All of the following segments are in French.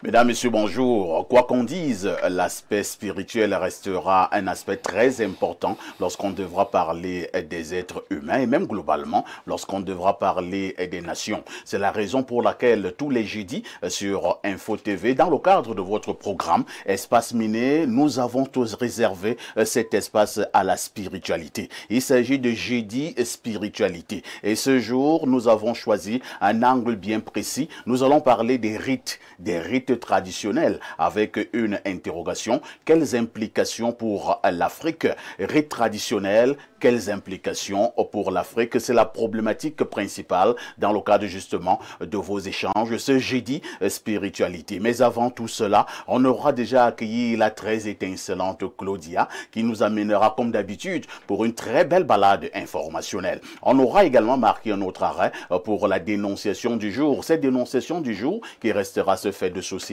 Mesdames, Messieurs, bonjour. Quoi qu'on dise, l'aspect spirituel restera un aspect très important lorsqu'on devra parler des êtres humains et même globalement lorsqu'on devra parler des nations. C'est la raison pour laquelle tous les jeudis sur Info TV, dans le cadre de votre programme Espace Miné, nous avons tous réservé cet espace à la spiritualité. Il s'agit de jeudi spiritualité. Et ce jour, nous avons choisi un angle bien précis. Nous allons parler des rites traditionnels avec une interrogation. Quelles implications pour l'Afrique? Rites traditionnels, quelles implications pour l'Afrique? C'est la problématique principale dans le cadre justement de vos échanges ce jeudi spiritualité. Mais avant tout cela, on aura déjà accueilli la très étincelante Claudia qui nous amènera comme d'habitude pour une très belle balade informationnelle. On aura également marqué un autre arrêt pour la dénonciation du jour. Cette dénonciation du jour qui restera ce fait de société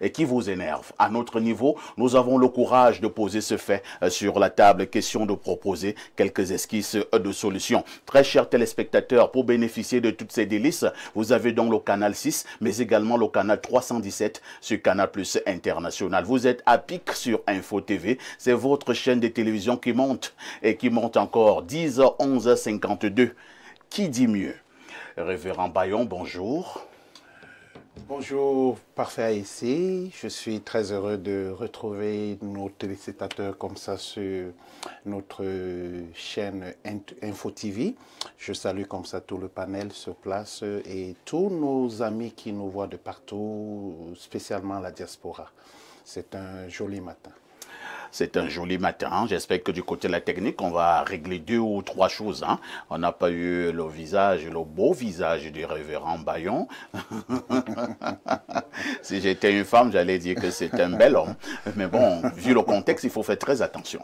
et qui vous énerve. À notre niveau, nous avons le courage de poser ce fait sur la table, question de proposer quelques esquisses de solutions. Très chers téléspectateurs, pour bénéficier de toutes ces délices, vous avez donc le canal 6, mais également le canal 317 sur Canal Plus International. Vous êtes à pic sur Info TV, c'est votre chaîne de télévision qui monte et qui monte encore 10h, 11h, 52. Qui dit mieux? Révérend Bayon, bonjour. Bonjour, parfait ici. Je suis très heureux de retrouver nos téléspectateurs comme ça sur notre chaîne Info TV. Je salue comme ça tout le panel sur place et tous nos amis qui nous voient de partout, spécialement la diaspora. C'est un joli matin. C'est un joli matin. J'espère que du côté de la technique, on va régler 2 ou 3 choses. On n'a pas eu le visage, le beau visage du révérend Bayon. Si j'étais une femme, j'allais dire que c'est un bel homme. Mais bon, vu le contexte, il faut faire très attention.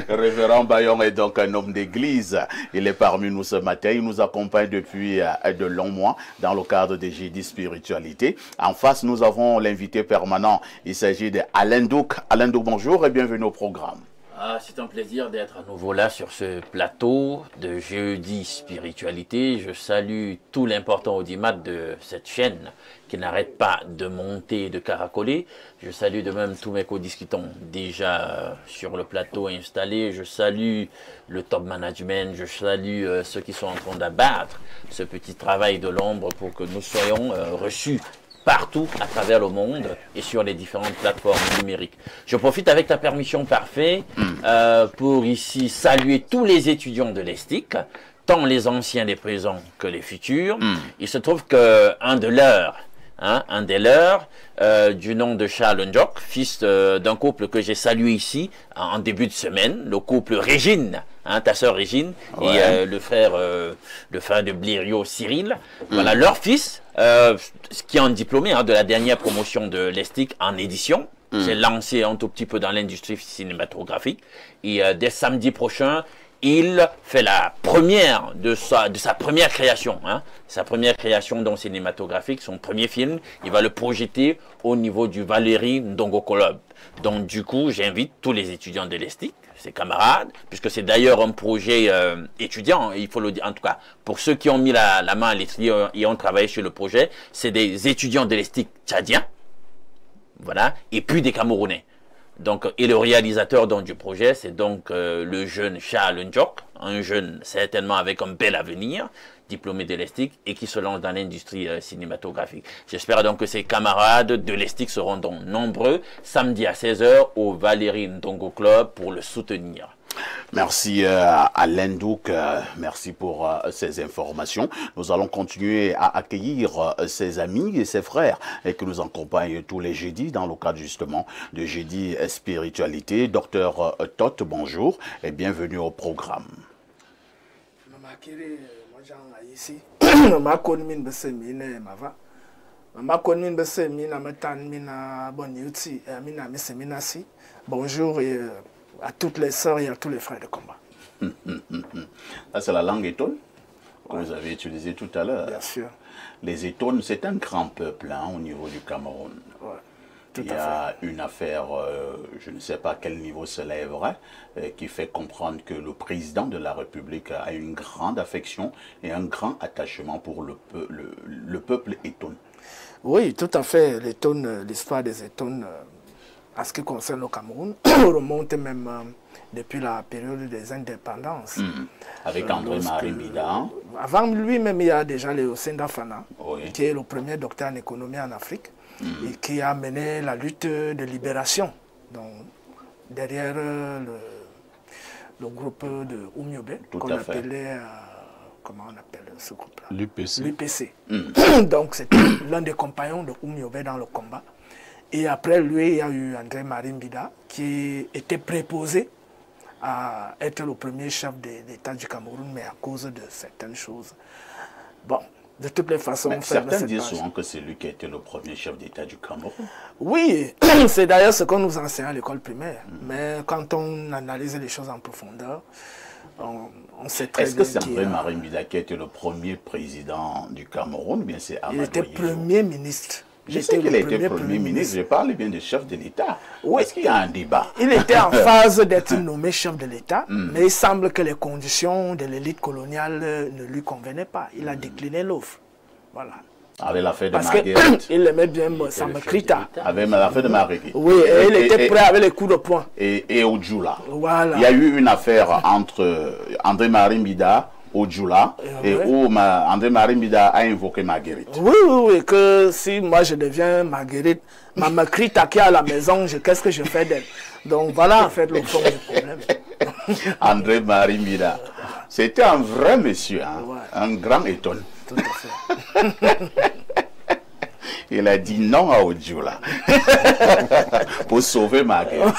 Le révérend Bayon est donc un homme d'église. Il est parmi nous ce matin. Il nous accompagne depuis de longs mois dans le cadre des jeudis spiritualité. En face, nous avons l'invité permanent. Il s'agit d'Alain Douk. Alain Douk, bonjour et bienvenue au programme. C'est un plaisir d'être à nouveau là sur ce plateau de jeudi spiritualité. Je salue tout l'important audimat de cette chaîne qui n'arrête pas de monter et de caracoler. Je salue de même tous mes co-discutants déjà sur le plateau installé. Je salue le top management. Je salue ceux qui sont en train d'abattre ce petit travail de l'ombre pour que nous soyons reçus partout à travers le monde et sur les différentes plateformes numériques. Je profite avec ta permission parfaite pour ici saluer tous les étudiants de l'ESTIC, tant les anciens, les présents que les futurs. Il se trouve qu'un de leurs, du nom de Charles Njok, fils d'un couple que j'ai salué ici en début de semaine, le couple Régine, ta sœur Régine, ouais. Et le frère de Blériot, Cyril. Voilà, leur fils, qui est un diplômé de la dernière promotion de l'ESTIC en édition, s'est lancé un tout petit peu dans l'industrie cinématographique. Et dès samedi prochain, il fait la première de sa première création, sa première création donc cinématographique, son premier film. Il va le projeter au niveau du Valérie Ndongo Club. Donc du coup, j'invite tous les étudiants de l'ESTIC, ses camarades, puisque c'est d'ailleurs un projet étudiant, il faut le dire, en tout cas, pour ceux qui ont mis la main à l'étrier et ont travaillé sur le projet, c'est des étudiants de l'ESTIC tchadiens, voilà, et puis des Camerounais. Donc, et le réalisateur donc, du projet, c'est donc le jeune Charles Njok, un jeune certainement avec un bel avenir, diplômé de l'ESTIC et qui se lance dans l'industrie cinématographique. J'espère donc que ses camarades de l'ESTIC seront donc nombreux samedi à 16h au Valérie Ndongo Club pour le soutenir. Merci Alain Douk, merci pour ces informations. Nous allons continuer à accueillir ses amis et ses frères et que nous accompagnent tous les jeudis dans le cadre justement de jeudi spiritualité. Docteur Tot, bonjour et bienvenue au programme. Bonjour et à toutes les sœurs et à tous les frères de combat. Ça, c'est la langue étone que vous avez utilisée tout à l'heure. Bien sûr. Les étones, c'est un grand peuple au niveau du Cameroun. Ouais. Il y a une affaire, je ne sais pas à quel niveau cela est vrai, qui fait comprendre que le président de la République a une grande affection et un grand attachement pour le peuple Etone. Oui, tout à fait. L'histoire des Etones, en ce qui concerne le Cameroun, remonte même depuis la période des indépendances. Avec André-Marie Mbida. Avant lui-même, il y a déjà Léocène Dafana, qui est le premier docteur en économie en Afrique, et qui a mené la lutte de libération. Donc, derrière le groupe de Oumiobe, qu'on appelait... comment on appelle ce groupe-là? L'UPC. L'UPC. Donc, c'était l'un des compagnons de Oumiobe dans le combat. Et après lui, il y a eu André-Marie Mbida, qui était préposé à être le premier chef de l'État du Cameroun, mais à cause de certaines choses. Bon, de toutes les façons... Certains disent souvent que c'est lui qui a été le premier chef d'État du Cameroun. Oui, c'est d'ailleurs ce qu'on nous enseigne à l'école primaire. Mais quand on analyse les choses en profondeur, on sait très bien... Est-ce que c'est André-Marie Mbida qui a été le premier président du Cameroun, ou bien c'est Amadou Ahidjo? Il était premier ministre. Je sais qu'il a été premier ministre, je parle bien de chef de l'État. Oui. Est-ce qu'il y a un débat? Il était en phase d'être nommé chef de l'État, mais il semble que les conditions de l'élite coloniale ne lui convenaient pas. Il a décliné l'offre. Voilà. Avec l'affaire de Parce Marguerite. qu'il aimait bien Samakrita. Avec l'affaire de Marguerite. Oui, et il était prêt avec les coups de poing. Et Odjoula. Voilà. Il y a eu une affaire entre André-Marie Mbida, Odjoula, et où André-Marie Mbida a invoqué Marguerite. Oui, que si moi je deviens Marguerite, Mamakrita qui est à la maison, qu'est-ce que je fais d'elle? Donc voilà en fait le fond du problème. André-Marie Mbida, c'était un vrai monsieur, hein, un grand Etone. Tout à fait. Il a dit non à Odjoula pour sauver Marguerite.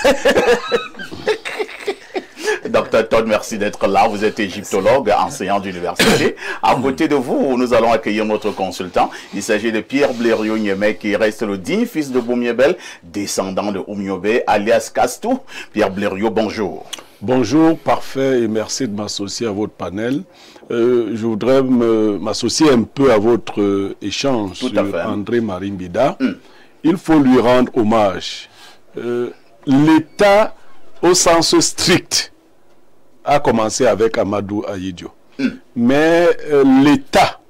Docteur Todd, merci d'être là. Vous êtes égyptologue, enseignant d'université. À côté de vous, nous allons accueillir notre consultant. Il s'agit de Pierre Blériot-Niémé, qui reste le digne fils de Boumiebel, descendant de Oumiobe, alias Kastou. Pierre Blériot, bonjour. Bonjour, parfait, et merci de m'associer à votre panel. Je voudrais m'associer un peu à votre échange sur André-Marie Mbida. Il faut lui rendre hommage. L'État, au sens strict, a commencé avec Amadou Ahidjo. Mais l'État,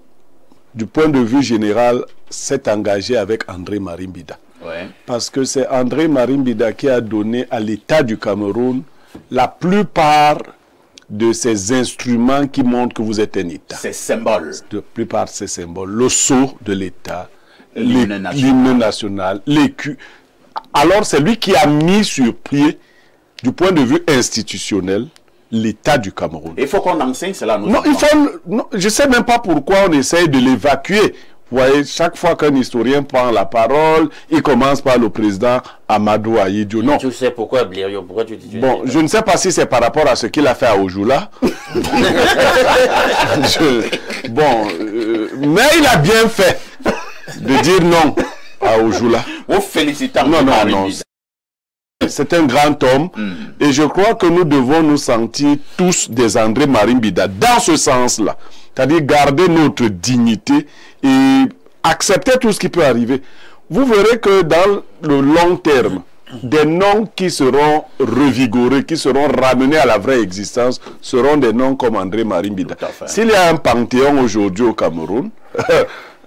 du point de vue général, s'est engagé avec André-Marie Mbida. Parce que c'est André-Marie Mbida qui a donné à l'État du Cameroun la plupart de ces instruments qui montrent que vous êtes un État. Ces symboles. La plupart de ces symboles. Le sceau de l'État, l'hymne national, l'écu. Alors c'est lui qui a mis sur pied, du point de vue institutionnel, l'État du Cameroun. Il faut qu'on enseigne cela. Non, je ne sais même pas pourquoi on essaye de l'évacuer. Vous voyez, chaque fois qu'un historien prend la parole, il commence par le président Amadou Ahidjo. Non. Tu sais pourquoi, Blériot? Pourquoi tu dis? Bon, je ne sais pas si c'est par rapport à ce qu'il a fait à Odjoula. Mais il a bien fait de dire non à Odjoula. Vous félicitez. Non. C'est un grand homme et je crois que nous devons nous sentir tous des André-Marie Mbida dans ce sens-là. C'est-à-dire garder notre dignité et accepter tout ce qui peut arriver. Vous verrez que dans le long terme, des noms qui seront revigorés, qui seront ramenés à la vraie existence, seront des noms comme André-Marie Mbida. S'il y a un panthéon aujourd'hui au Cameroun,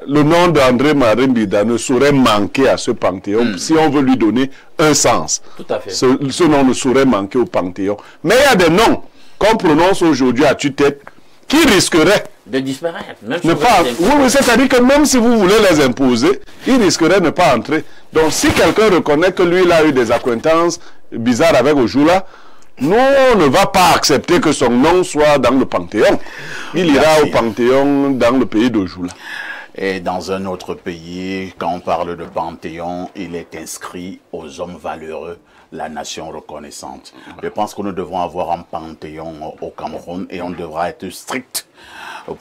le nom d'André-Marie Mbida ne saurait manquer à ce panthéon si on veut lui donner un sens. Tout à fait. Ce nom ne saurait manquer au panthéon. Mais il y a des noms qu'on prononce aujourd'hui à tue-tête qui risqueraient de disparaître. Même oui, c'est-à-dire que même si vous voulez les imposer, ils risqueraient de ne pas entrer. Donc si quelqu'un reconnaît que lui, il a eu des acquaintances bizarres avec Odjoula, nous, on ne va pas accepter que son nom soit dans le panthéon. Il ira au panthéon dans le pays d'Odjoula. Et dans un autre pays, quand on parle de panthéon, il est inscrit aux hommes valeureux, la nation reconnaissante. Je pense que nous devons avoir un panthéon au Cameroun et on devra être strict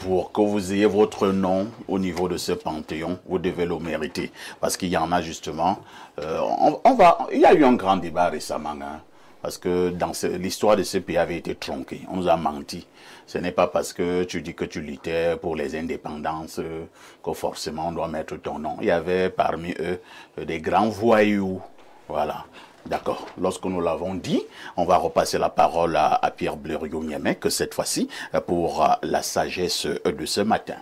pour que vous ayez votre nom au niveau de ce panthéon. Vous devez le mériter. Parce qu'il y en a justement... il y a eu un grand débat récemment Parce que l'histoire de ce pays avait été tronquée. On nous a menti. Ce n'est pas parce que tu dis que tu luttais pour les indépendances que forcément on doit mettre ton nom. Il y avait parmi eux des grands voyous. Voilà. D'accord. Lorsque nous l'avons dit, on va repasser la parole à Pierre Blériot-Niémé, que cette fois-ci, pour la sagesse de ce matin.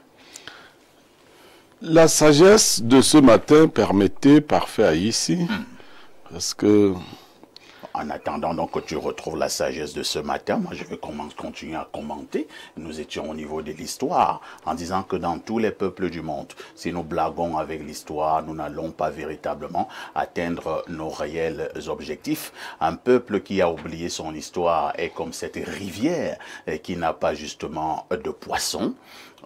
La sagesse de ce matin, permettez, parfait ici, parce que... En attendant donc que tu retrouves la sagesse de ce matin, moi je vais continuer à commenter. Nous étions au niveau de l'histoire, en disant que dans tous les peuples du monde, si nous blaguons avec l'histoire, nous n'allons pas véritablement atteindre nos réels objectifs. Un peuple qui a oublié son histoire est comme cette rivière qui n'a pas justement de poissons.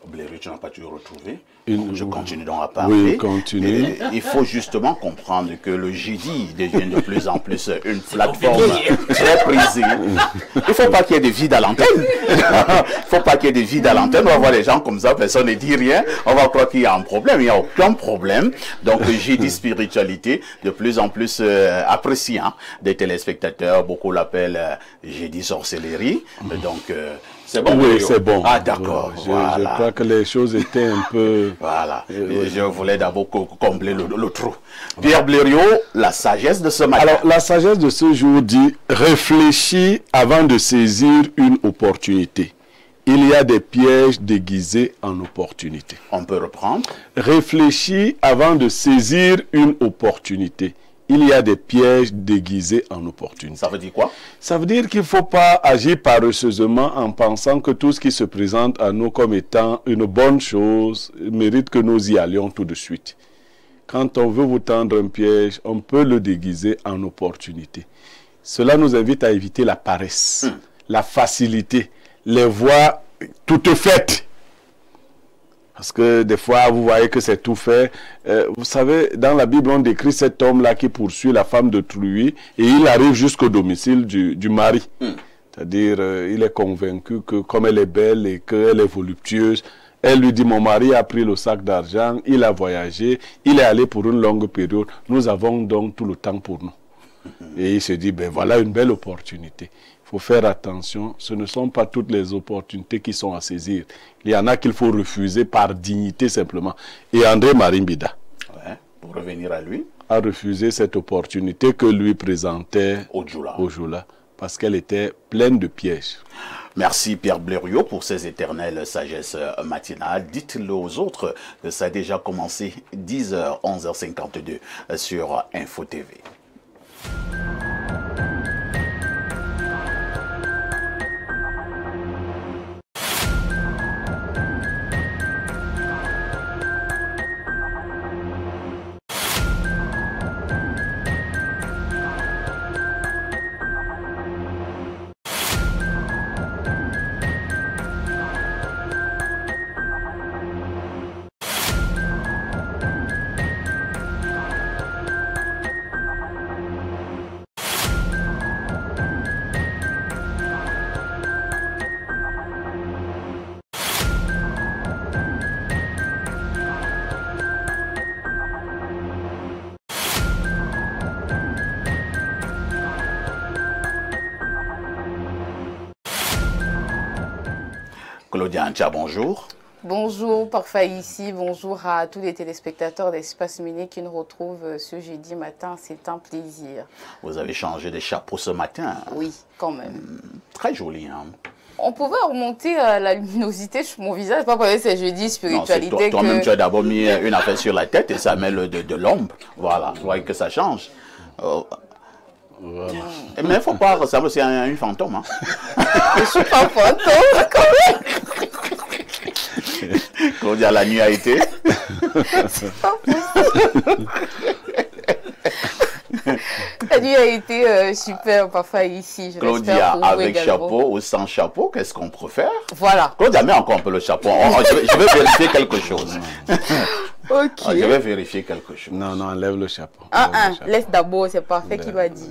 Blériot, tu n'as pas pu retrouver. Je continue donc à parler. Oui, continue. Il faut justement comprendre que le jeudi devient de plus en plus une plateforme très prisée. Il ne faut pas qu'il y ait de vide à l'antenne. Il ne faut pas qu'il y ait de vide à l'antenne. On va voir les gens comme ça, personne ne dit rien. On va croire qu'il y a un problème. Il n'y a aucun problème. Donc, jeudi spiritualité, de plus en plus apprécié hein, des téléspectateurs. Beaucoup l'appellent jeudi sorcellerie. Donc, c'est bon. Oui, c'est bon. Ah, d'accord. Voilà. Je crois que les choses étaient un peu... Voilà. Je voulais d'abord combler le trou. Pierre Blériot, la sagesse de ce matin. Alors, la sagesse de ce jour dit « Réfléchis avant de saisir une opportunité. Il y a des pièges déguisés en opportunité. » On peut reprendre. « Réfléchis avant de saisir une opportunité. Il y a des pièges déguisés en opportunité. » Ça veut dire quoi? Ça veut dire qu'il ne faut pas agir paresseusement en pensant que tout ce qui se présente à nous comme étant une bonne chose mérite que nous y allions tout de suite. Quand on veut vous tendre un piège, on peut le déguiser en opportunité. Cela nous invite à éviter la paresse, la facilité, les voies toutes faites. Parce que des fois, vous voyez que c'est tout fait. Vous savez, dans la Bible, on décrit cet homme-là qui poursuit la femme d'autrui et il arrive jusqu'au domicile du mari. C'est-à-dire, il est convaincu que comme elle est belle et qu'elle est voluptueuse, elle lui dit, mon mari a pris le sac d'argent, il a voyagé, il est allé pour une longue période. Nous avons donc tout le temps pour nous. Et il se dit, ben voilà une belle opportunité. Il faut faire attention, ce ne sont pas toutes les opportunités qui sont à saisir. Il y en a qu'il faut refuser par dignité simplement. Et André Marimbida, pour revenir à lui, a refusé cette opportunité que lui présentait Ojula, parce qu'elle était pleine de pièges. Merci Pierre Blériot pour ces éternelles sagesses matinales. Dites-le aux autres que ça a déjà commencé 10h, 11h52 sur Info TV. Claudia Ancha, bonjour. Bonjour, parfait ici. Bonjour à tous les téléspectateurs d'Espace Mini qui nous retrouvent ce jeudi matin. C'est un plaisir. Vous avez changé de chapeau ce matin. Oui, quand même. Très joli, hein. On pouvait remonter la luminosité sur mon visage, pas parce que c'est jeudi spiritualité. Toi-même, tu as d'abord mis une affaire sur la tête et ça met de l'ombre. Voilà, vous voyez que ça change. Voilà. Mais il ne faut pas ressembler à une fantôme. Hein. Je ne suis pas fantôme, quand même. Claudia, la nuit a été. C'est pas possible. La nuit a été super, parfois ici. Claudia, avec chapeau ou sans chapeau, qu'est-ce qu'on préfère? Voilà. Claudia, mets encore un peu le chapeau. Je vais vérifier quelque chose. Ok. Je vais vérifier quelque chose. Non, non, enlève le chapeau. Laisse d'abord, c'est parfait qui va dire.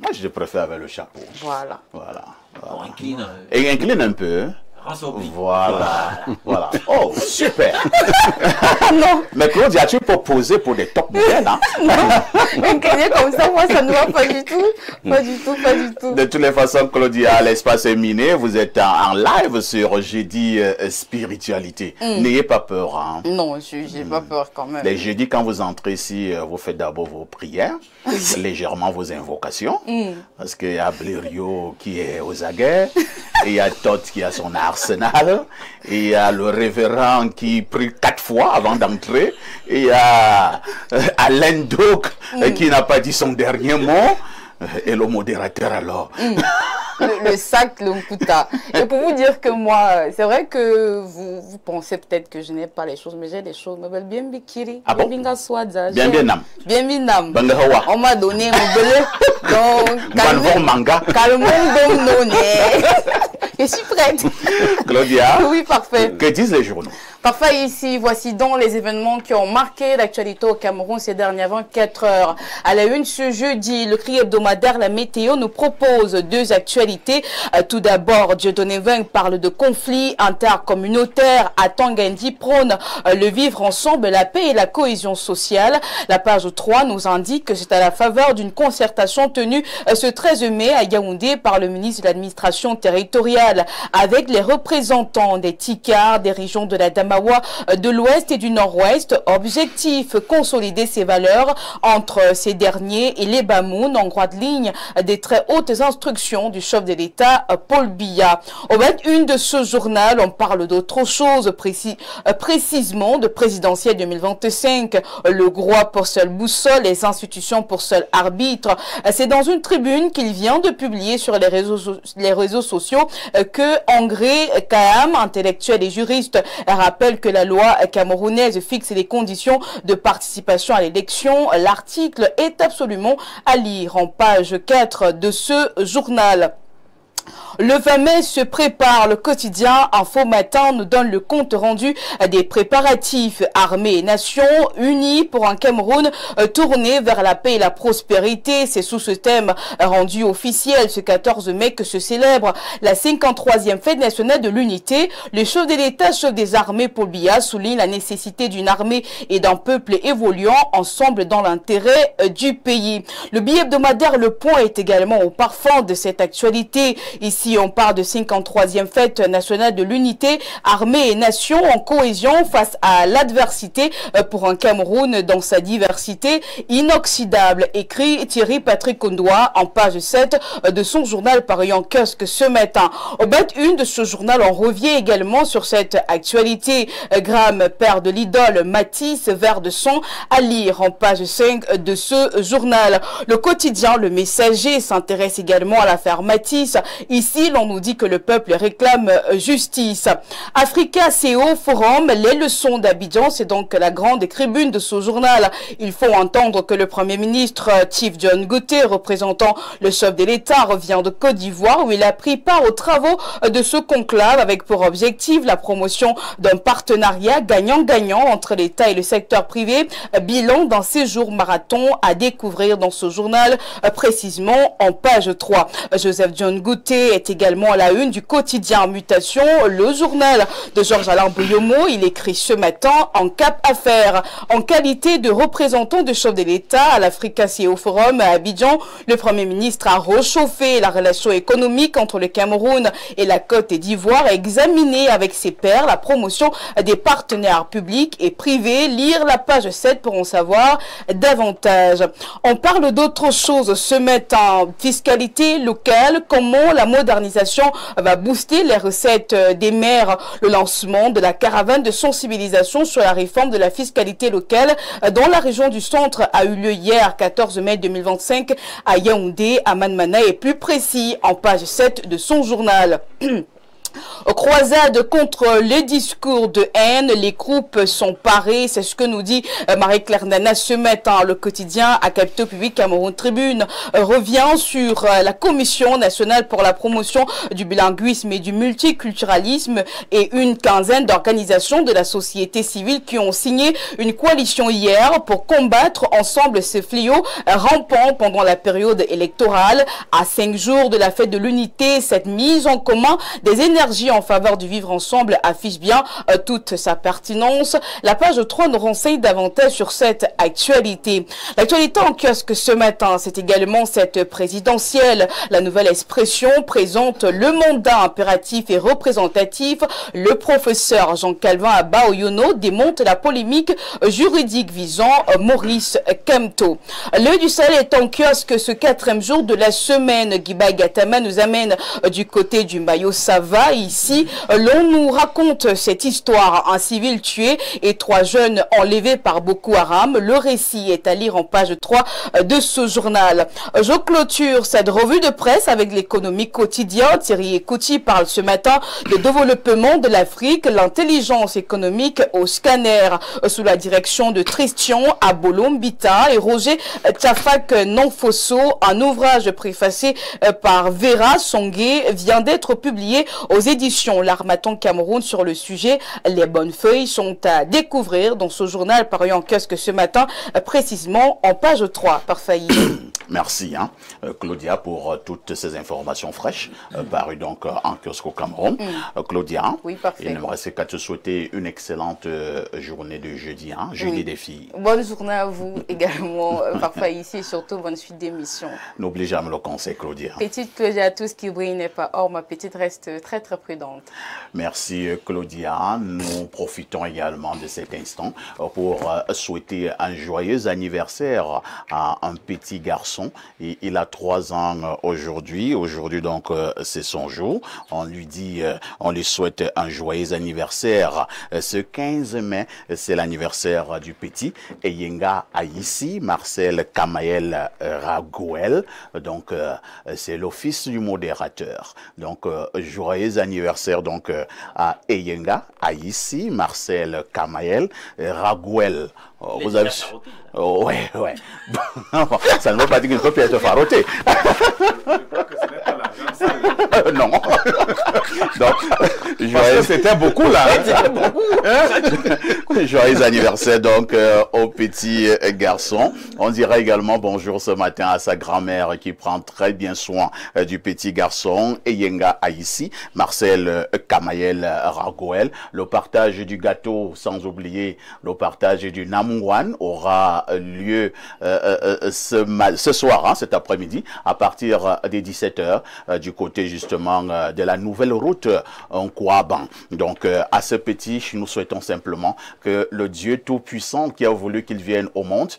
Moi, je préfère avec le chapeau. Voilà. Voilà. On incline. Et incline un peu. Voilà. Voilà. Oh, super. Non. Mais Claudia, tu peux poser pour des top modèles, hein? Non, une carrière comme ça, moi, ça ne va pas du tout. Pas du tout, pas du tout. De toutes les façons, Claudia, l'espace est miné. Vous êtes en live sur Jeudi Spiritualité. N'ayez pas peur, hein? Non, je n'ai pas peur quand même. Les jeudis, quand vous entrez ici, vous faites d'abord vos prières, légèrement vos invocations, parce qu'il y a Blériot qui est aux aguets, et il y a Todd qui a son arsenal, et il y a le révérend qui prie 4 fois avant d'entrer, et il y a Alain Douk qui n'a pas dit son dernier mot, et le modérateur alors. Le sac, le Nkuta. Et pour vous dire que moi, c'est vrai que vous pensez peut-être que je n'ai pas les choses, mais j'ai des choses. Mais bien bikiri, ah bon? bien nam. Bien nam. On m'a donné mon belé. Donc, calmons donc je suis prête. Claudia. Oui, parfait. Que disent les journaux? Parfait, ici, voici donc les événements qui ont marqué l'actualité au Cameroun ces dernières 24 heures. À la une ce jeudi, le cri hebdomadaire La Météo nous propose 2 actualités. Tout d'abord, Dieudonné Veng parle de conflits intercommunautaires. À Tanguy prône le vivre ensemble, la paix et la cohésion sociale. La page 3 nous indique que c'est à la faveur d'une concertation tenue ce 13 mai à Yaoundé par le ministre de l'administration territoriale avec les représentants des TICAR, des régions de la Damawa, de l'Ouest et du Nord-Ouest. Objectif, consolider ces valeurs entre ces derniers et les Bamoun en droite ligne des très hautes instructions du chef de l'État, Paul Biya. Au 21 de ce journal, on parle d'autre chose, précisément de présidentielle 2025. Le droit pour seule boussole, les institutions pour seul arbitre. C'est dans une tribune qu'il vient de publier sur les réseaux sociaux que André Kaham, intellectuel et juriste, rappelle que la loi camerounaise fixe les conditions de participation à l'élection. L'article est absolument à lire en page 4 de ce journal. Le 20 mai se prépare. Le quotidien Info Matin nous donne le compte rendu des préparatifs. Armée et nation unis pour un Cameroun tourné vers la paix et la prospérité. C'est sous ce thème rendu officiel ce 14 mai que se célèbre la 53e fête nationale de l'unité. Le chef de l'État, chef des armées Paul Biya, souligne la nécessité d'une armée et d'un peuple évoluant ensemble dans l'intérêt du pays. Le billet hebdomadaire Le Point est également au parfum de cette actualité. Ici, on parle de 53e fête nationale de l'unité, armée et nation en cohésion face à l'adversité pour un Cameroun dans sa diversité inoxydable, écrit Thierry Patrick Kondoa en page 7 de son journal paru en kiosque ce matin. Au bas une de ce journal, on revient également sur cette actualité. Graham, père de l'idole Matisse, vers de son, à lire en page 5 de ce journal. Le quotidien Le Messager s'intéresse également à l'affaire Matisse. Ici, l'on nous dit que le peuple réclame justice. Africa CO Forum, les leçons d'Abidjan, c'est donc la grande tribune de ce journal. Il faut entendre que le Premier ministre Chief John Goté, représentant le chef de l'État, revient de Côte d'Ivoire où il a pris part aux travaux de ce conclave avec pour objectif la promotion d'un partenariat gagnant-gagnant entre l'État et le secteur privé. Bilan d'un séjour marathon à découvrir dans ce journal, précisément en page 3. Joseph John Goté est également à la une du quotidien Mutation, le journal de Georges-Alain Bouyomo. Il écrit ce matin en Cap Affaires. En qualité de représentant de chef de l'État à l'Africa CO Forum à Abidjan, le Premier ministre a réchauffé la relation économique entre le Cameroun et la Côte d'Ivoire et examiné avec ses pairs la promotion des partenaires publics et privés. Lire la page 7 pour en savoir davantage. On parle d'autre chose ce matin. Fiscalité locale, comment la modernisation va booster les recettes des maires. Le lancement de la caravane de sensibilisation sur la réforme de la fiscalité locale dans la région du centre a eu lieu hier 14 mai 2025 à Yaoundé, à Manmana et plus précis en page 7 de son journal. Croisade contre les discours de haine, les groupes sont parés, c'est ce que nous dit Marie-Claire Nana ce matin. Le quotidien à Capitaux Public Cameroun Tribune revient sur la Commission nationale pour la promotion du bilinguisme et du multiculturalisme et une quinzaine d'organisations de la société civile qui ont signé une coalition hier pour combattre ensemble ces fléaux rampants pendant la période électorale. À 5 jours de la fête de l'unité, cette mise en commun des énergies synergie en faveur du vivre ensemble affiche bien toute sa pertinence. La page 3 nous renseigne davantage sur cette actualité. L'actualité en kiosque ce matin, c'est également cette présidentielle. La nouvelle expression présente le mandat impératif et représentatif. Le professeur Jean-Calvin Abaoyono démonte la polémique juridique visant Maurice Kamto. L'œil du Sahel est en kiosque ce 4e jour de la semaine. Guiba Gatama nous amène du côté du Mayo Sava. Ici, l'on nous raconte cette histoire. Un civil tué et 3 jeunes enlevés par Boko Haram. Le récit est à lire en page 3 de ce journal. Je clôture cette revue de presse avec l'économie quotidienne. Thierry Ekouti parle ce matin de développement de l'Afrique, l'intelligence économique au scanner sous la direction de Tristan Abolombita et Roger Tafak Nonfoso. Un ouvrage préfacé par Vera Songué vient d'être publié aux éditions L'Harmattan Cameroun sur le sujet. Les bonnes feuilles sont à découvrir dans ce journal paru en kiosque ce matin, précisément en page 3 par Faïd. Merci Claudia pour toutes ces informations fraîches parues donc en kiosque au Cameroun. Claudia, oui, parfait. Il ne me reste qu'à te souhaiter une excellente journée de jeudi, jeudi des filles. Bonne journée à vous également, parfois ici et surtout bonne suite d'émission. N'oublie jamais le conseil, Claudia. Petite Claudia à tous qui brille n'est pas or, ma petite reste très très prudente. Merci Claudia. Nous profitons également de cet instant pour souhaiter un joyeux anniversaire à un petit garçon. Et il a 3 ans aujourd'hui. Aujourd'hui donc c'est son jour. On lui souhaite un joyeux anniversaire. Ce 15 mai, c'est l'anniversaire du petit Eyenga Aïssi, Marcel Kamael Raguel. Donc c'est l'office du modérateur. Donc joyeux anniversaire donc à Eyenga Aïssi, Marcel Kamael Raguel. Vous avez... ouais. Ça ne veut pas dire qu'il ne peut plus être faroté. Non. Donc, c'était beaucoup là. Joyeux anniversaire donc au petit garçon. On dira également bonjour ce matin à sa grand-mère qui prend très bien soin du petit garçon, Eyenga Aïssi, Marcel Kamael Ragoel. Le partage du gâteau, sans oublier le partage du Namouane, aura lieu ce soir, cet après-midi, à partir des 17h, du côté justement de la nouvelle route en Kouaban. Donc à ce petit, nous souhaitons simplement que le Dieu Tout-Puissant qui a voulu qu'il vienne au monde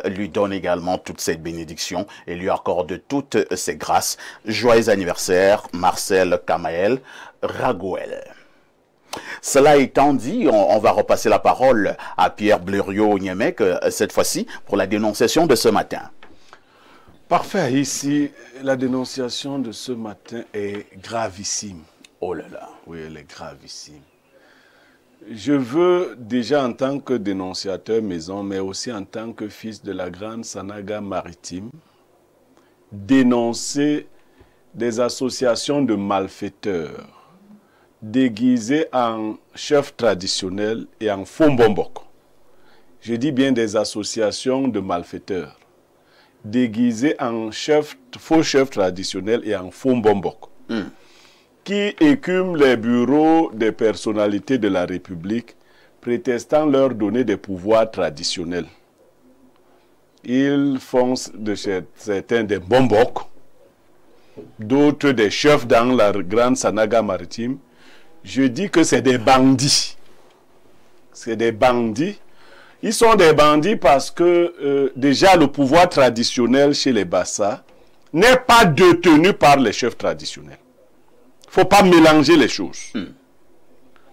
lui donne également toute cette bénédiction et lui accorde toutes ses grâces. Joyeux anniversaire, Marcel Kamael Ragoel. Cela étant dit, on va repasser la parole à Pierre Blériot-Niemek, cette fois-ci, pour la dénonciation de ce matin. Parfait. Ici, la dénonciation de ce matin est gravissime. Oh là là. Oui, elle est gravissime. Je veux déjà en tant que dénonciateur maison, mais aussi en tant que fils de la grande Sanaga maritime, dénoncer des associations de malfaiteurs déguisés en chefs traditionnels et en Fombombok. Je dis bien des associations de malfaiteurs déguisés en faux chefs traditionnels et en Fombombok, qui écument les bureaux des personnalités de la République, prétextant leur donner des pouvoirs traditionnels. Ils font de certains des Bombok, d'autres des chefs dans la grande Sanaga maritime. Je dis que c'est des bandits. C'est des bandits. Ils sont des bandits parce que déjà le pouvoir traditionnel chez les Bassa n'est pas détenu par les chefs traditionnels. Il ne faut pas mélanger les choses.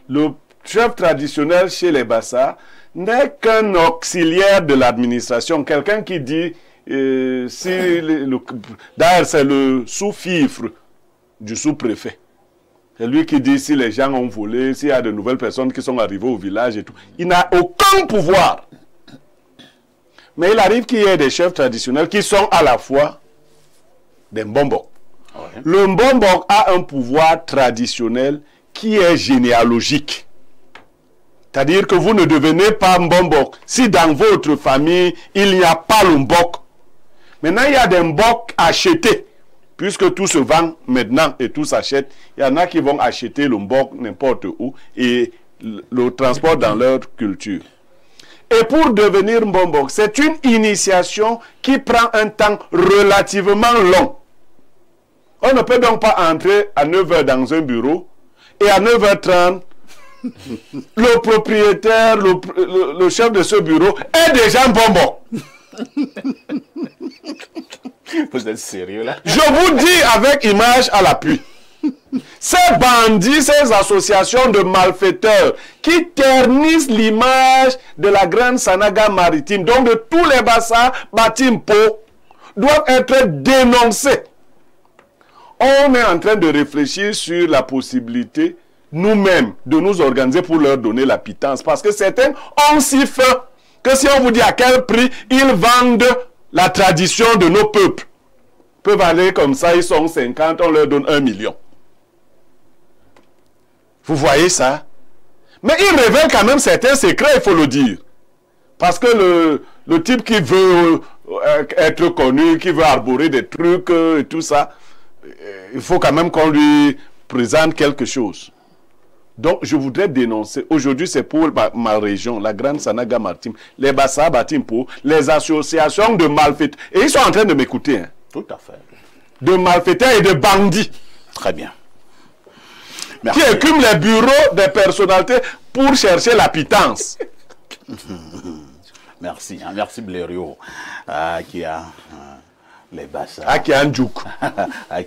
Le chef traditionnel chez les Bassa n'est qu'un auxiliaire de l'administration. Quelqu'un qui dit, d'ailleurs c'est le sous-fifre du sous-préfet. C'est lui qui dit si les gens ont volé, s'il y a de nouvelles personnes qui sont arrivées au village et tout. Il n'a aucun pouvoir. Mais il arrive qu'il y ait des chefs traditionnels qui sont à la fois des Mbombok. Okay. Le Mbombok a un pouvoir traditionnel qui est généalogique. C'est-à-dire que vous ne devenez pas Mbombok si dans votre famille il n'y a pas le Mbok. Maintenant il y a des Mbok achetés puisque tout se vend maintenant et tout s'achète, il y en a qui vont acheter le mbok n'importe où et le transport dans leur culture. Et pour devenir mbombok, c'est une initiation qui prend un temps relativement long. On ne peut donc pas entrer à 9 h dans un bureau et à 9 h 30, le propriétaire, le chef de ce bureau est déjà mbombok. Vous êtes sérieux là? Je vous dis avec image à l'appui. Ces bandits, ces associations de malfaiteurs qui ternissent l'image de la grande Sanaga maritime, donc de tous les bassins Batimpo, doivent être dénoncés. On est en train de réfléchir sur la possibilité, nous-mêmes, de nous organiser pour leur donner la pitance. Parce que certains ont si faim que si on vous dit à quel prix ils vendent la tradition de nos peuples, peuvent aller comme ça, ils sont 50, on leur donne 1 million. Vous voyez ça? Mais il révèle quand même certains secrets, il faut le dire. Parce que le type qui veut être connu, qui veut arborer des trucs et tout ça, il faut quand même qu'on lui présente quelque chose. Donc, je voudrais dénoncer. Aujourd'hui, c'est pour ma région, la grande Sanaga maritime, les Bassa Batimpo, les associations de malfaiteurs. Et ils sont en train de m'écouter. Hein. Tout à fait. De malfaiteurs et de bandits. Très bien. Merci. Qui écument les bureaux des personnalités pour chercher la pitance. Merci. Hein, merci Blériot. Qui a les Bassa. Qui a un djouk.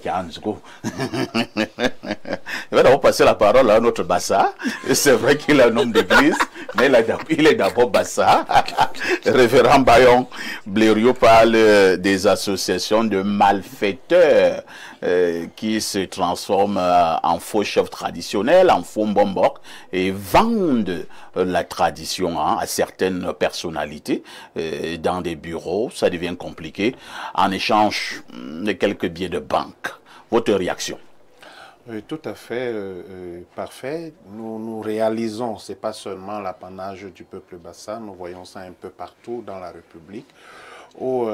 Qui a un djouk. Je vais d'abord passer la parole à notre Bassa. C'est vrai qu'il a un nom d'église, mais il est d'abord Bassa. Révérend Bayon Blériot parle des associations de malfaiteurs qui se transforment en faux chefs traditionnels, en faux mbombok, et vendent la tradition à certaines personnalités dans des bureaux. Ça devient compliqué en échange de quelques billets de banque. Votre réaction? Tout à fait parfait. Nous réalisons, ce n'est pas seulement l'apanage du peuple Bassa, nous voyons ça un peu partout dans la République, où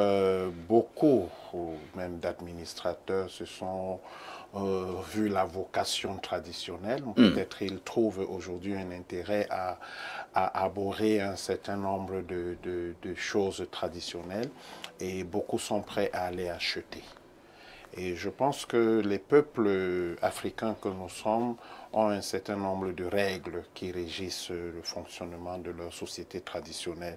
beaucoup, même d'administrateurs, se sont vu la vocation traditionnelle. Peut-être ils trouvent aujourd'hui un intérêt à arborer un certain nombre de choses traditionnelles et beaucoup sont prêts à les acheter. Et je pense que les peuples africains que nous sommes ont un certain nombre de règles qui régissent le fonctionnement de leur société traditionnelle.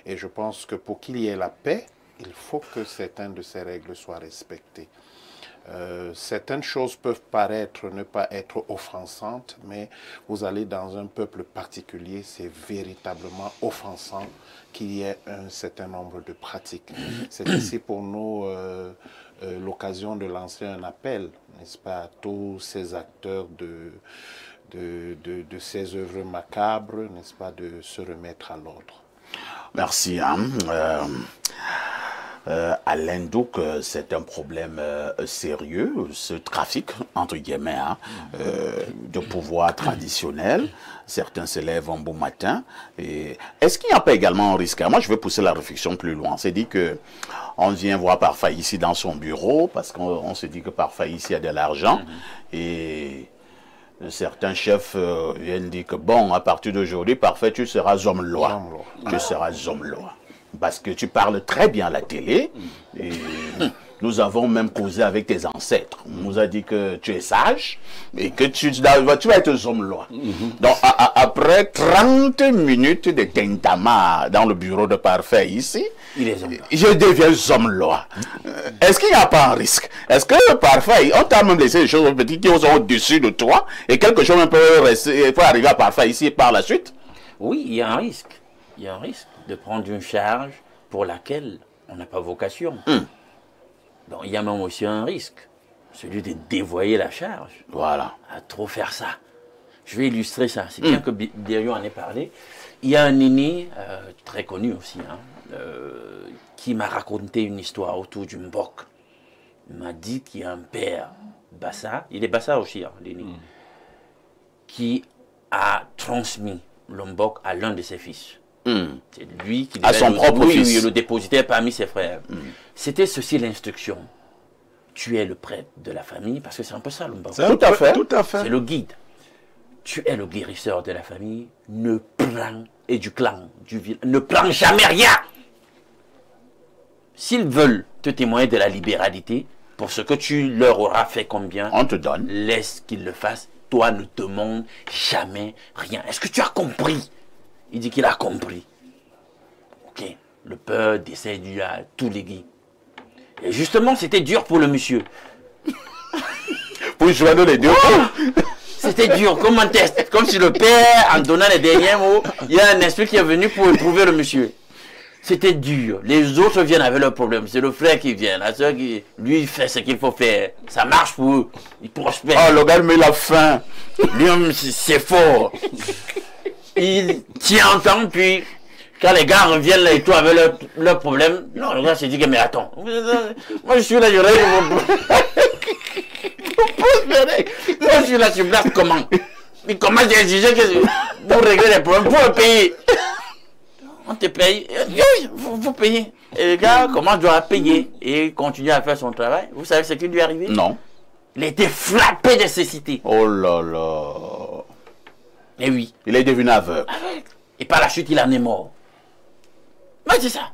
Et je pense que pour qu'il y ait la paix, il faut que certaines de ces règles soient respectées. Certaines choses peuvent paraître ne pas être offensantes, mais vous allez dans un peuple particulier, c'est véritablement offensant qu'il y ait un certain nombre de pratiques. C'est ici pour nous l'occasion de lancer un appel, n'est-ce pas, à tous ces acteurs de ces œuvres macabres, n'est-ce pas, de se remettre à l'ordre. Merci. Alain Douk, c'est un problème sérieux, ce trafic, entre guillemets, de pouvoir traditionnel. Certains se lèvent un beau matin. Est-ce qu'il n'y a pas également un risque? Moi, je vais pousser la réflexion plus loin. C'est dit que on vient voir Parfait ici dans son bureau, parce qu'on se dit que Parfait ici a de l'argent. Et certains chefs viennent dire que, bon, à partir d'aujourd'hui, Parfait, tu seras homme-loi. Tu seras homme-loi. Parce que tu parles très bien à la télé. Et nous avons même causé avec tes ancêtres. On nous a dit que tu es sage et que tu vas être homme-loi. Donc, après 30 minutes de tentama dans le bureau de Parfait ici, je deviens homme-loi. Est-ce qu'il n'y a pas un risque? Est-ce que Parfait, on t'a même laissé des choses petites qui sont au-dessus de toi et quelque chose peut arriver à Parfait ici par la suite? Oui, il y a un risque. Il y a un risque de prendre une charge pour laquelle on n'a pas vocation. Donc, il y a même aussi un risque, celui de dévoyer la charge. Voilà. À trop faire ça. Je vais illustrer ça. C'est bien que Blériot en ait parlé. Il y a un Nini, très connu aussi, qui m'a raconté une histoire autour du mbok. Il m'a dit qu'il y a un père, Bassa, il est Bassa aussi, Nini, qui a transmis le mbok à l'un de ses fils. C'est lui qui à son propre fils. Le dépositaire parmi ses frères. C'était ceci l'instruction. tu es le prêtre de la famille, parce que c'est un peu ça, l'Omboko. Tout à fait. Tout à fait. C'est le guide. Tu es le guérisseur de la famille, ne prends, et du clan, du village, ne prends jamais rien. S'ils veulent te témoigner de la libéralité, pour ce que tu leur auras fait comme bien, on te donne. Laisse qu'ils le fassent. Toi, ne demande jamais rien. Est-ce que tu as compris? Il dit qu'il a compris. Ok. Le peur décède à tous les guides. Et justement, c'était dur pour le monsieur. Pour joindre les deux. C'était dur, comme un test. Comme si le père, en donnant les derniers mots, il y a un esprit qui est venu pour éprouver le monsieur. C'était dur. Les autres viennent avec leurs problèmes. C'est le frère qui vient, la soeur qui, lui, fait ce qu'il faut faire. Ça marche pour eux. Il prospère. Oh, le gars met la faim. Lui, c'est fort. Il tient en temps, puis quand les gars reviennent là et tout avec leurs problèmes, non, le gars s'est dit que, mais attends, moi je suis là, je règle mon problème. Moi je suis là, je place comment? Mais comment j'ai exigé que pour régler les problèmes, pour le payer? On te paye, oui, vous payez. Et le gars commence à payer et continue à faire son travail. Vous savez ce qui lui est arrivé? Non. Il a été frappé de cécité. Oh là là. Et oui. Il est devenu aveugle. Et par la suite, il en est mort. Mais c'est ça.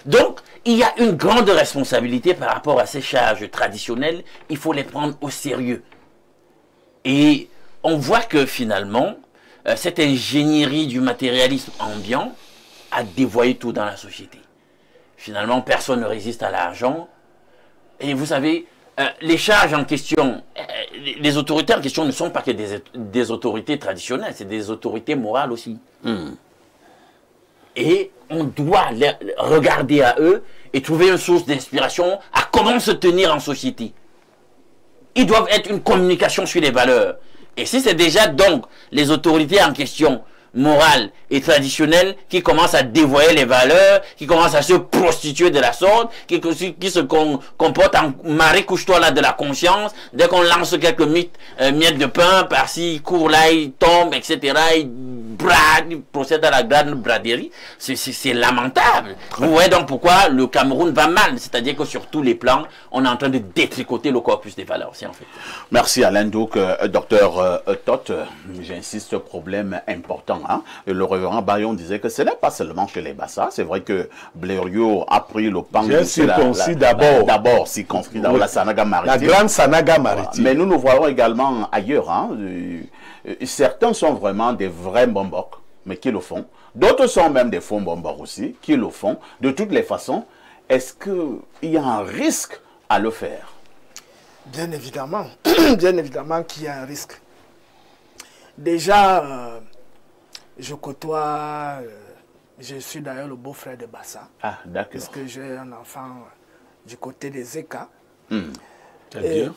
Donc, il y a une grande responsabilité par rapport à ces charges traditionnelles. Il faut les prendre au sérieux. Et on voit que finalement, cette ingénierie du matérialisme ambiant a dévoyé tout dans la société. Finalement, personne ne résiste à l'argent. Et vous savez, les charges en question, les autorités en question ne sont pas que des autorités traditionnelles, c'est des autorités morales aussi. Et on doit regarder à eux et trouver une source d'inspiration à comment se tenir en société. Ils doivent être une communication sur les valeurs. Et si c'est déjà donc les autorités en question, morales et traditionnelles, qui commencent à dévoyer les valeurs, qui commencent à se prostituer de la sorte, qui se comportent en mari couche-toi là de la conscience, dès qu'on lance quelques miettes de pain, par-ci, il court là, il tombe, etc., il brade, il procède à la grande braderie, c'est lamentable. Vous voyez donc pourquoi le Cameroun va mal, c'est-à-dire que sur tous les plans, on est en train de détricoter le corpus des valeurs, c'est en fait. Merci Alain. Donc, docteur Tot, j'insiste, problème important. Hein? Le révérend Bayon disait que ce n'est pas seulement chez les Bassa. C'est vrai que Blériot a pris le pan. D'abord circonscrit dans la Sanaga maritime. La grande Sanaga maritime. Mais nous voyons également ailleurs. Hein? Certains sont vraiment des vrais Mbomboks, mais qui le font. D'autres sont même des faux Mbomboks aussi, qui le font. De toutes les façons, est-ce qu'il y a un risque à le faire? Bien évidemment. Bien évidemment qu'il y a un risque. Déjà, je côtoie, je suis d'ailleurs le beau-frère de Bassa. Ah, d'accord. Parce que j'ai un enfant du côté des Zeka. Très bien.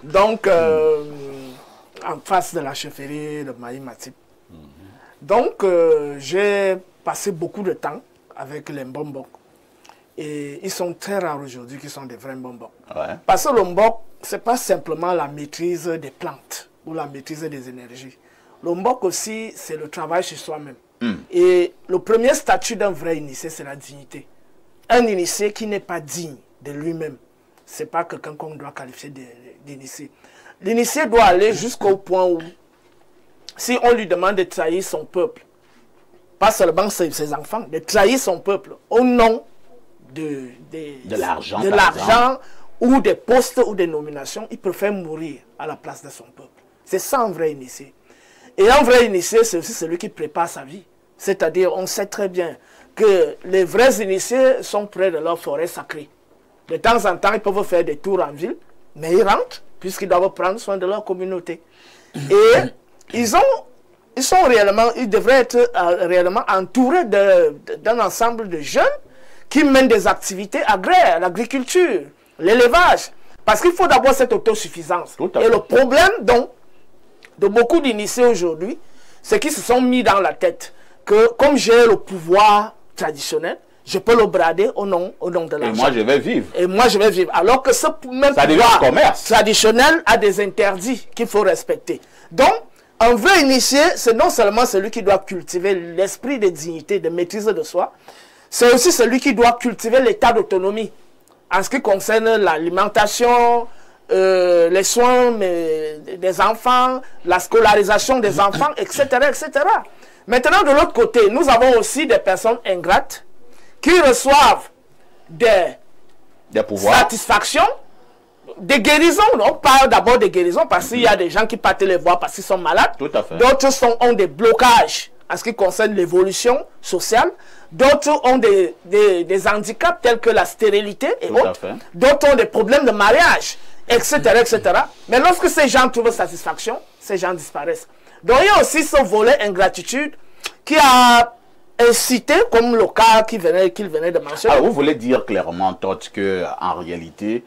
Donc, en face de la chefferie de Maï Matip. Donc, j'ai passé beaucoup de temps avec les Mbombok. Et ils sont très rares aujourd'hui qui sont des vrais Mbombok. Ouais. Parce que le Mbok, ce n'est pas simplement la maîtrise des plantes ou la maîtrise des énergies. Le Mbok aussi, c'est le travail sur soi-même. Et le premier statut d'un vrai initié, c'est la dignité. Un initié qui n'est pas digne de lui-même, ce n'est pas quelqu'un qu'on doit qualifier d'initié. L'initié doit aller jusqu'au point où, si on lui demande de trahir son peuple, pas seulement ses enfants, de trahir son peuple au nom de l'argent ou des postes ou des nominations, il préfère mourir à la place de son peuple. C'est ça un vrai initié. Et un vrai initié, c'est aussi celui qui prépare sa vie. C'est-à-dire, on sait très bien que les vrais initiés sont près de leur forêt sacrée. De temps en temps, ils peuvent faire des tours en ville, mais ils rentrent, puisqu'ils doivent prendre soin de leur communauté. Et ils devraient être réellement entourés d'un ensemble de jeunes qui mènent des activités agraires, l'agriculture, l'élevage. Parce qu'il faut d'abord cette autosuffisance. Et le problème, donc, de beaucoup d'initiés aujourd'hui, c'est qu'ils se sont mis dans la tête que comme j'ai le pouvoir traditionnel, je peux le brader au nom de l'argent. Et moi, je vais vivre. Et moi, je vais vivre. Alors que ce même pouvoir traditionnel a des interdits qu'il faut respecter. Donc, un vrai initié, c'est non seulement celui qui doit cultiver l'esprit de dignité, de maîtrise de soi, c'est aussi celui qui doit cultiver l'état d'autonomie en ce qui concerne l'alimentation, les soins des enfants, la scolarisation des enfants, etc., etc. Maintenant, de l'autre côté, nous avons aussi des personnes ingrates qui reçoivent des satisfactions, des guérisons. On parle d'abord des guérisons parce qu'il y a des gens qui partent les voir parce qu'ils sont malades. D'autres ont des blocages en ce qui concerne l'évolution sociale. D'autres ont des handicaps tels que la stérilité et autres. D'autres ont des problèmes de mariage, etc., etc. Mais lorsque ces gens trouvent satisfaction, ces gens disparaissent. Donc il y a aussi ce volet ingratitude qui a incité, comme le cas qu'il venait de mentionner. Alors vous voulez dire clairement, Todd, qu'en réalité,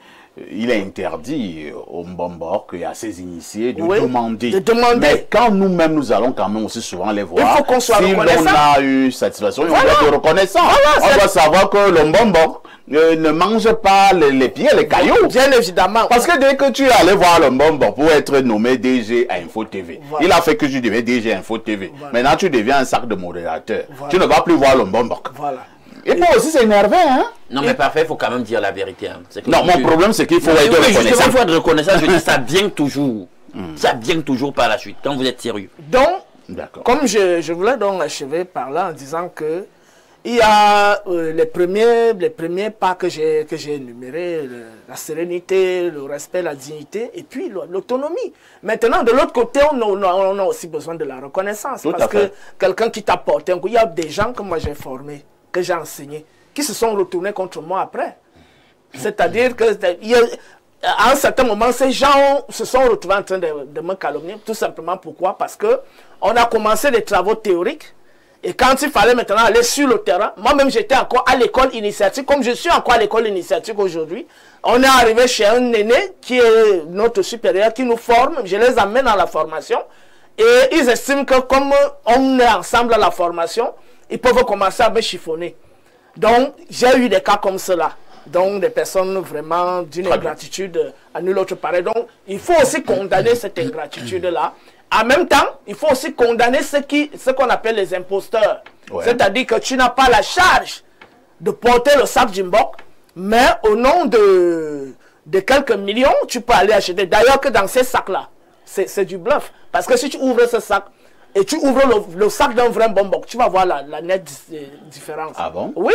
il est interdit aux Mbombok et à ses initiés de demander. Mais quand nous-mêmes, nous allons quand même aussi souvent les voir, il faut qu'on soit reconnaissant. Si l'on a eu satisfaction, on doit être reconnaissant. On doit savoir que le Mbombok ne mange pas les pieds, les cailloux. Bien évidemment. Parce que dès que tu es allé voir le Mbombok pour être nommé DG à Info TV, il a fait que tu deviens DG à Info TV. Maintenant, tu deviens un sac de modérateur. Tu ne vas plus voir le Mbombok. Voilà. Et moi aussi, c'est énervé, hein? Non, mais parfait, il faut quand même dire la vérité. Hein. Non, mon problème, c'est qu'il faut être reconnaissant. Il faut être reconnaissant, je dis, ça vient toujours. Ça vient toujours par la suite, quand vous êtes sérieux. Donc, comme je voulais donc achever par là en disant que il y a les premiers pas que j'ai énumérés, la sérénité, le respect, la dignité, et puis l'autonomie. Maintenant, de l'autre côté, on a aussi besoin de la reconnaissance. Parce que quelqu'un qui t'a porté un coup, il y a des gens que moi j'ai formés, que j'ai enseignés, qui se sont retournés contre moi après. C'est-à-dire que à un certain moment, ces gens se sont retrouvés en train de me calomnier. Tout simplement pourquoi? Parce que on a commencé des travaux théoriques. Et quand il fallait maintenant aller sur le terrain, moi-même j'étais encore à l'école initiatique, comme je suis encore à l'école initiatique aujourd'hui. On est arrivé chez un aîné qui est notre supérieur, qui nous forme. Je les amène à la formation. Et ils estiment que comme on est ensemble à la formation, ils peuvent commencer à me chiffonner. Donc, j'ai eu des cas comme cela. Donc, des personnes vraiment d'une ingratitude à nul autre pareil. Donc, il faut aussi condamner cette ingratitude-là. En même temps, il faut aussi condamner ce qu'on appelle les imposteurs. C'est-à-dire que tu n'as pas la charge de porter le sac Jimbok, mais au nom de quelques millions, tu peux aller acheter. D'ailleurs, que dans ces sacs-là, c'est du bluff. Parce que si tu ouvres ce sac, et tu ouvres le sac d'un vrai Mbombok, tu vas voir la nette différence. Ah bon? Oui.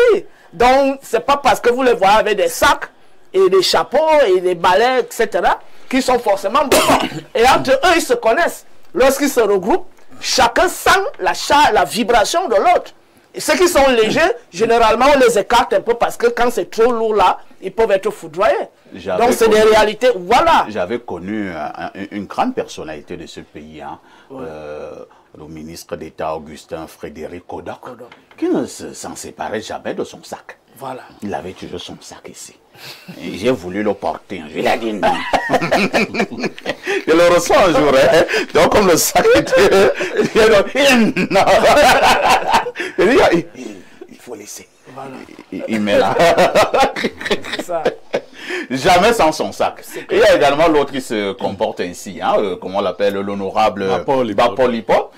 Donc, c'est pas parce que vous les voyez avec des sacs et des chapeaux et des balais, etc., qu'ils sont forcément Mbombok. Et entre eux, ils se connaissent. Lorsqu'ils se regroupent, chacun sent la vibration de l'autre. Et ceux qui sont légers, généralement, on les écarte un peu parce que quand c'est trop lourd là, ils peuvent être foudroyés. Donc, c'est des réalités. Voilà. J'avais connu une grande personnalité de ce pays, hein, le ministre d'État Augustin Frédéric Kodok, qui ne s'en séparait jamais de son sac. Voilà. Il avait toujours son sac ici. J'ai voulu le porter. Je lui ai dit non. Je le reçois un jour. Hein. Donc, comme le sac était. Non. Il faut laisser. Voilà. Il met là. Ça. Jamais sans son sac. Et il y a également l'autre qui se comporte ainsi, hein, comment on l'appelle, l'honorable Bapolipo.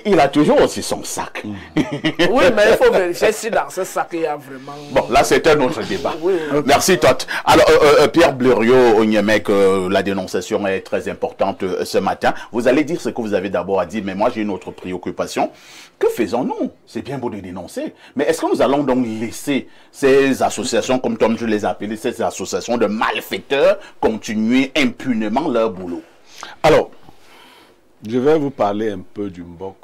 Il a toujours aussi son sac. Oui, mais il faut vérifier si dans ce sac il y a vraiment... Bon, là c'est un autre débat. Oui. Merci Todd. Alors, Pierre Blériot-Onyemec, la dénonciation est très importante ce matin. Vous allez dire ce que vous avez d'abord à dire, mais moi j'ai une autre préoccupation. Que faisons-nous? C'est bien beau de dénoncer, mais est-ce que nous allons donc laisser ces associations, comme Tom je les appelle, ces associations de malfaiteurs continuer impunément leur boulot? Alors, je vais vous parler un peu du Mbok.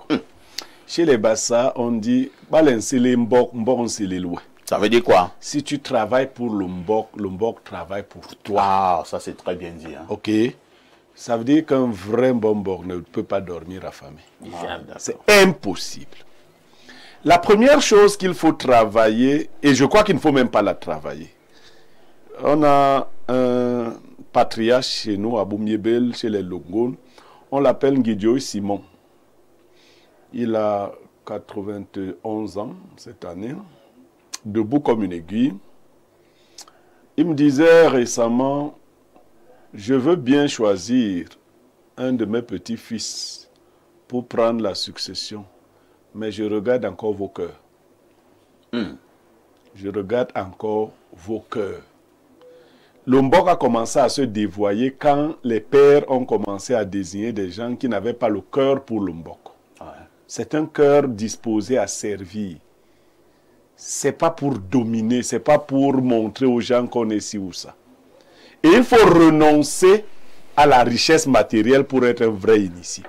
Chez les Bassa, on dit Mbok, c'est les lois. Ça veut dire quoi? Si tu travailles pour le Mbok travaille pour toi. Ah, ça c'est très bien dit. Hein. Ok. Ça veut dire qu'un vrai Mbok ne peut pas dormir affamé. C'est impossible. La première chose qu'il faut travailler, et je crois qu'il ne faut même pas la travailler, on a un patriarche chez nous, à Boumiebel, chez les Longones, on l'appelle Nguidjo Simon. Il a 91 ans cette année, debout comme une aiguille. Il me disait récemment, je veux bien choisir un de mes petits-fils pour prendre la succession, mais je regarde encore vos cœurs. je regarde encore vos cœurs. Le Mbok a commencé à se dévoyer quand les pères ont commencé à désigner des gens qui n'avaient pas le cœur pour le Mbok. Ouais. C'est un cœur disposé à servir. C'est pas pour dominer, c'est pas pour montrer aux gens qu'on est ci ou ça. Et il faut renoncer à la richesse matérielle pour être un vrai initié.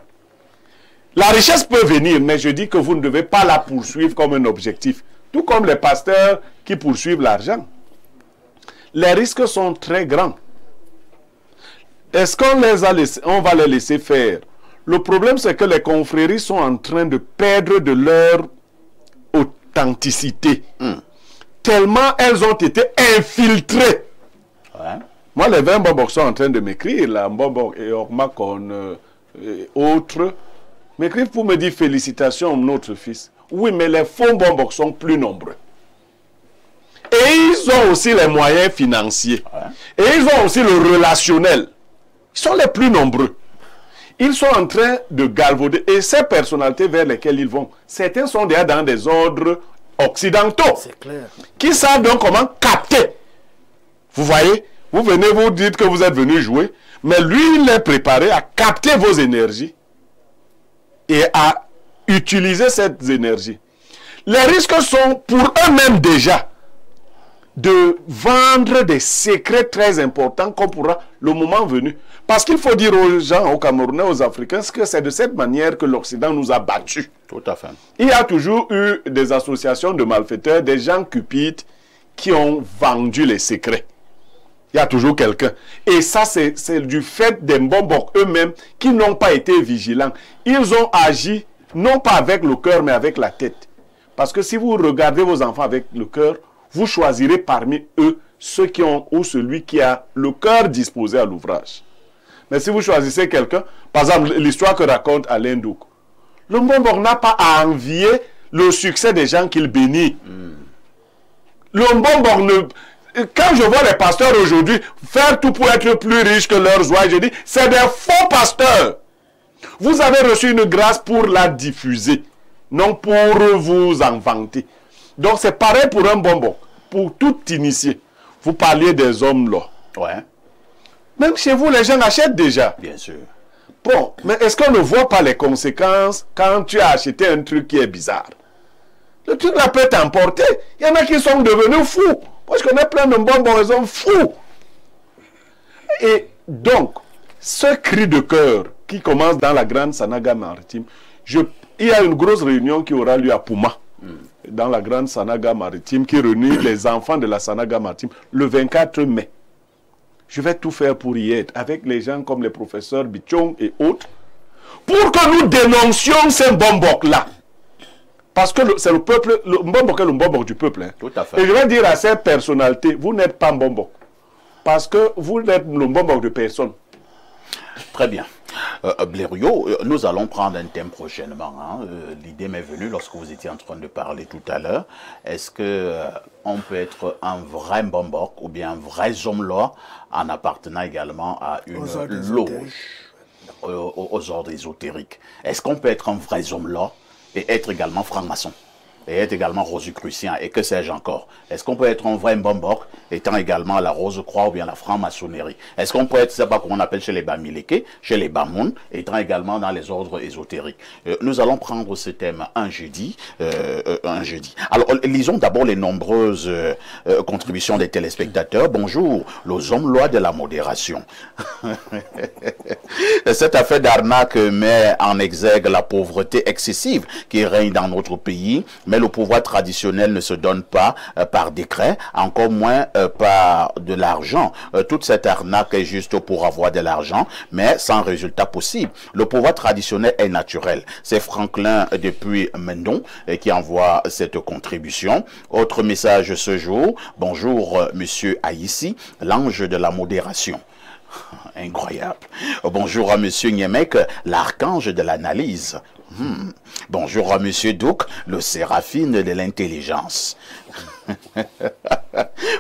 La richesse peut venir, mais je dis que vous ne devez pas la poursuivre comme un objectif. Tout comme les pasteurs qui poursuivent l'argent. Les risques sont très grands. Est-ce qu'on va les laisser faire? Le problème, c'est que les confréries sont en train de perdre de leur authenticité. Tellement elles ont été infiltrées. Ouais. Moi, les 20 Mbok sont en train de m'écrire, là, Mbok et Ormakon et autres, m'écrivent pour me dire félicitations, notre fils. Oui, mais les faux Mbok sont plus nombreux. Et ils ont aussi les moyens financiers. Ouais. Et ils ont aussi le relationnel. Ils sont les plus nombreux. Ils sont en train de galvauder. Et ces personnalités vers lesquelles ils vont, certains sont déjà dans des ordres occidentaux. C'est clair. Qui savent donc comment capter. Vous voyez? Vous venez, vous dites que vous êtes venu jouer, mais lui, il est préparé à capter vos énergies et à utiliser ces énergies. Les risques sont pour eux-mêmes déjà de vendre des secrets très importants qu'on pourra le moment venu. Parce qu'il faut dire aux gens, aux Camerounais, aux Africains, que c'est de cette manière que l'Occident nous a battus. Tout à fait. Il y a toujours eu des associations de malfaiteurs, des gens cupides qui ont vendu les secrets. Il y a toujours quelqu'un. Et ça, c'est du fait des Mbok eux-mêmes qui n'ont pas été vigilants. Ils ont agi, non pas avec le cœur, mais avec la tête. Parce que si vous regardez vos enfants avec le cœur, vous choisirez parmi eux ceux qui ont ou celui qui a le cœur disposé à l'ouvrage. Mais si vous choisissez quelqu'un, par exemple, l'histoire que raconte Alain Douk, le Mbok n'a pas à envier le succès des gens qu'il bénit. Le Mbok ne... Quand je vois les pasteurs aujourd'hui faire tout pour être plus riches que leurs oies, je dis, c'est des faux pasteurs. Vous avez reçu une grâce pour la diffuser, non pour vous en vanter. Donc c'est pareil pour un Mbok, pour tout initié. Vous parliez des hommes là. Ouais. Même chez vous, les gens achètent déjà. Bien sûr. Bon, mais est-ce qu'on ne voit pas les conséquences quand tu as acheté un truc qui est bizarre? Le truc là peut t'emporter. Il y en a qui sont devenus fous. Moi, je connais plein de Mbok, ils sont fous. Et donc, ce cri de cœur qui commence dans la grande Sanaga maritime, il y a une grosse réunion qui aura lieu à Pouma, dans la grande Sanaga maritime, qui réunit les enfants de la Sanaga maritime le 24 mai. Je vais tout faire pour y être, avec les gens comme les professeurs Bichong et autres, pour que nous dénoncions ces Mbok-là. Parce que c'est le peuple, le Mbok est le Mbok du peuple. Hein. Tout à fait. Et je vais dire à ces personnalités, vous n'êtes pas Mbok. Parce que vous êtes le Mbok de personne. Très bien. Blériot, nous allons prendre un thème prochainement. Hein. L'idée m'est venue lorsque vous étiez en train de parler tout à l'heure. Est-ce qu'on peut être un vrai Mbok ou bien un vrai Zomloa en appartenant également à une loge aux ordres ésotériques? Est-ce qu'on peut être un vrai Zomloa et être également franc-maçon, et être également rosicrucien, et que sais-je encore? Est-ce qu'on peut être un vrai Mbok, étant également la Rose-Croix ou bien la franc-maçonnerie? Est-ce qu'on peut être, c'est pas qu'on appelle chez les Bamileke, chez les Bamoun, étant également dans les ordres ésotériques? Nous allons prendre ce thème un jeudi. Alors, lisons d'abord les nombreuses contributions des téléspectateurs. Bonjour, les hommes lois de la modération. Cette affaire d'arnaque met en exergue la pauvreté excessive qui règne dans notre pays, mais le pouvoir traditionnel ne se donne pas par décret, encore moins par de l'argent. Toute cette arnaque est juste pour avoir de l'argent, mais sans résultat possible. Le pouvoir traditionnel est naturel. C'est Franklin depuis Mendon qui envoie cette contribution. Autre message ce jour. Bonjour, monsieur Aïssi, l'ange de la modération. Incroyable. Bonjour à monsieur Niemek, l'archange de l'analyse. Bonjour à monsieur Douk, le séraphine de l'intelligence.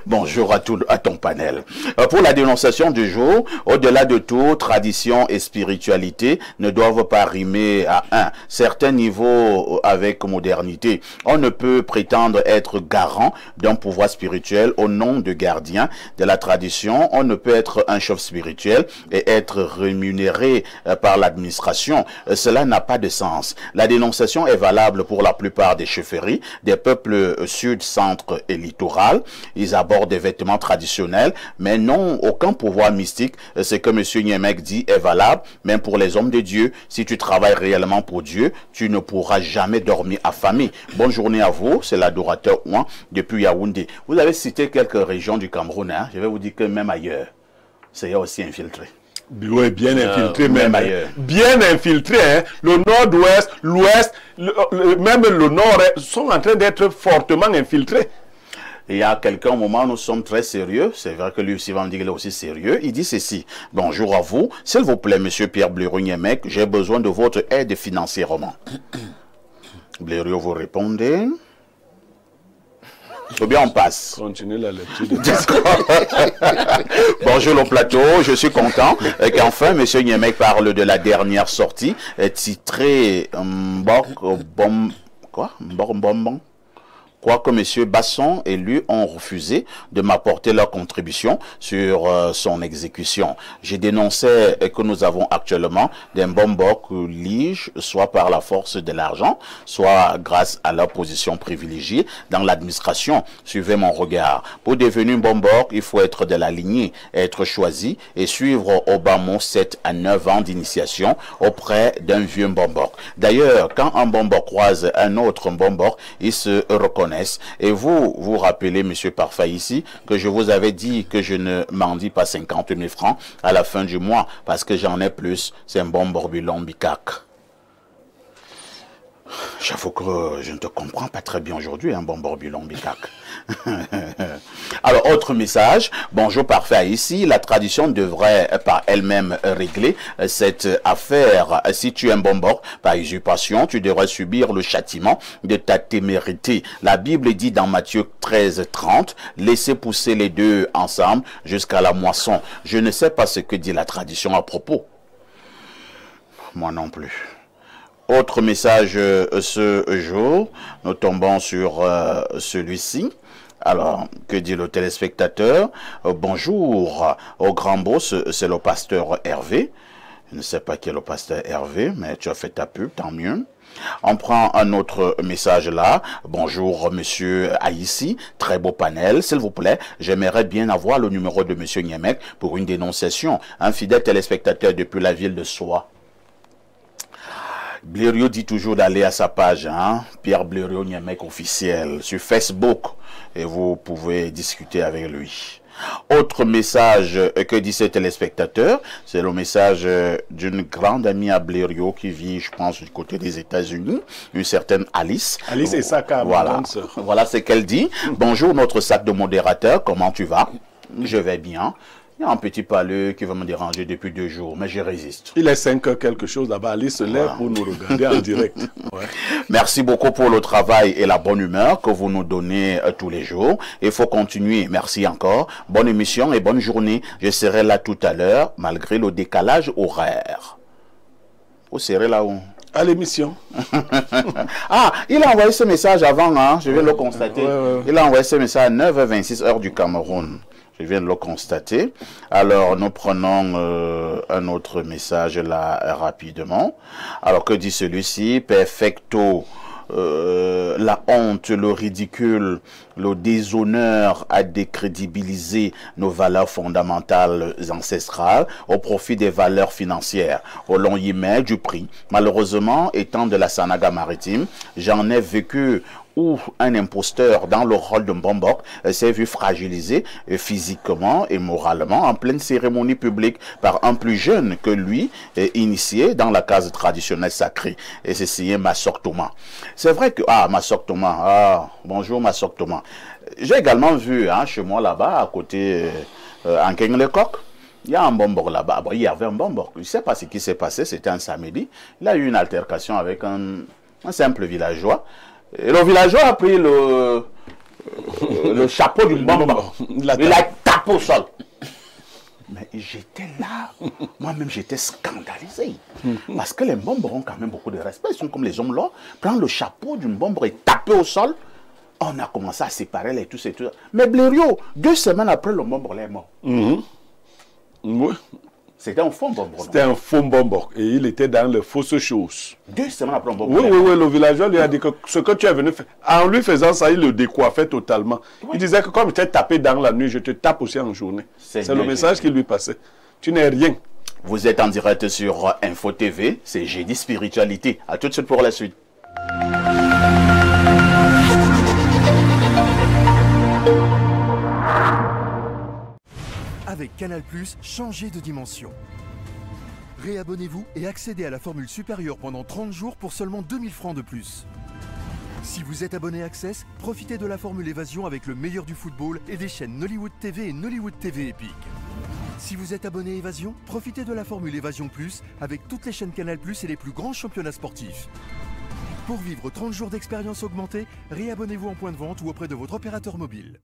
Bonjour à ton panel. Pour la dénonciation du jour, au-delà de tout, tradition et spiritualité ne doivent pas rimer à un certain niveau avec modernité. On ne peut prétendre être garant d'un pouvoir spirituel au nom de gardien de la tradition. On ne peut être un chef spirituel et être rémunéré par l'administration. Cela n'a pas de sens. La dénonciation est valable pour la plupart des chefferies, des peuples sud, centre et littoral. Ils abordent des vêtements traditionnels, mais non aucun pouvoir mystique. Ce que M. Niemek dit est valable, même pour les hommes de Dieu. Si tu travailles réellement pour Dieu, tu ne pourras jamais dormir affamé. Bonne journée à vous, c'est l'adorateur Ouan depuis Yaoundé. Vous avez cité quelques régions du Cameroun, hein? Je vais vous dire que même ailleurs, c'est aussi infiltré. Oui, bien infiltré, même ailleurs. Bien infiltré, hein. Le nord-ouest, l'ouest, même le nord sont en train d'être fortement infiltrés. Il y a quelqu'un, au moment où nous sommes très sérieux, c'est vrai que lui aussi va me dire qu'il est aussi sérieux, il dit ceci. Bonjour à vous, s'il vous plaît, monsieur Pierre Blériot-Niemek, j'ai besoin de votre aide financièrement. Blériot, vous répondez. Ou bien on passe. Continuez la lecture. Bonjour le plateau, je suis content qu'enfin M. Niemek parle de la dernière sortie titrée Quoique M. Basson et lui ont refusé de m'apporter leur contribution sur son exécution. J'ai dénoncé que nous avons actuellement des Mbombok lige, soit par la force de l'argent, soit grâce à leur position privilégiée dans l'administration. Suivez mon regard. Pour devenir Mbombok, il faut être de la lignée, être choisi et suivre au bas mot 7 à 9 ans d'initiation auprès d'un vieux Mbombok. D'ailleurs, quand un Mbombok croise un autre Mbombok, il se reconnaît. Et vous, vous rappelez, monsieur Parfait, ici, que je vous avais dit que je ne mendie pas 50 000 francs à la fin du mois, parce que j'en ai plus, c'est un bon borbulon bicac. J'avoue que je ne te comprends pas très bien aujourd'hui, un bon borbulon bicac. Alors, autre message. Bonjour Parfait, ici, la tradition devrait par elle-même régler cette affaire. Si tu es un bombor par usurpation, tu devrais subir le châtiment de ta témérité. La Bible dit dans Matthieu 13:30, laissez pousser les deux ensemble jusqu'à la moisson. Je ne sais pas ce que dit la tradition à propos. Moi non plus. Autre message ce jour, nous tombons sur celui-ci. Alors, que dit le téléspectateur? Bonjour, au grand boss, c'est le pasteur Hervé. Je ne sais pas qui est le pasteur Hervé, mais tu as fait ta pub, tant mieux. On prend un autre message là. Bonjour, monsieur Aïssi. Très beau panel. S'il vous plaît, j'aimerais bien avoir le numéro de monsieur Niemek pour une dénonciation. Un fidèle téléspectateur depuis la ville de Soie. Blériot dit toujours d'aller à sa page, hein, Pierre Blériot-Niemek officiel, sur Facebook, et vous pouvez discuter avec lui. Autre message que dit ce téléspectateur, c'est le message d'une grande amie à Blériot qui vit, je pense, du côté des États-Unis, une certaine Alice. Alice et Saka, voilà, voilà ce qu'elle dit. Bonjour notre sac de modérateur, comment tu vas? Je vais bien. Il y a un petit paleux qui va me déranger depuis 2 jours, mais je résiste. Il est 5 heures quelque chose là-bas. Alice se lève pour nous regarder en direct. Ouais. Merci beaucoup pour le travail et la bonne humeur que vous nous donnez tous les jours. Il faut continuer. Merci encore. Bonne émission et bonne journée. Je serai là tout à l'heure, malgré le décalage horaire. Vous serez là où? À l'émission. Ah, il a envoyé ce message avant, hein? Je viens de le constater. Il a envoyé ce message à 9h26 heure du Cameroun. Je viens de le constater. Alors, nous prenons un autre message là rapidement. Alors, que dit celui-ci? Perfecto. La honte, le ridicule, le déshonneur a décrédibilisé nos valeurs fondamentales ancestrales au profit des valeurs financières. On y met du prix. Malheureusement, étant de la Sanaga maritime, j'en ai vécu où un imposteur dans le rôle de Mbombok s'est vu fragilisé physiquement et moralement en pleine cérémonie publique par un plus jeune que lui, initié dans la case traditionnelle sacrée. Et c'est signé Massok Thomas. C'est vrai que... Ah, Massok Thomas. Ah, bonjour Massok Thomas. J'ai également vu hein, chez moi là-bas, à côté, en Keng-le-Coq, il y a un Mbombok là-bas. Bon, il y avait un Mbombok. Je ne sais pas ce qui s'est passé, c'était un samedi. Il a eu une altercation avec un simple villageois. Et le villageois a pris le chapeau du Mbombo. Il a tapé au sol. Mais j'étais là. Moi-même, j'étais scandalisé. Parce que les Mbombo ont quand même beaucoup de respect. Ils sont comme les hommes là. Prendre le chapeau du Mbombo et taper au sol. On a commencé à séparer les tous et tout. Mais Blériot, 2 semaines après, le Mbombo est mort. Oui. C'était un faux Mbombo. C'était un faux Mbombo. Et il était dans les fausses choses. 2 semaines après le Mbombo. Oui, le villageois lui a dit que ce que tu es venu faire, en lui faisant ça, il le décoiffait totalement. Oui. Il disait que comme je t'ai tapé dans la nuit, je te tape aussi en journée. C'est le message qui lui passait. Tu n'es rien. Vous êtes en direct sur Info TV. C'est Jeudi Spiritualité. À tout de suite pour la suite. Avec Canal+, changez de dimension. Réabonnez-vous et accédez à la formule supérieure pendant 30 jours pour seulement 2000 francs de plus. Si vous êtes abonné Access, profitez de la formule Évasion avec le meilleur du football et des chaînes Nollywood TV et Nollywood TV Epic. Si vous êtes abonné Évasion, profitez de la formule Évasion Plus avec toutes les chaînes Canal+ et les plus grands championnats sportifs. Pour vivre 30 jours d'expérience augmentée, réabonnez-vous en point de vente ou auprès de votre opérateur mobile.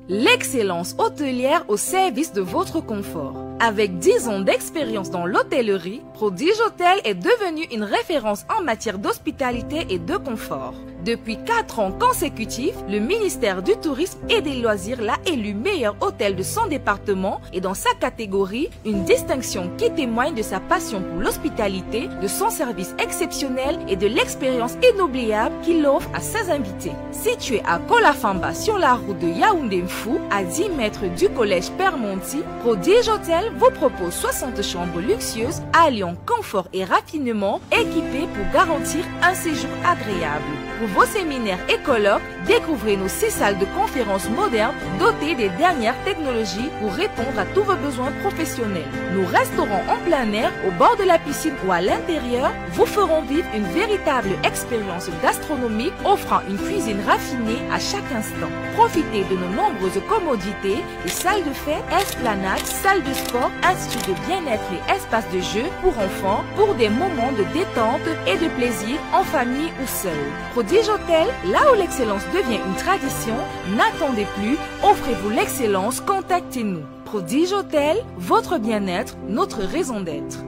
L'excellence hôtelière au service de votre confort. Avec 10 ans d'expérience dans l'hôtellerie, Prodige Hôtel est devenu une référence en matière d'hospitalité et de confort. Depuis 4 ans consécutifs, le ministère du Tourisme et des Loisirs l'a élu meilleur hôtel de son département et dans sa catégorie, une distinction qui témoigne de sa passion pour l'hospitalité, de son service exceptionnel et de l'expérience inoubliable qu'il offre à ses invités. Situé à Kolafamba sur la route de Yaoundé-Mfou, à 10 mètres du collège Père-Monti, Prodige Hôtel vous propose 60 chambres luxueuses alliant confort et raffinement équipées pour garantir un séjour agréable. Pour vos séminaires et colloques, découvrez nos 6 salles de conférences modernes dotées des dernières technologies pour répondre à tous vos besoins professionnels. Nos restaurants en plein air, au bord de la piscine ou à l'intérieur, vous feront vivre une véritable expérience gastronomique offrant une cuisine raffinée à chaque instant. Profitez de nos nombreuses commodités, des salles de fête, esplanades, salles de sport, instituts de bien-être et espaces de jeu pour enfants pour des moments de détente et de plaisir en famille ou seul. Prodige Hôtel, là où l'excellence devient une tradition, n'attendez plus, offrez-vous l'excellence, contactez-nous. Prodige Hôtel, votre bien-être, notre raison d'être.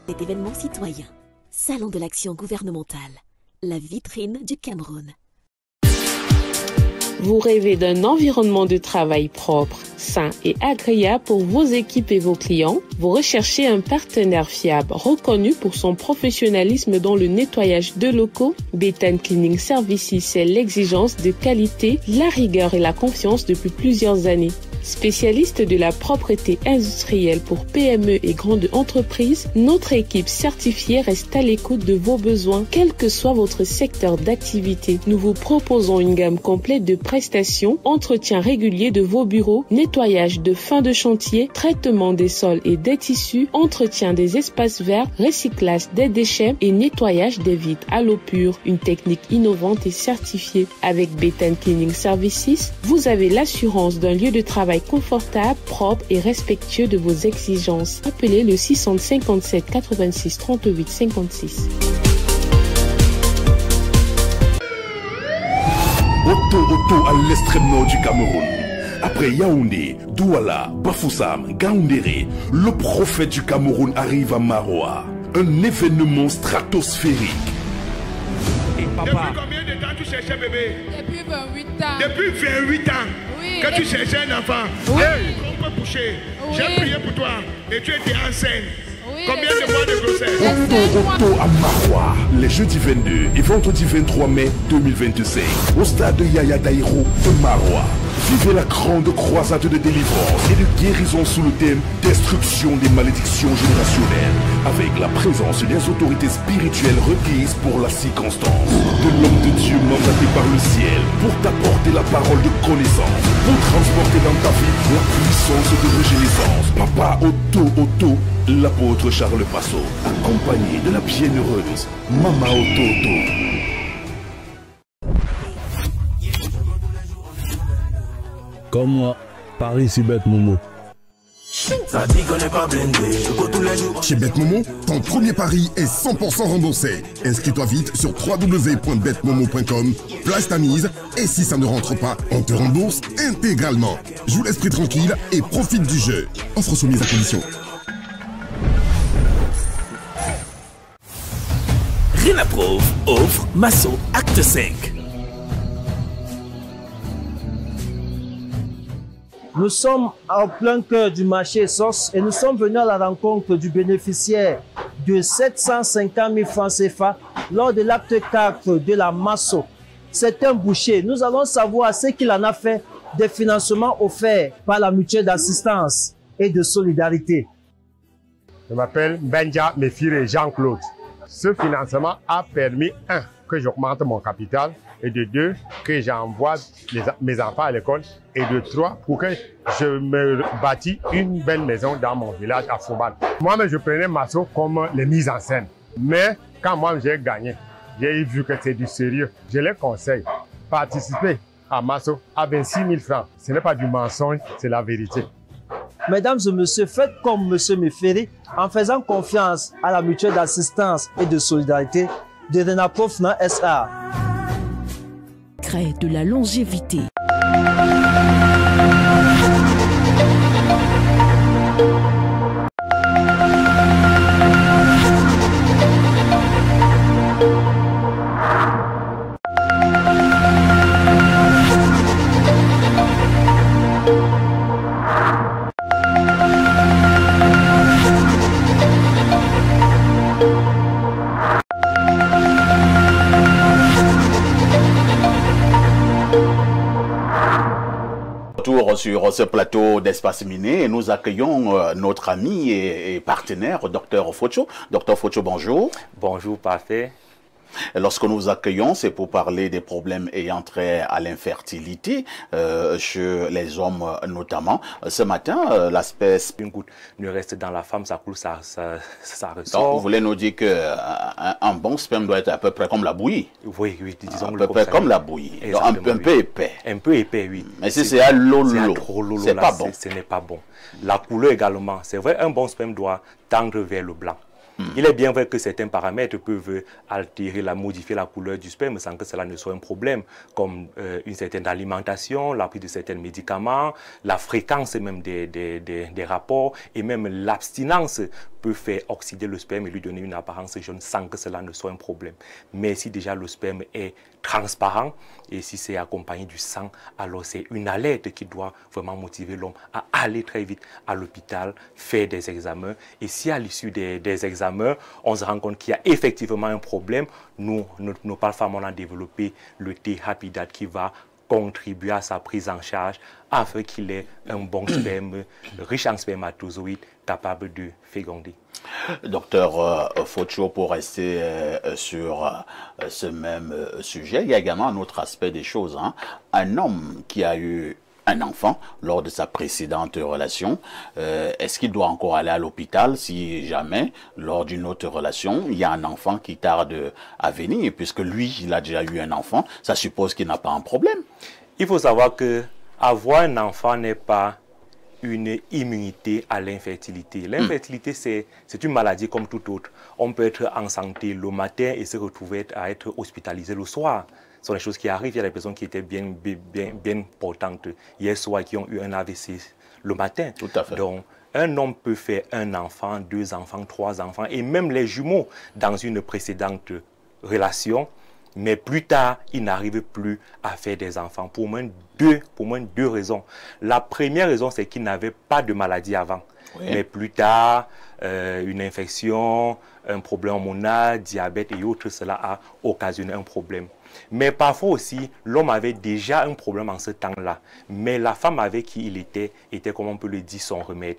Cet événement citoyen, Salon de l'action gouvernementale, la vitrine du Cameroun. Vous rêvez d'un environnement de travail propre, sain et agréable pour vos équipes et vos clients? Vous recherchez un partenaire fiable, reconnu pour son professionnalisme dans le nettoyage de locaux? Béthane Cleaning Services, c'est l'exigence de qualité, la rigueur et la confiance depuis plusieurs années. Spécialiste de la propreté industrielle pour PME et grandes entreprises, notre équipe certifiée reste à l'écoute de vos besoins, quel que soit votre secteur d'activité. Nous vous proposons une gamme complète de prestations, entretien régulier de vos bureaux, nettoyage de fin de chantier, traitement des sols et des tissus, entretien des espaces verts, recyclage des déchets et nettoyage des vitres à l'eau pure. Une technique innovante et certifiée. Avec Béthane Cleaning Services, vous avez l'assurance d'un lieu de travail confortable, propre et respectueux de vos exigences. Appelez le 657 86 38 56. Auto à l'extrême nord du Cameroun. Après Yaoundé, Douala, Bafoussam, Gaoundéré, le prophète du Cameroun arrive à Maroua. Un événement stratosphérique. Et papa, depuis combien de temps tu cherchais bébé? Depuis 28 ans. Depuis 28 ans? Oui. Que tu cherchais un enfant? Oui. Hey, on peut coucher. Oui. J'ai prié pour toi et tu étais enceinte. Oui. Combien de mois de grossesse? Auto à Maroua, les jeudis 22 et vendredi 23 mai 2025, au stade de Yaya Daïro de Maroua. Vivez la grande croisade de délivrance et de guérison sous le thème Destruction des malédictions générationnelles, avec la présence des autorités spirituelles requises pour la circonstance, de l'homme de Dieu mandaté par le ciel pour t'apporter la parole de connaissance, pour transporter dans ta vie la puissance de régénérescence. Papa Auto, l'apôtre Charles Passo, accompagné de la bienheureuse Mama Auto. Comme moi, Paris Sibeth Momo. Ça dit qu'on n'est pas blindé, tous les jours. Chez BetMomo, ton premier pari est 100% remboursé. Inscris-toi vite sur www.betmomo.com, place ta mise et si ça ne rentre pas, on te rembourse intégralement. Joue l'esprit tranquille et profite du jeu. Offre soumise à condition. Renaprove offre Masso Acte 5. Nous sommes en plein cœur du marché SOS et nous sommes venus à la rencontre du bénéficiaire de 750 000 francs CFA lors de l'acte 4 de la Masso. C'est un boucher. Nous allons savoir ce qu'il en a fait des financements offerts par la mutuelle d'assistance et de solidarité. Je m'appelle Benja Mefire Jean-Claude. Ce financement a permis, 1, que j'augmente mon capital, et de 2, que j'envoie mes enfants à l'école, et de 3, pour que je me bâtis une belle maison dans mon village à Fouban. Moi-même, je prenais Masso comme les mises en scène. Mais quand moi j'ai gagné, j'ai vu que c'est du sérieux. Je les conseille, participer à Masso à 26 000 francs. Ce n'est pas du mensonge, c'est la vérité. Mesdames et messieurs, faites comme M. Mefere en faisant confiance à la mutuelle d'assistance et de solidarité de Renaprove SA. Crée de la longévité. Sur ce plateau d'Espace Miné et nous accueillons notre ami et partenaire, Dr Focho. Dr Focho, bonjour. Bonjour, parfait. Lorsque nous accueillons, c'est pour parler des problèmes ayant trait à l'infertilité chez les hommes notamment. Ce matin, l'aspect... Une goutte ne reste dans la femme, ça coule, ça ressort. Donc, vous voulez nous dire qu'un bon sperme doit être à peu près comme la bouillie? Oui, oui, disons. À peu près comme la bouillie. Donc, un peu épais. Un peu épais, oui. Mais si c'est à l'eau, c'est pas bon. Ce n'est pas bon. La couleur également. C'est vrai, un bon sperme doit tendre vers le blanc. Il est bien vrai que certains paramètres peuvent altérer, modifier la couleur du sperme sans que cela ne soit un problème, comme une certaine alimentation, la prise de certains médicaments, la fréquence même des rapports et même l'abstinence peut faire oxyder le sperme et lui donner une apparence jaune sans que cela ne soit un problème. Mais si déjà le sperme est transparent et si c'est accompagné du sang, alors c'est une alerte qui doit vraiment motiver l'homme à aller très vite à l'hôpital, faire des examens. Et si à l'issue des examens, on se rend compte qu'il y a effectivement un problème, nos femmes, on a développé le T-Happy-Dad qui va contribuer à sa prise en charge afin qu'il ait un bon sperme riche en spermatozoïdes capable de féconder. Docteur Focho, pour rester sur ce même sujet, il y a également un autre aspect des choses. Hein. Un homme qui a eu un enfant lors de sa précédente relation, est-ce qu'il doit encore aller à l'hôpital si jamais, lors d'une autre relation, il y a un enfant qui tarde à venir, puisque lui, il a déjà eu un enfant, ça suppose qu'il n'a pas un problème? Il faut savoir que avoir un enfant n'est pas une immunité à l'infertilité. L'infertilité, c'est une maladie comme toute autre. On peut être en santé le matin et se retrouver à être hospitalisé le soir. Ce sont des choses qui arrivent. Il y a des personnes qui étaient bien portantes hier soir qui ont eu un AVC le matin. Tout à fait. Donc, un homme peut faire un enfant, 2 enfants, 3 enfants et même les jumeaux dans une précédente relation. Mais plus tard, il n'arrive plus à faire des enfants pour au moins deux raisons. La première raison, c'est qu'il n'avait pas de maladie avant. Oui. Mais plus tard, une infection, un problème hormonal, diabète et autres, cela a occasionné un problème. Mais parfois aussi, l'homme avait déjà un problème en ce temps-là. Mais la femme avec qui il était comme on peut le dire, son remède.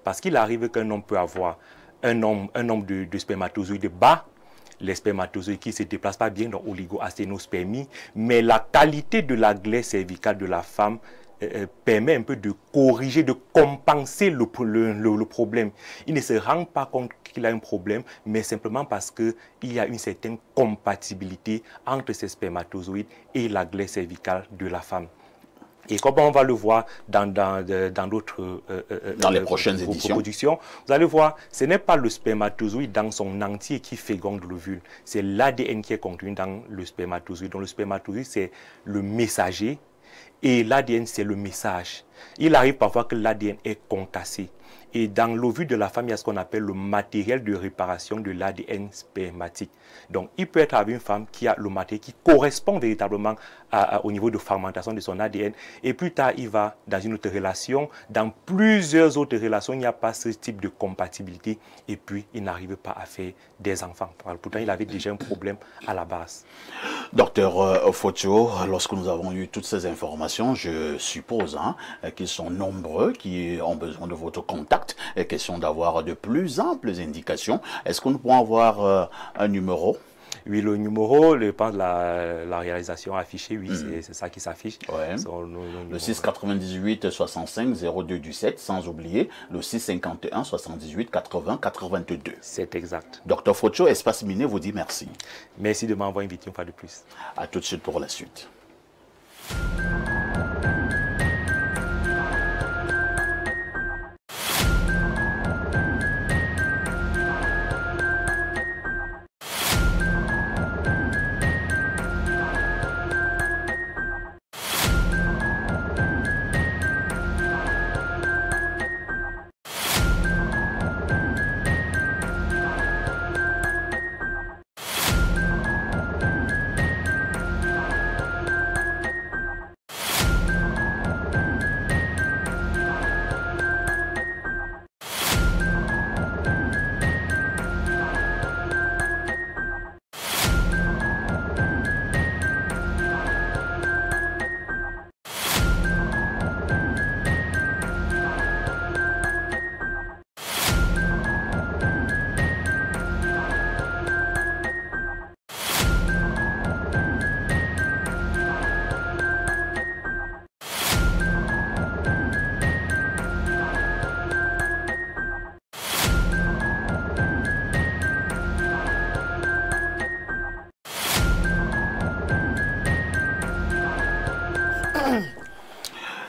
Parce qu'il arrive qu'un homme peut avoir un nombre de spermatozoïdes bas, les spermatozoïdes qui ne se déplacent pas bien dans l'oligoasténospermie, mais la qualité de la glaire cervicale de la femme permet un peu de corriger, de compenser le problème. Il ne se rend pas compte qu'il a un problème, mais simplement parce qu'il y a une certaine compatibilité entre ces spermatozoïdes et la glaire cervicale de la femme. Et comme on va le voir dans d'autres dans les prochaines éditions, vous allez voir, ce n'est pas le spermatozoïde dans son entier qui féconde l'ovule, c'est l'ADN qui est contenu dans le spermatozoïde. Donc le spermatozoïde, c'est le messager et l'ADN, c'est le message. Il arrive parfois que l'ADN est concassé. Et dans l'ovule de la femme, il y a ce qu'on appelle le matériel de réparation de l'ADN spermatique. Donc, il peut être avec une femme qui a le matériel qui correspond véritablement au niveau de fermentation de son ADN. Et plus tard, il va dans une autre relation. Dans plusieurs autres relations, il n'y a pas ce type de compatibilité. Et puis, il n'arrive pas à faire des enfants. Pourtant, il avait déjà un problème à la base. Docteur Fotio, lorsque nous avons eu toutes ces informations, je suppose qu'ils sont nombreux qui ont besoin de votre contact. Et question d'avoir de plus amples indications. Est-ce que nous pouvons avoir un numéro? Oui, le numéro, je pense la réalisation affichée, oui, c'est ça qui s'affiche. Ouais. Le 698 65 02 17, sans oublier le 651 78 80 82. C'est exact. Docteur Fotio, Espace Miné vous dit merci. Merci de m'avoir invité une fois de plus. À tout de suite pour la suite.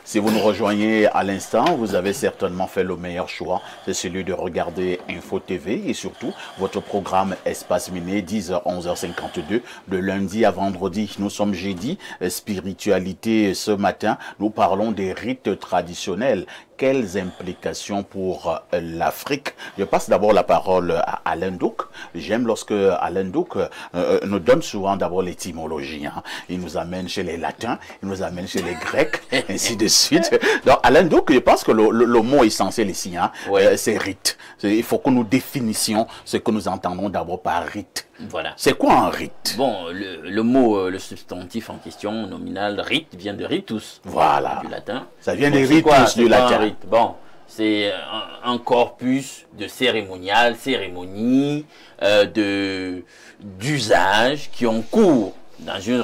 Si vous nous rejoignez à l'instant, vous avez certainement fait le meilleur choix. C'est celui de regarder Info TV et surtout votre programme Espace Miné, 10h, 11h52, de lundi à vendredi. Nous sommes jeudi, spiritualité ce matin. Nous parlons des rites traditionnels. Quelles implications pour l'Afrique? Je passe d'abord la parole à Alain Douk. J'aime lorsque Alain Douk nous donne souvent d'abord l'étymologie. Il nous amène chez les Latins, il nous amène chez les Grecs, ainsi de suite. Donc Alain Douk, je pense que le mot essentiel ici, c'est rite. Il faut que nous définissions ce que nous entendons d'abord par rite. Voilà. C'est quoi un rite? Bon, le mot, le substantif en question, nominal, rite, vient de ritus. Voilà. Du latin. Ça vient des ritus du latin. Bon, c'est un corpus de cérémonial, cérémonies, d'usages qui ont cours dans une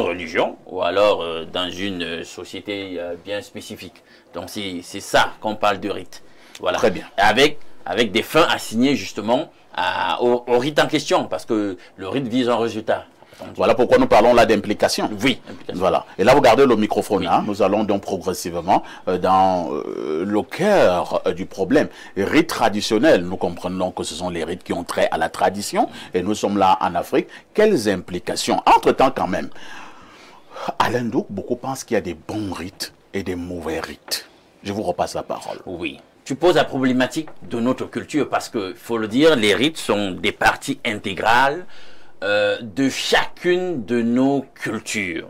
religion ou alors dans une société bien spécifique. Donc c'est ça qu'on parle de rite. Voilà. Très bien. Avec des fins assignées justement au rite en question, parce que le rite vise un résultat. Voilà pourquoi nous parlons là d'implication. Oui. Voilà. Et là, vous gardez le microphone. Oui. Nous allons donc progressivement dans le cœur du problème. Rites traditionnels, nous comprenons que ce sont les rites qui ont trait à la tradition. Et nous sommes là en Afrique. Quelles implications? Entre-temps, quand même, Alain Douk, beaucoup pensent qu'il y a des bons rites et des mauvais rites. Je vous repasse la parole. Oui. Tu poses la problématique de notre culture parce que, faut le dire, les rites sont des parties intégrales de chacune de nos cultures.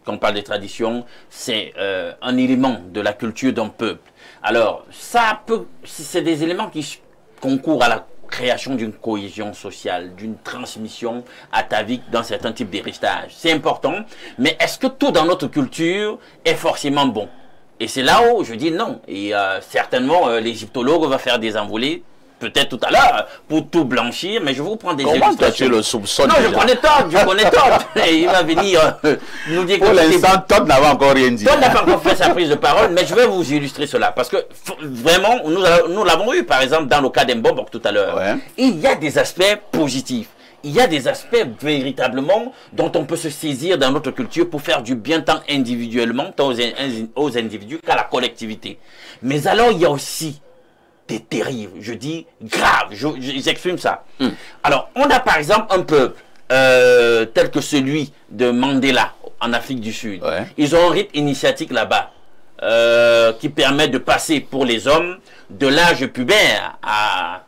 Quand on parle des traditions, c'est un élément de la culture d'un peuple. Alors, c'est des éléments qui concourent à la création d'une cohésion sociale, d'une transmission atavique dans certains types d'héritage. C'est important, mais est-ce que tout dans notre culture est forcément bon? Et c'est là où je dis non. Et certainement, l'égyptologue va faire des envolées, peut-être tout à l'heure, pour tout blanchir, mais je vais vous prendre des illustrations. Comment tu le soupçonnes? Non, je connais Todd, Et il va venir nous dire que... Pour l'instant, Todd n'a encore rien dit. Todd n'a pas encore fait sa prise de parole, mais je vais vous illustrer cela. Parce que, vraiment, nous l'avons eu, par exemple, dans le cas d'Mbombo tout à l'heure. Ouais. Il y a des aspects positifs. il y a des aspects véritablement dont on peut se saisir dans notre culture pour faire du bien tant individuellement, tant aux individus qu'à la collectivité. Mais alors, il y a aussi des dérives, je dis graves, j'exprime ça. Alors, on a par exemple un peuple tel que celui de Mandela en Afrique du Sud. Ils ont un rite initiatique là-bas qui permet de passer pour les hommes de l'âge pubère à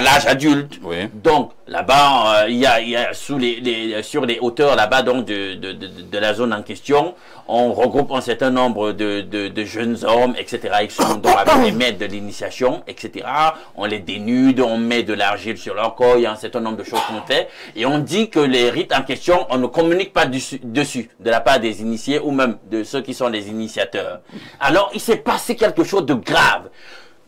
l'âge adulte. Donc là-bas, il y a sur les hauteurs là-bas donc de la zone en question, on regroupe un certain nombre de jeunes hommes, etc. Ils sont donc avec les maîtres de l'initiation, etc. On les dénude, on met de l'argile sur leur corps, il y a un certain nombre de choses qu'on fait. Et on dit que les rites en question, on ne communique pas dessus de la part des initiés ou même de ceux qui sont les initiateurs. Alors, il s'est passé quelque chose de grave.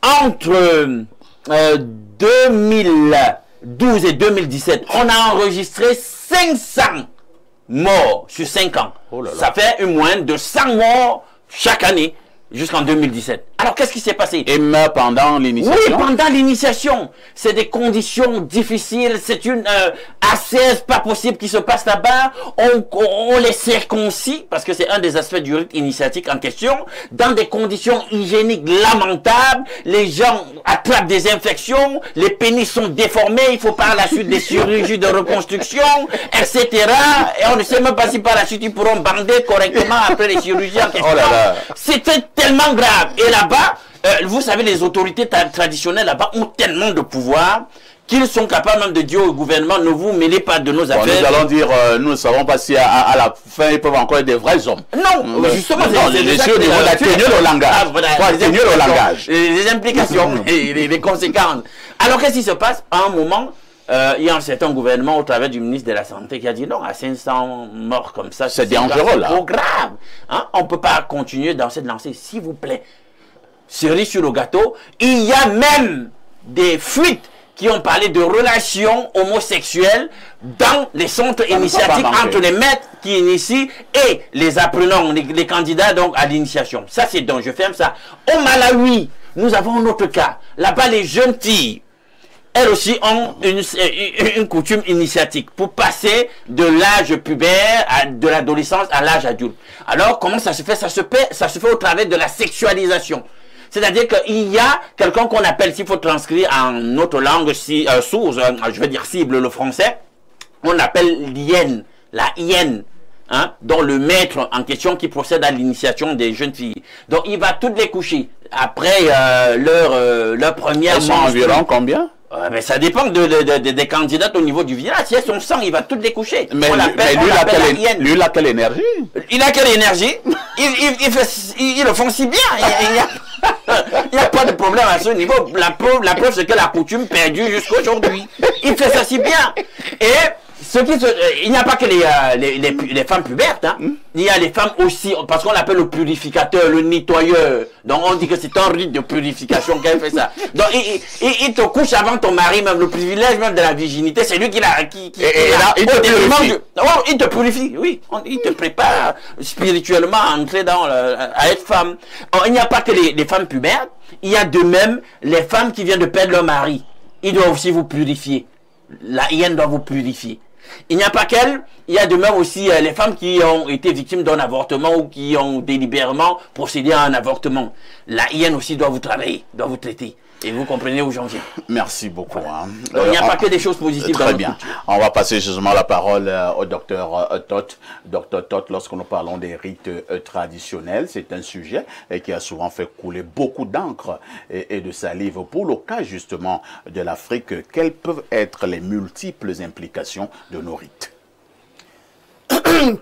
Entre 2012 et 2017, on a enregistré 500 morts sur 5 ans. Ça fait une moyenne de 100 morts chaque année jusqu'en 2017. Alors, qu'est-ce qui s'est passé? Et meurt pendant l'initiation? Oui, pendant l'initiation. C'est des conditions difficiles. C'est une ascèse pas possible qui se passe là-bas. On les circoncis, parce que c'est un des aspects du rite initiatique en question, dans des conditions hygiéniques lamentables. Les gens attrapent des infections, les pénis sont déformés, il faut par la suite des chirurgies de reconstruction, etc. Et on ne sait même pas si par la suite ils pourront bander correctement après les chirurgies en question. C'était tellement grave. Et là-bas, vous savez, les autorités traditionnelles là-bas ont tellement de pouvoir qu'ils sont capables même de dire au gouvernement, ne vous mêlez pas de nos affaires. Nous allons dire, nous ne savons pas si à la fin ils peuvent encore être des vrais hommes. Non, justement, c'est sûr, au niveau de la tenue au langage. Les implications, les conséquences. Alors, qu'est-ce qui se passe? À un moment, il y a un certain gouvernement au travers du ministre de la Santé qui a dit non, à 500 morts comme ça, c'est dangereux là. C'est trop grave. Hein? On ne peut pas continuer dans cette lancée, s'il vous plaît. Cerise sur le gâteau, il y a même des fuites qui ont parlé de relations homosexuelles dans les centres initiatiques entre les maîtres qui initient et les apprenants, les candidats donc à l'initiation. Ça c'est donc, je ferme ça. Au Malawi, nous avons un autre cas. Là-bas, les jeunes filles, elles aussi ont une coutume initiatique pour passer de l'âge pubère, de l'adolescence à l'âge adulte. Alors, comment ça se fait? Ça se fait au travers de la sexualisation. C'est-à-dire qu'il y a quelqu'un qu'on appelle, s'il faut transcrire en notre langue source, je vais dire cible le français, on appelle l'hyène, la hyène, hein, dont le maître en question qui procède à l'initiation des jeunes filles. Donc il va toutes les coucher après leur première menstruation. Environ combien? Mais ça dépend des candidates au niveau du village. Si elles sont 100, il va toutes les coucher. Mais lui, il a quelle énergie? Il a quelle énergie? Ils le font si bien. Il n'y a pas de problème à ce niveau. La preuve, c'est que la coutume perdue jusqu'à aujourd'hui. Il fait ça si bien. Et il n'y a pas que les femmes pubertes, hein. Il y a les femmes aussi, parce qu'on l'appelle le purificateur, le nettoyeur. Donc on dit que c'est un rite de purification qu'elle fait ça. Donc il te couche avant ton mari, même le privilège même de la virginité, c'est lui il te purifie, oui. Il te prépare spirituellement à entrer à être femme. Alors, il n'y a pas que les femmes pubertes, il y a de même les femmes qui viennent de perdre leur mari. Ils doivent aussi vous purifier. La hyène doit vous purifier. Il n'y a pas qu'elle, il y a de même aussi les femmes qui ont été victimes d'un avortement ou qui ont délibérément procédé à un avortement. La hyène aussi doit vous travailler, doit vous traiter. Et vous comprenez où j'en viens. Merci beaucoup. Hein. Donc, il n'y a pas que des choses positives dans notre culture. On va passer justement la parole au docteur Toth. Docteur Toth, lorsque nous parlons des rites traditionnels, c'est un sujet qui a souvent fait couler beaucoup d'encre et de salive. Pour le cas justement de l'Afrique, quelles peuvent être les multiples implications de nos rites?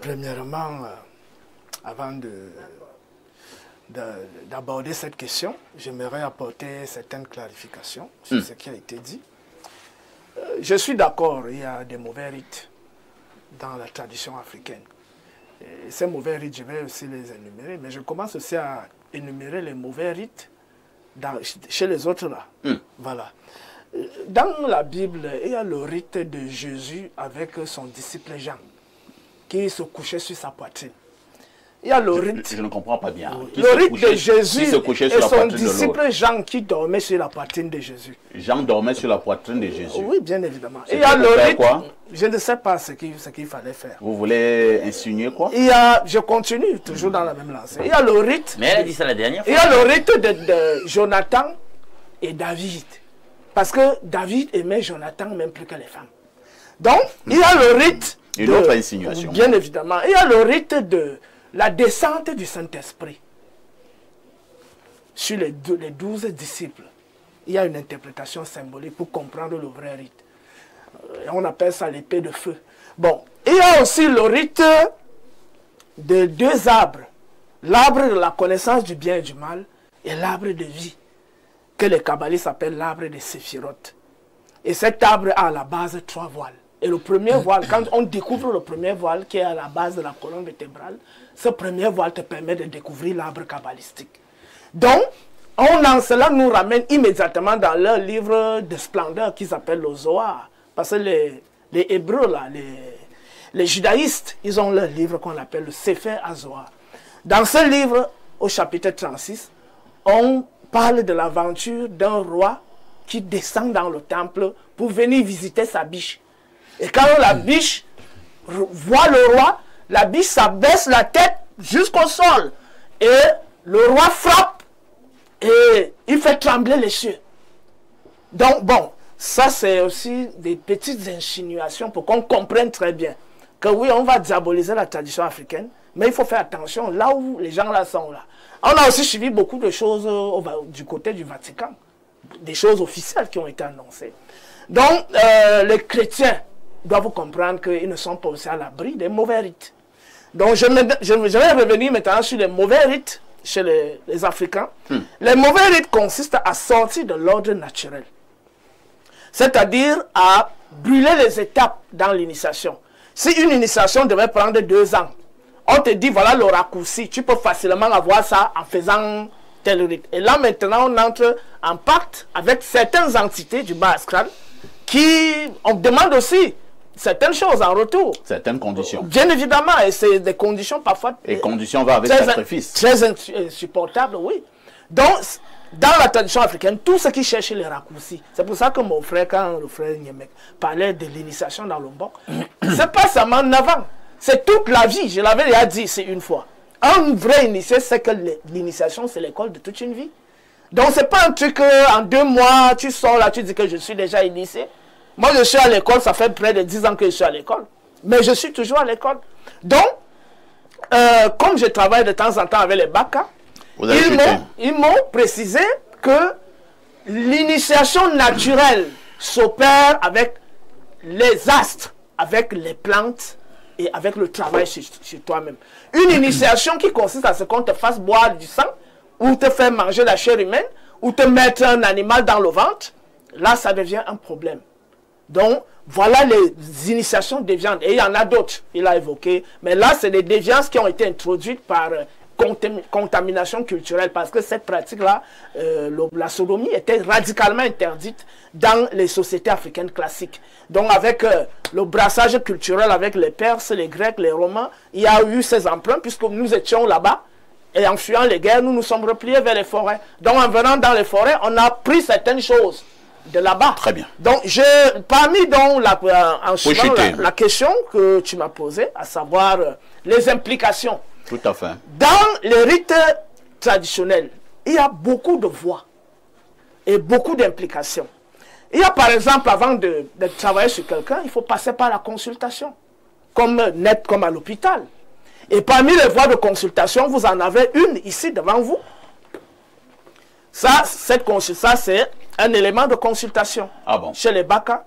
Premièrement, avant d'aborder cette question, j'aimerais apporter certaines clarifications sur ce qui a été dit. Je suis d'accord, il y a des mauvais rites dans la tradition africaine. Et ces mauvais rites, je vais aussi les énumérer, mais je commence aussi à énumérer les mauvais rites chez les autres là. Voilà. Dans la Bible, il y a le rite de Jésus avec son disciple Jean, qui se couchait sur sa poitrine. Il y a le rite. Je ne comprends pas bien. Le rite de Jésus et son disciple Jean qui dormait sur la poitrine de Jésus. Jean dormait sur la poitrine de Jésus. Oui, bien évidemment. Il y a le rite. Quoi? Je ne sais pas ce qu'il fallait faire. Vous voulez insinuer quoi? Je continue, toujours dans la même lancée. Il y a le rite. Mais elle a dit ça la dernière fois. Il y a le rite de Jonathan et David. Parce que David aimait Jonathan même plus que les femmes. Donc, il y a le rite. Une autre insinuation. Bien évidemment. Il y a le rite de la descente du Saint-Esprit sur les 12 disciples. Il y a une interprétation symbolique pour comprendre le vrai rite. On appelle ça l'épée de feu. Bon, il y a aussi le rite de 2 arbres. L'arbre de la connaissance du bien et du mal et l'arbre de vie, que les kabbalistes appellent l'arbre de Séphiroth. Et cet arbre a à la base 3 voiles. Et le premier voile, quand on découvre le premier voile qui est à la base de la colonne vertébrale, ce premier voile te permet de découvrir l'arbre kabbalistique. Donc, cela nous ramène immédiatement dans leur livre de splendeur qu'ils appellent le Zohar. Parce que les Hébreux, là, les judaïstes, ils ont leur livre qu'on appelle le Sefer HaZohar. Dans ce livre, au chapitre 36, on parle de l'aventure d'un roi qui descend dans le temple pour venir visiter sa biche. Et quand la biche voit le roi, la biche s'abaisse la tête jusqu'au sol. Et le roi frappe et il fait trembler les cieux. Donc bon, ça c'est aussi des petites insinuations pour qu'on comprenne très bien que oui, on va diaboliser la tradition africaine, mais il faut faire attention là où les gens là sont là. On a aussi suivi beaucoup de choses du côté du Vatican, des choses officielles qui ont été annoncées. Donc les chrétiens doivent comprendre qu'ils ne sont pas aussi à l'abri des mauvais rites. Donc je vais revenir maintenant sur les mauvais rites chez les Africains. Les mauvais rites consistent à sortir de l'ordre naturel. C'est-à-dire à brûler les étapes dans l'initiation. Si une initiation devait prendre 2 ans, on te dit voilà le raccourci, tu peux facilement avoir ça en faisant tel rite. Et là maintenant on entre en pacte avec certaines entités du bas astral qui on demande aussi certaines choses en retour. Certaines conditions. Bien évidemment, et c'est des conditions parfois... Et conditions va avec sacrifice. Très insupportables, oui. Donc, dans la tradition africaine, tout ce qui cherche les raccourcis. C'est pour ça que mon frère, quand le frère Niemek parlait de l'initiation dans le Mbok, c'est pas seulement 9 ans. C'est toute la vie. Je l'avais déjà dit ici une fois. Un vrai initié, c'est que l'initiation, c'est l'école de toute une vie. Donc, c'est pas un truc en 2 mois, tu sors là, tu dis que je suis déjà initié. Moi, je suis à l'école, ça fait près de 10 ans que je suis à l'école. Mais je suis toujours à l'école. Donc, comme je travaille de temps en temps avec les Baka, ils m'ont précisé que l'initiation naturelle s'opère avec les astres, avec les plantes et avec le travail sur toi-même. Une initiation qui consiste à ce qu'on te fasse boire du sang, ou te faire manger la chair humaine, ou te mettre un animal dans le ventre, là, ça devient un problème. Donc, voilà les initiations déviantes. Et il y en a d'autres, il a évoqué. Mais là, c'est des déviances qui ont été introduites par contamination culturelle. Parce que cette pratique-là, la sodomie était radicalement interdite dans les sociétés africaines classiques. Donc, avec le brassage culturel avec les Perses, les Grecs, les Romains, il y a eu ces emprunts puisque nous étions là-bas. Et en fuyant les guerres, nous nous sommes repliés vers les forêts. Donc, en venant dans les forêts, on a pris certaines choses de là-bas. Très bien. Donc, parmi donc la question que tu m'as posée, à savoir les implications. Tout à fait. Dans les rites traditionnels, il y a beaucoup de voies et beaucoup d'implications. Il y a par exemple, avant de travailler sur quelqu'un, il faut passer par la consultation, comme à l'hôpital. Et parmi les voies de consultation, vous en avez une ici devant vous. Ça, c'est un élément de consultation chez les Baka.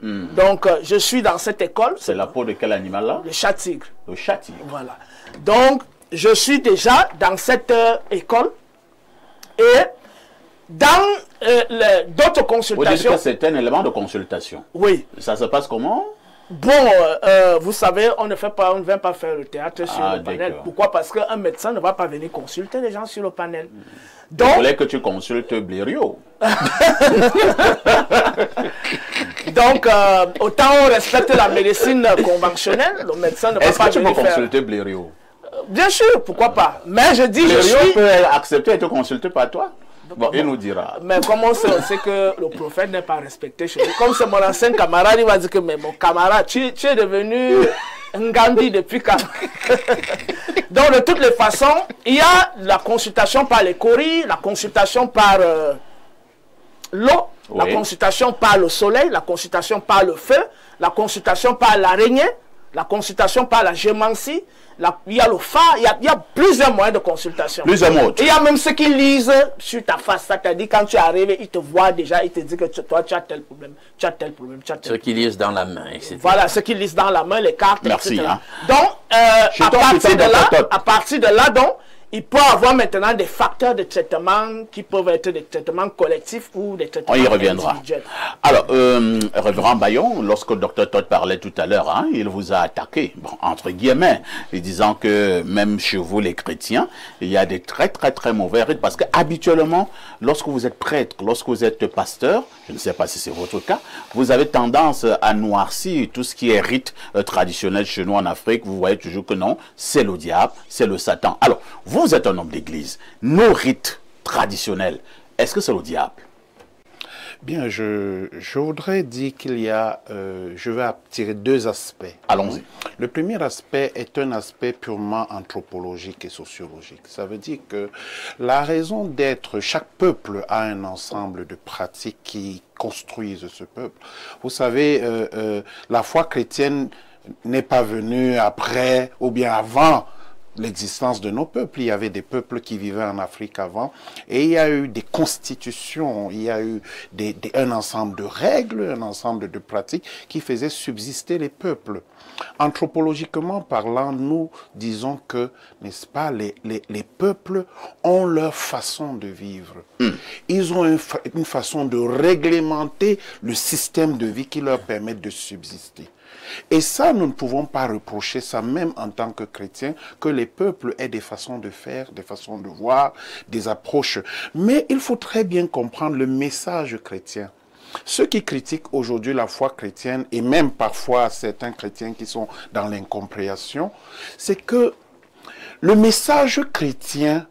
Donc, je suis dans cette école. C'est la peau de quel animal là? Le chat-tigre. Le chat-tigre. Voilà. Donc, je suis déjà dans cette école. Et dans d'autres consultations... Vous dites que c'est un élément de consultation? Oui. Ça se passe comment? Bon, vous savez, on ne vient pas faire le théâtre sur le panel. Pourquoi? Parce qu'un médecin ne va pas venir consulter les gens sur le panel. Donc, je voulais que tu consultes Blériot. Donc, autant on respecte la médecine conventionnelle, le médecin ne va pas venir faire... Est-ce que tu peux consulter Blériot? bien sûr, pourquoi pas. Mais je dis, je suis... peut accepter et te consulter par toi. Bon, il nous dira. Mais comment on sait que le prophète n'est pas respecté chez lui? Comme c'est mon ancien camarade, il va dire que mais mon camarade, tu es devenu un Gandhi depuis quand? Donc de toutes les façons, il y a la consultation par les coris, la consultation par l'eau, la consultation par le soleil, la consultation par le feu, la consultation par l'araignée, la consultation par la gémancie. Il y a le phare, il y a plusieurs moyens de consultation. Plusieurs modes. Il y a même ceux qui lisent sur ta face. C'est-à-dire quand tu arrives, ils te voient déjà, ils te disent que toi tu as tel problème, tu as tel problème, tu as tel problème. Ceux qui lisent dans la main, etc. Voilà, ceux qui lisent dans la main, les cartes, merci, etc. Hein. Donc, à partir de là, donc, il peut y avoir maintenant des facteurs de traitement qui peuvent être des traitements collectifs ou des traitements individuels. On y reviendra. Alors, Révérend Bayon, lorsque le docteur Todd parlait tout à l'heure, hein, il vous a attaqué, bon, entre guillemets, en disant que même chez vous, les chrétiens, il y a des très mauvais rites, parce que habituellement, lorsque vous êtes prêtre, lorsque vous êtes pasteur, je ne sais pas si c'est votre cas, vous avez tendance à noircir tout ce qui est rite traditionnel chez nous en Afrique. Vous voyez toujours que non, c'est le diable, c'est le Satan. Alors, vous êtes un homme d'église. Nos rites traditionnels, est-ce que c'est le diable? Bien, je voudrais dire qu'il y a, je vais tirer deux aspects. Allons-y. Le premier aspect est un aspect purement anthropologique et sociologique. Ça veut dire que la raison d'être, chaque peuple a un ensemble de pratiques qui construisent ce peuple. Vous savez, la foi chrétienne n'est pas venue après ou bien avant l'existence de nos peuples. Il y avait des peuples qui vivaient en Afrique avant et il y a eu des constitutions, il y a eu un ensemble de règles, un ensemble de pratiques qui faisaient subsister les peuples. Anthropologiquement parlant, nous disons que, n'est-ce pas, les peuples ont leur façon de vivre. Ils ont une façon de réglementer le système de vie qui leur permet de subsister. Et ça, nous ne pouvons pas reprocher ça, même en tant que chrétiens, que les peuples aient des façons de faire, des façons de voir, des approches. Mais il faut très bien comprendre le message chrétien. Ceux qui critiquent aujourd'hui la foi chrétienne, et même parfois certains chrétiens qui sont dans l'incompréhension, c'est que le message chrétien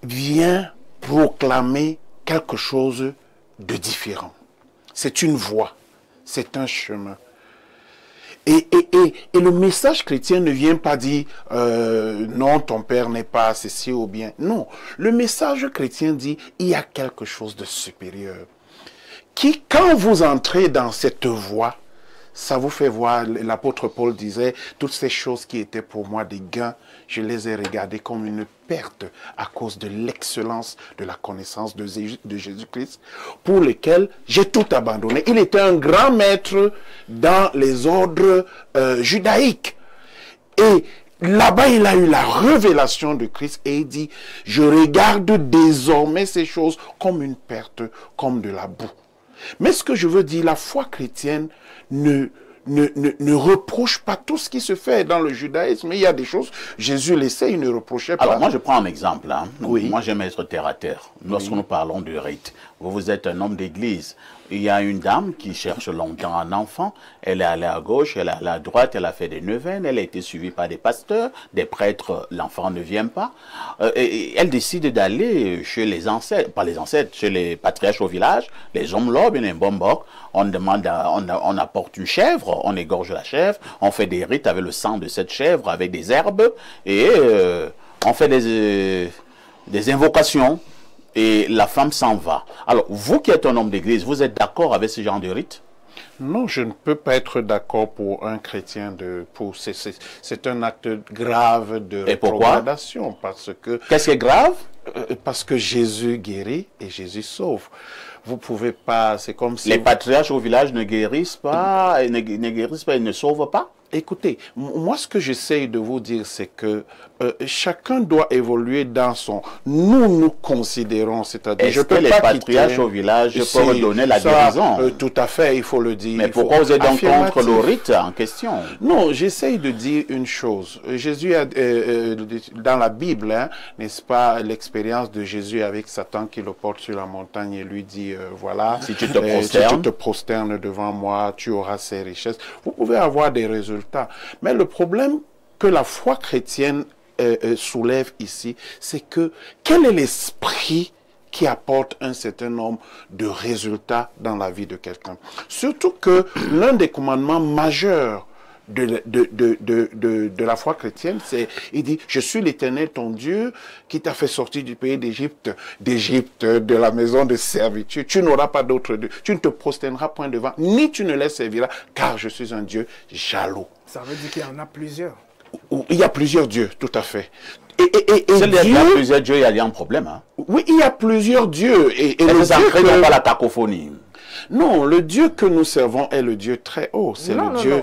vient proclamer quelque chose de différent. C'est une voie, c'est un chemin. Et le message chrétien ne vient pas dire non, ton père n'est pas ceci ou bien. Non, le message chrétien dit il y a quelque chose de supérieur. Qui, quand vous entrez dans cette voie, ça vous fait voir, l'apôtre Paul disait, toutes ces choses qui étaient pour moi des gains, je les ai regardées comme une perte à cause de l'excellence de la connaissance de Jésus-Christ, pour lequel j'ai tout abandonné. Il était un grand maître dans les ordres judaïques. Et là-bas, il a eu la révélation de Christ et il dit, je regarde désormais ces choses comme une perte, comme de la boue. Mais ce que je veux dire, la foi chrétienne ne reproche pas tout ce qui se fait dans le judaïsme. Mais il y a des choses, Jésus l'essaie, il ne reprochait pas. Alors moi je prends un exemple. Hein. Oui. Moi j'aime être terre à terre. Lorsque nous parlons de rite, vous êtes un homme d'église. Il y a une dame qui cherche longtemps un enfant. Elle est allée à gauche, elle est allée à droite, elle a fait des neuvaines, elle a été suivie par des pasteurs, des prêtres, l'enfant ne vient pas. Et elle décide d'aller chez les ancêtres, pas les ancêtres, chez les patriarches au village, les hommes là, bien un bon boc. On demande, on apporte une chèvre, on égorge la chèvre, on fait des rites avec le sang de cette chèvre, avec des herbes, et on fait des invocations. Et la femme s'en va. Alors, vous qui êtes un homme d'église, vous êtes d'accord avec ce genre de rite? Non, je ne peux pas être d'accord pour un chrétien. C'est un acte grave de rétrogradation. Parce que... Qu'est-ce qui est grave? Parce que Jésus guérit et Jésus sauve. Vous pouvez pas, c'est comme si... Les patriarches au village ne guérissent pas, ils ne sauvent pas? Écoutez, moi ce que j'essaye de vous dire, c'est que chacun doit évoluer dans son... Nous considérons, c'est-à-dire... Est-ce que les patriarches au village peuvent donner la guérison? Tout à fait, il faut le dire. Mais pourquoi vous êtes donc contre le rite en question? Non, j'essaye de dire une chose. Jésus, a, dans la Bible, hein, n'est-ce pas, l'expérience de Jésus avec Satan qui le porte sur la montagne et lui dit, voilà, si tu te prosternes devant moi, tu auras ces richesses. Vous pouvez avoir des résultats. Mais le problème que la foi chrétienne soulève ici, c'est que quel est l'esprit qui apporte un certain nombre de résultats dans la vie de quelqu'un. Surtout que l'un des commandements majeurs de la foi chrétienne, c'est, il dit, je suis l'Éternel ton Dieu qui t'a fait sortir du pays d'Égypte, de la maison de servitude. Tu n'auras pas d'autre Dieu. Tu ne te prosterneras point devant, ni tu ne les serviras, car je suis un Dieu jaloux. Ça veut dire qu'il y en a plusieurs. Il y a plusieurs dieux, tout à fait. Il y a plusieurs dieux, il y a un problème. Hein? Oui, il y a plusieurs dieux. Et les ancrés n'ont pas la cacophonie. Non, le Dieu que nous servons est le Dieu très haut. C'est le Dieu.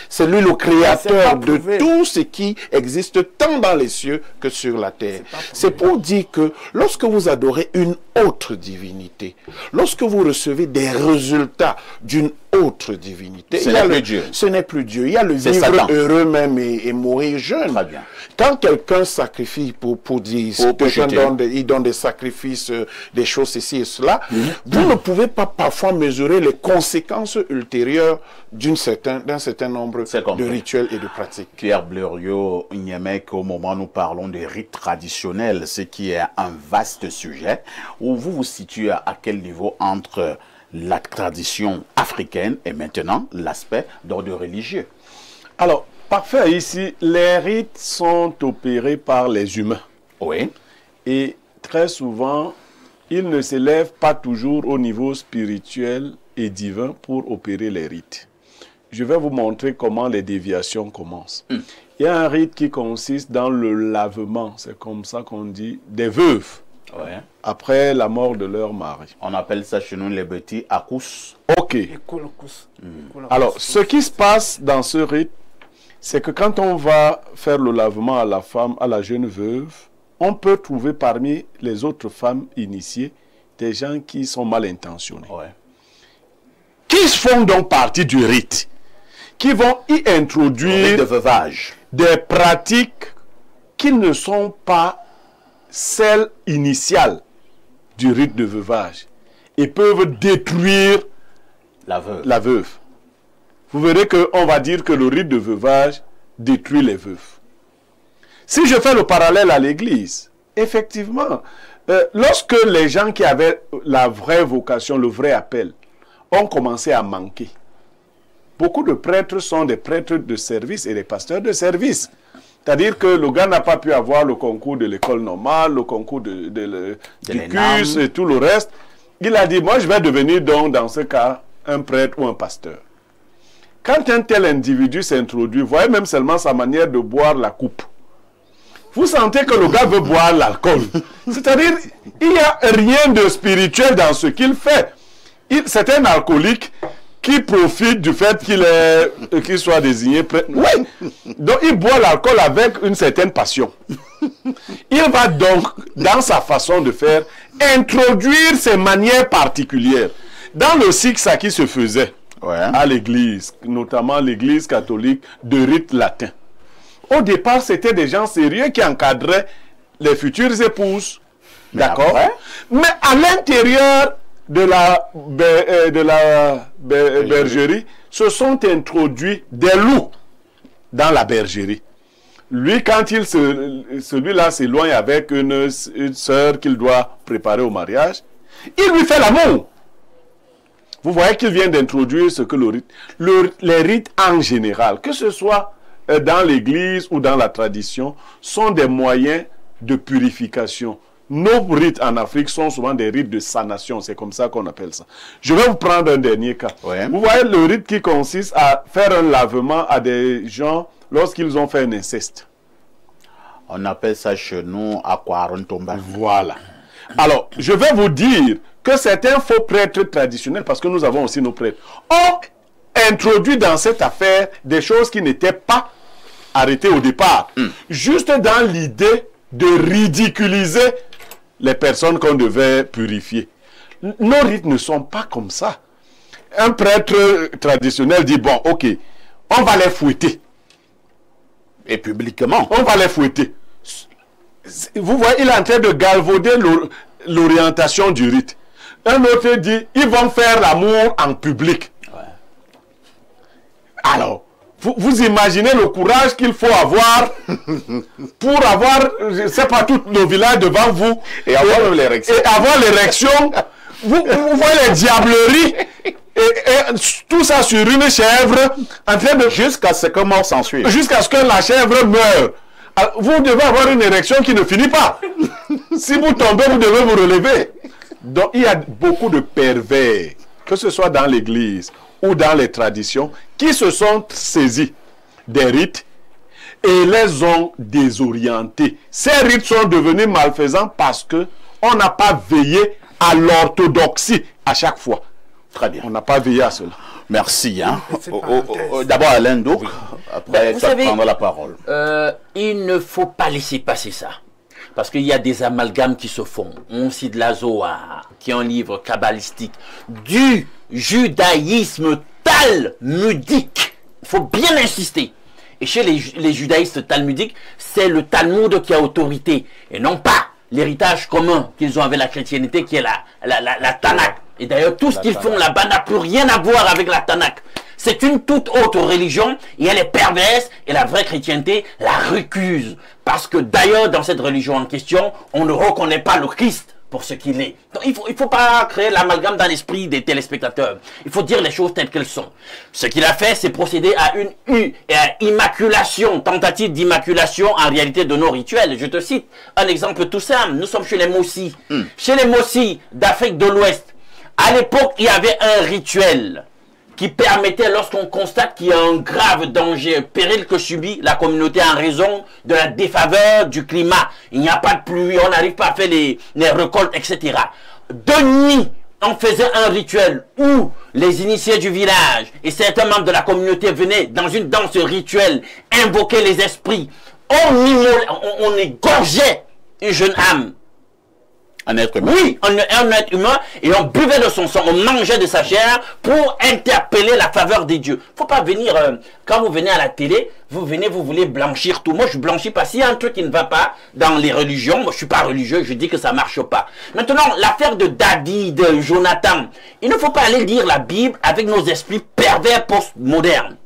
C'est lui le créateur de tout ce qui existe tant dans les cieux que sur la terre. C'est pour dire que lorsque vous adorez une autre divinité, lorsque vous recevez des résultats d'une autre divinité, ce n'est plus Dieu. Ce n'est plus Dieu. Il y a le vivre heureux même et mourir jeune. Très bien. Quand quelqu'un sacrifie pour dire, il donne des sacrifices, des choses ceci et cela, vous ne pouvez pas parfois mesurer les conséquences ultérieures d'un certain nombre de rituels et de pratiques. Pierre Blériot, au moment où nous parlons des rites traditionnels, ce qui est un vaste sujet, où vous vous situez à quel niveau entre la tradition africaine et maintenant l'aspect d'ordre religieux? Alors, parfait, ici, les rites sont opérés par les humains. Oui. Et très souvent, ils ne s'élèvent pas toujours au niveau spirituel et divin pour opérer les rites. Je vais vous montrer comment les déviations commencent. Il y a un rite qui consiste dans le lavement, c'est comme ça qu'on dit, des veuves. Ouais. Après la mort de leur mari. On appelle ça chez nous les petits akous. Ok. Alors, ce qui se passe dans ce rite, c'est que quand on va faire le lavement à la femme, à la jeune veuve, on peut trouver parmi les autres femmes initiées des gens qui sont mal intentionnés. Ouais. Qui font donc partie du rite, qui vont y introduire de veuvage, des pratiques qui ne sont pas celles initiales du rite de veuvage et peuvent détruire la veuve. Vous verrez qu'on va dire que le rite de veuvage détruit les veuves. Si je fais le parallèle à l'église, effectivement, lorsque les gens qui avaient la vraie vocation, le vrai appel, ont commencé à manquer, beaucoup de prêtres sont des prêtres de service et des pasteurs de service. C'est-à-dire que le gars n'a pas pu avoir le concours de l'école normale, le concours du CUS et tout le reste. Il a dit, moi je vais devenir donc dans ce cas un prêtre ou un pasteur. Quand un tel individu s'introduit, voyez même seulement sa manière de boire la coupe. Vous sentez que le gars veut boire l'alcool. C'est-à-dire, il n'y a rien de spirituel dans ce qu'il fait. C'est un alcoolique qui profite du fait qu'il soit désigné prêtre. Oui. Donc, il boit l'alcool avec une certaine passion. Il va donc, dans sa façon de faire, introduire ses manières particulières. Dans le cycle, ça qui se faisait à l'église, notamment l'église catholique de rite latin. Au départ, c'était des gens sérieux qui encadraient les futures épouses. D'accord? Mais à l'intérieur de la bergerie, se sont introduits des loups dans la bergerie. Lui, quand celui-là s'éloigne avec une sœur qu'il doit préparer au mariage, il lui fait l'amour. Vous voyez qu'il vient d'introduire ce que les rites en général, que ce soit dans l'église ou dans la tradition, sont des moyens de purification. Nos rites en Afrique sont souvent des rites de sanation, c'est comme ça qu'on appelle ça. Je vais vous prendre un dernier cas. Vous voyez le rite qui consiste à faire un lavement à des gens lorsqu'ils ont fait un inceste. On appelle ça chez nous Akwarontomba. Voilà. Alors, je vais vous dire que certains faux prêtres traditionnels, parce que nous avons aussi nos prêtres, ont introduit dans cette affaire des choses qui n'étaient pas arrêtées au départ. Juste dans l'idée de ridiculiser les personnes qu'on devait purifier. Nos rites ne sont pas comme ça. Un prêtre traditionnel dit, bon, ok, on va les fouetter. Et publiquement. On va les fouetter. Vous voyez, il est en train de galvauder l'orientation du rite. Un autre dit, ils vont faire l'amour en public. Alors, Vous imaginez le courage qu'il faut avoir pour avoir, je ne sais pas, tout le village devant vous. Et avoir l'érection. Et avoir l'érection. Vous voyez les diableries. Et tout ça sur une chèvre en train de... Jusqu'à ce que mort s'ensuit. Jusqu'à ce que la chèvre meure. Vous devez avoir une érection qui ne finit pas. Si vous tombez, vous devez vous relever. Donc il y a beaucoup de pervers, que ce soit dans l'église ou dans les traditions, qui se sont saisis des rites et les ont désorientés. Ces rites sont devenus malfaisants parce que on n'a pas veillé à l'orthodoxie à chaque fois. Très bien. On n'a pas veillé à cela. Merci. Hein. D'abord Alain Douk, après vous tu savez, prendre la parole. Il ne faut pas laisser passer ça. Parce qu'il y a des amalgames qui se font. On cite la Zohar, qui est un livre kabbalistique, du judaïsme talmudique. Il faut bien insister. Et chez les judaïstes talmudiques, c'est le Talmud qui a autorité. Et non pas l'héritage commun qu'ils ont avec la chrétienté, qui est la Tanakh. Et d'ailleurs, tout ce qu'ils font là-bas n'a plus rien à voir avec la Tanakh. C'est une toute autre religion et elle est perverse et la vraie chrétienté la récuse. Parce que d'ailleurs, dans cette religion en question, on ne reconnaît pas le Christ pour ce qu'il est. Donc, il faut pas créer l'amalgame dans l'esprit des téléspectateurs. Il faut dire les choses telles qu'elles sont. Ce qu'il a fait, c'est procéder à une immaculation, tentative d'immaculation en réalité de nos rituels. Je te cite un exemple tout simple. Nous sommes chez les Mossi. Chez les Mossi d'Afrique de l'Ouest, à l'époque, il y avait un rituel qui permettait, lorsqu'on constate qu'il y a un grave danger, un péril que subit la communauté en raison de la défaveur du climat. Il n'y a pas de pluie, on n'arrive pas à faire les récoltes, etc. De nuit, on faisait un rituel où les initiés du village et certains membres de la communauté venaient dans une danse rituelle invoquer les esprits. On égorgeait une jeune âme. Un être humain. Oui, un être humain, et on buvait de son sang, on mangeait de sa chair pour interpeller la faveur des dieux. Faut pas venir, quand vous venez à la télé, vous venez, vous voulez blanchir tout. Moi, je blanchis pas. S'il y a un truc qui ne va pas dans les religions, moi, je suis pas religieux, je dis que ça marche pas. Maintenant, l'affaire de David, de Jonathan, il ne faut pas aller lire la Bible avec nos esprits pervers post-modernes.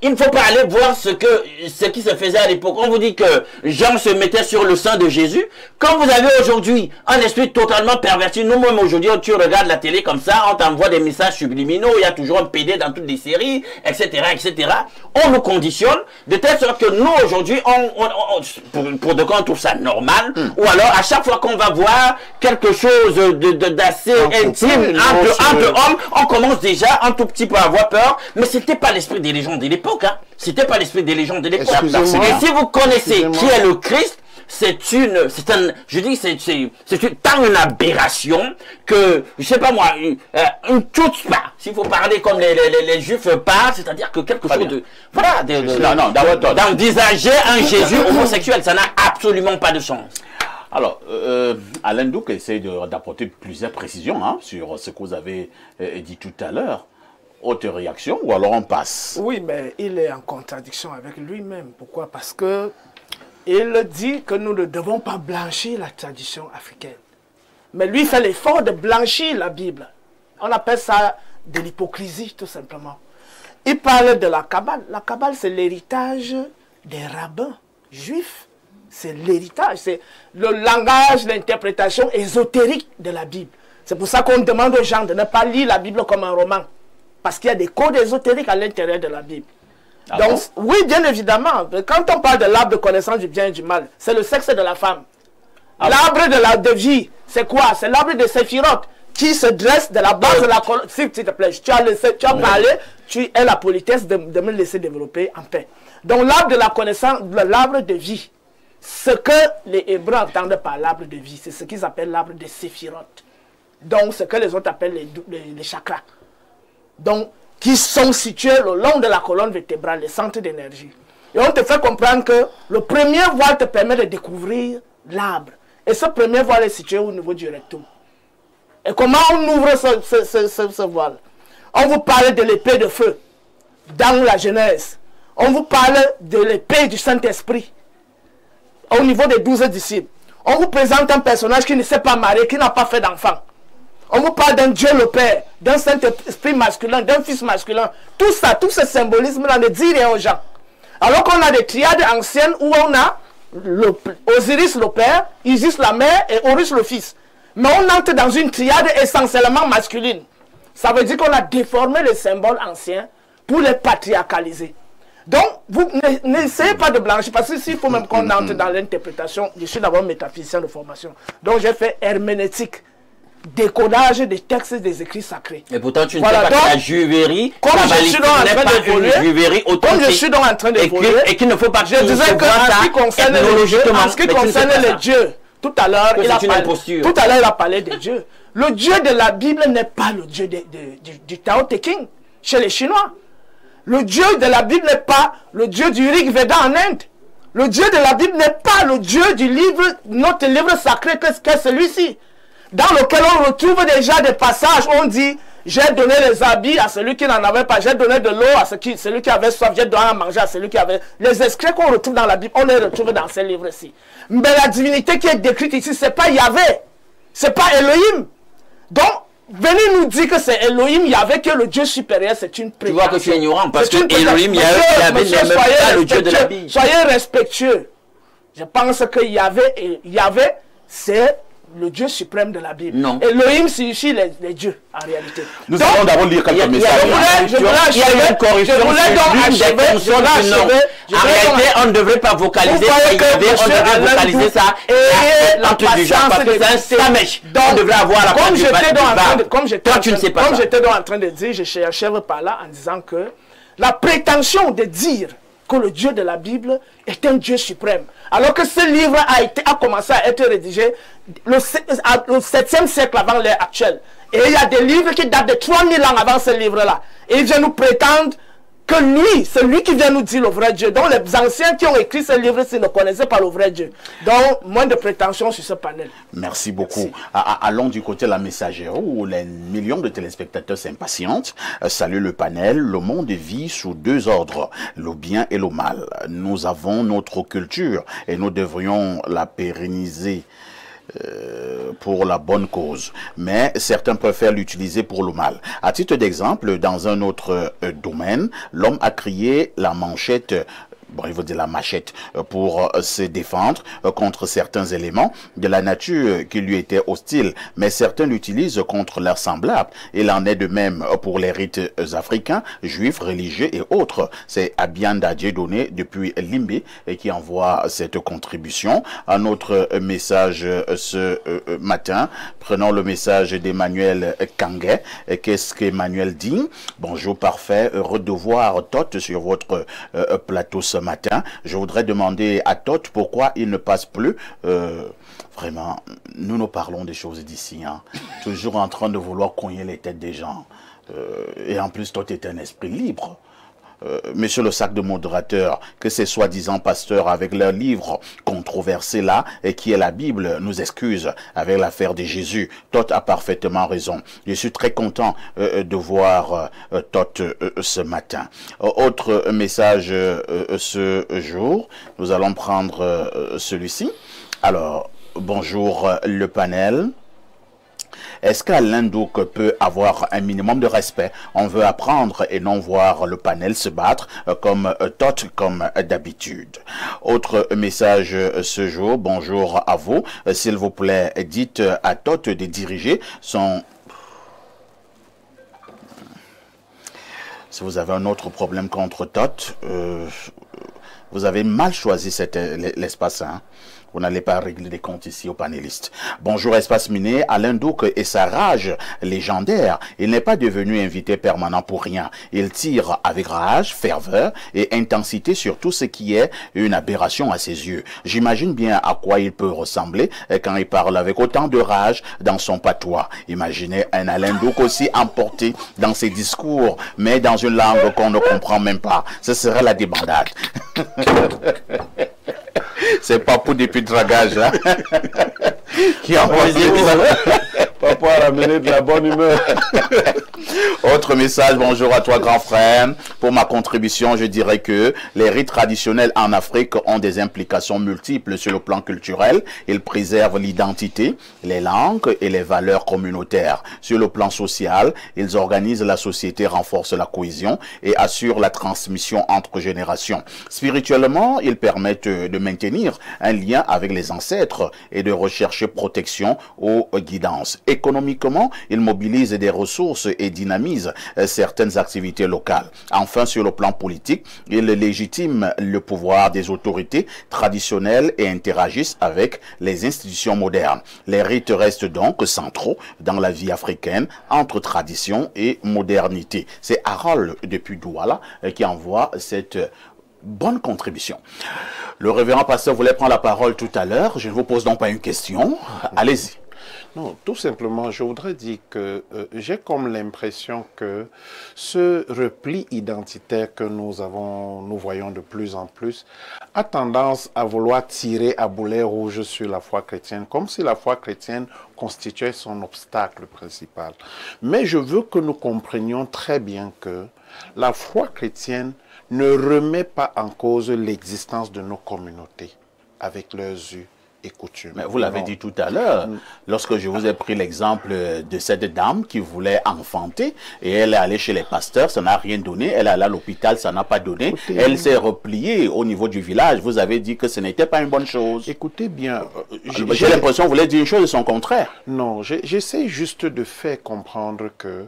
Il ne faut pas aller voir ce qui se faisait à l'époque. On vous dit que Jean se mettait sur le sein de Jésus. Quand vous avez aujourd'hui un esprit totalement perverti, nous-mêmes aujourd'hui, tu regardes la télé comme ça, on t'envoie des messages subliminaux, il y a toujours un PD dans toutes les séries, etc., etc. On nous conditionne de telle sorte que nous, aujourd'hui, pour de quoi on trouve ça normal, ou alors à chaque fois qu'on va voir quelque chose d'assez intime entre hommes, on commence déjà un tout petit peu à avoir peur, mais c'était pas l'esprit des légendes de l'époque. C'était pas l'esprit des légendes de l'époque. Et si vous connaissez qui est le Christ, c'est tant une aberration que, je sais pas moi, une toute pas. S'il faut parler comme les juifs parlent, c'est-à-dire que quelque chose de... Voilà, d'envisager un Jésus homosexuel, ça n'a absolument pas de sens. Alors, Alain Douk essaie d'apporter plusieurs précisions sur ce que vous avez dit tout à l'heure. Haute réaction ou alors on passe? Oui, mais il est en contradiction avec lui-même. Pourquoi? Parce que il dit que nous ne devons pas blanchir la tradition africaine. Mais lui fait l'effort de blanchir la Bible. On appelle ça de l'hypocrisie, tout simplement. Il parle de la Kabbale. La Kabbale, c'est l'héritage des rabbins juifs. C'est l'héritage, c'est le langage, l'interprétation ésotérique de la Bible. C'est pour ça qu'on demande aux gens de ne pas lire la Bible comme un roman. Parce qu'il y a des codes ésotériques à l'intérieur de la Bible. Ah donc, bon? Oui, bien évidemment. Quand on parle de l'arbre de connaissance du bien et du mal, c'est le sexe de la femme. Ah l'arbre de vie, c'est quoi? C'est l'arbre de Séphiroth qui se dresse de la base de la colonne. S'il te plaît, tu as parlé, tu as la politesse de me laisser développer en paix. Donc, l'arbre de la connaissance, l'arbre de vie, ce que les Hébreux entendent par l'arbre de vie, c'est ce qu'ils appellent l'arbre de Séphiroth. Donc, ce que les autres appellent les chakras. Donc, qui sont situés le long de la colonne vertébrale, les centres d'énergie. Et on te fait comprendre que le premier voile te permet de découvrir l'arbre. Et ce premier voile est situé au niveau du rectum. Et comment on ouvre ce voile? On vous parle de l'épée de feu dans la Genèse. On vous parle de l'épée du Saint-Esprit au niveau des 12 disciples. On vous présente un personnage qui ne s'est pas marié, qui n'a pas fait d'enfant. On vous parle d'un Dieu le Père, d'un Saint-Esprit masculin, d'un Fils masculin. Tout ça, tout ce symbolisme-là ne dit rien aux gens. Alors qu'on a des triades anciennes où on a Osiris le Père, Isis la Mère et Horus le Fils. Mais on entre dans une triade essentiellement masculine. Ça veut dire qu'on a déformé les symboles anciens pour les patriarcaliser. Donc, vous n'essayez pas de blanchir, parce que s'il faut même qu'on entre dans l'interprétation, je suis d'abord métaphysicien de formation. Donc, j'ai fait herméneutique, décodage des textes des écrits sacrés. Et pourtant, tu ne sais pas que la juvérie, comme je suis donc en train d'évoluer, comme je suis donc en train d'évoluer, et qu'il ne faut pas je disais que en ce qui concerne les dieux, tout à l'heure, il a parlé des dieux. Le Dieu de la Bible n'est pas le Dieu du Tao Te Ching chez les Chinois. Le Dieu de la Bible n'est pas le Dieu du Rig Veda en Inde. Le Dieu de la Bible n'est pas le Dieu du livre, notre livre sacré qu'est celui-ci. Dans lequel on retrouve déjà des passages où on dit j'ai donné les habits à celui qui n'en avait pas, j'ai donné de l'eau à celui qui avait soif, j'ai donné à manger à celui qui avait... Les escrits qu'on retrouve dans la Bible, on les retrouve dans ces livres-ci. Mais la divinité qui est décrite ici, c'est pas Yahvé, c'est pas Elohim. Donc, venez nous dire que c'est Elohim, Yahvé, que le Dieu supérieur, c'est une prétention. Tu vois que tu es ignorant, parce que Elohim, Yahvé n'est même pas le Dieu de la Bible. Soyez respectueux. Je pense que Yahvé, c'est le Dieu suprême de la Bible. Non. Elohim, c'est ici les dieux, en réalité. Nous allons d'abord lire quelques messages. Je voulais en réalité, on ne devrait pas vocaliser ça. On devrait vocaliser ça. Et la patience, parce que c'est un samèche. On devrait avoir la comme j'étais donc en train de dire, je cherchais par là en disant que la prétention de dire que le Dieu de la Bible est un Dieu suprême. Alors que ce livre a commencé à être rédigé au 7e siècle avant l'ère actuelle. Et il y a des livres qui datent de 3000 ans avant ce livre-là. Et il vient nous prétendre que lui, c'est lui qui vient nous dire le vrai Dieu. Donc les anciens qui ont écrit ce livre-ci ne connaissaient pas le vrai Dieu. Donc moins de prétentions sur ce panel. Merci beaucoup. Allons du côté de la messagerie où les millions de téléspectateurs s'impatientent. Salut le panel. Le monde vit sous deux ordres, le bien et le mal. Nous avons notre culture et nous devrions la pérenniser pour la bonne cause, mais certains préfèrent l'utiliser pour le mal. À titre d'exemple, dans un autre domaine, l'homme a créé la manchette, bon, il veut dire la machette, pour se défendre contre certains éléments de la nature qui lui étaient hostiles, mais certains l'utilisent contre leurs semblables. Il en est de même pour les rites africains, juifs, religieux et autres. C'est Abianda Dieudonné depuis Limbé et qui envoie cette contribution. Un autre message ce matin, prenons le message d'Emmanuel Kanguet. Qu'est-ce qu'Emmanuel dit? Bonjour parfait, heureux de voir Tot sur votre plateau ce matin. Je voudrais demander à Tot pourquoi il ne passe plus. Vraiment, nous parlons des choses d'ici, hein. Toujours en train de vouloir cogner les têtes des gens. Et en plus, Tot est un esprit libre. Monsieur le sac de modérateur, que ces soi-disant pasteurs avec leurs livres controversés là, et qui est la Bible, nous excusent avec l'affaire de Jésus. Tot a parfaitement raison. Je suis très content de voir Tot ce matin. Autre message ce jour, nous allons prendre celui-ci. Alors, bonjour le panel. Est-ce qu'Alain Douk peut avoir un minimum de respect? On veut apprendre et non voir le panel se battre comme Tot, comme d'habitude. Autre message ce jour, bonjour à vous. S'il vous plaît, dites à Tot de diriger son... Si vous avez un autre problème contre Tot, vous avez mal choisi l'espace, hein. Vous n'allez pas régler des comptes ici aux panélistes. Bonjour Espace Miné, Alain Douk et sa rage légendaire. Il n'est pas devenu invité permanent pour rien. Il tire avec rage, ferveur et intensité sur tout ce qui est une aberration à ses yeux. J'imagine bien à quoi il peut ressembler quand il parle avec autant de rage dans son patois. Imaginez un Alain Douk aussi emporté dans ses discours, mais dans une langue qu'on ne comprend même pas. Ce serait la débandade. C'est pas pour depuis dragage, hein, qui a envoyé va pouvoir ramener de la bonne humeur. Autre message, bonjour à toi grand frère. Pour ma contribution, je dirais que les rites traditionnels en Afrique ont des implications multiples sur le plan culturel. Ils préservent l'identité, les langues et les valeurs communautaires. Sur le plan social, ils organisent la société, renforcent la cohésion et assurent la transmission entre générations. Spirituellement, ils permettent de maintenir un lien avec les ancêtres et de rechercher protection ou guidance. Économiquement, ils mobilisent des ressources et dynamisent certaines activités locales. Enfin, sur le plan politique, ils légitiment le pouvoir des autorités traditionnelles et interagissent avec les institutions modernes. Les rites restent donc centraux dans la vie africaine entre tradition et modernité. C'est Harold depuis Douala qui envoie cette bonne contribution. Le révérend pasteur voulait prendre la parole tout à l'heure. Je ne vous pose donc pas une question. Allez-y. Non, tout simplement, je voudrais dire que j'ai comme l'impression que ce repli identitaire que nous voyons de plus en plus, a tendance à vouloir tirer à boulet rouge sur la foi chrétienne, comme si la foi chrétienne constituait son obstacle principal. Mais je veux que nous comprenions très bien que la foi chrétienne ne remet pas en cause l'existence de nos communautés avec leurs us et coutumes. Mais vous l'avez dit tout à l'heure, lorsque je vous ai pris l'exemple de cette dame qui voulait enfanter et elle est allée chez les pasteurs, ça n'a rien donné, elle est allée à l'hôpital, ça n'a pas donné, écoutez, elle s'est repliée au niveau du village, vous avez dit que ce n'était pas une bonne chose. Écoutez bien, j'ai l'impression que vous voulez dire une chose de son contraire. Non, j'essaie juste de faire comprendre que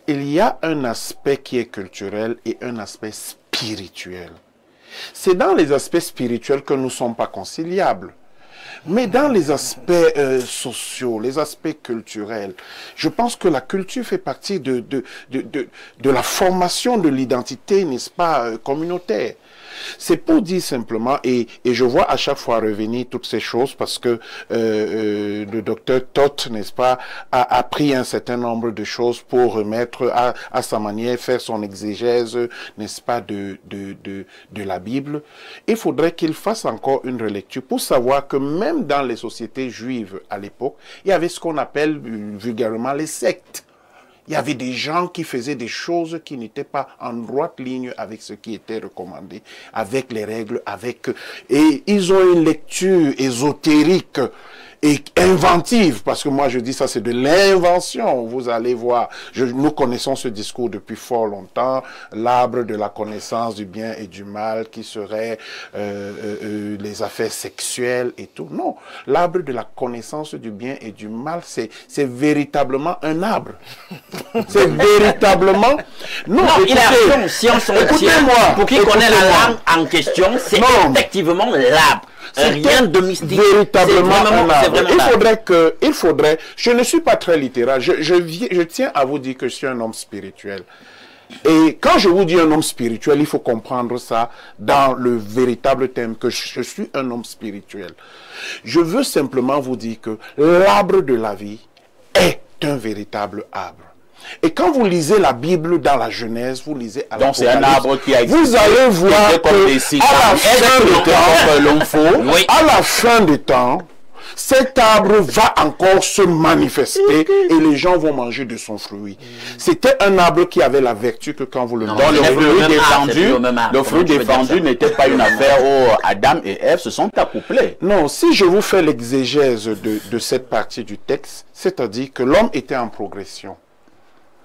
il y a un aspect qui est culturel et un aspect spirituel. C'est dans les aspects spirituels que nous ne sommes pas conciliables. Mais dans les aspects sociaux, les aspects culturels, je pense que la culture fait partie de la formation de l'identité, n'est-ce pas, communautaire. C'est pour dire simplement, et je vois à chaque fois revenir toutes ces choses parce que le docteur Toth, n'est-ce pas, a appris un certain nombre de choses pour remettre à sa manière, faire son exégèse, n'est-ce pas, de la Bible. Il faudrait qu'il fasse encore une relecture pour savoir que même dans les sociétés juives à l'époque, il y avait ce qu'on appelle vulgairement les sectes. Il y avait des gens qui faisaient des choses qui n'étaient pas en droite ligne avec ce qui était recommandé, avec les règles, et ils ont une lecture ésotérique et inventive, parce que moi je dis ça c'est de l'invention, vous allez voir, nous connaissons ce discours depuis fort longtemps, l'arbre de la connaissance du bien et du mal qui serait les affaires sexuelles et tout. Non, l'arbre de la connaissance du bien et du mal, c'est véritablement un arbre. C'est véritablement... Non, il a conscience, écoutez-moi, pour qui connaît la langue en question, c'est effectivement l'arbre. Rien de mystique. Véritablement un arbre. Il faudrait, je ne suis pas très littéral, je tiens à vous dire que je suis un homme spirituel. Et quand je vous dis un homme spirituel, il faut comprendre ça dans le véritable thème que je suis un homme spirituel. Je veux simplement vous dire que l'arbre de la vie est un véritable arbre. Et quand vous lisez la Bible dans la Genèse, vous lisez à donc c'est un arbre qui a existé. Vous allez voir à la fin des temps, cet arbre va encore se manifester et les gens vont manger de son fruit. C'était un arbre qui avait la vertu que quand vous le mangez, le fruit défendu n'était pas une affaire où Adam et Ève se sont accouplés. Non, si je vous fais l'exégèse de cette partie du texte, c'est-à-dire que l'homme était en progression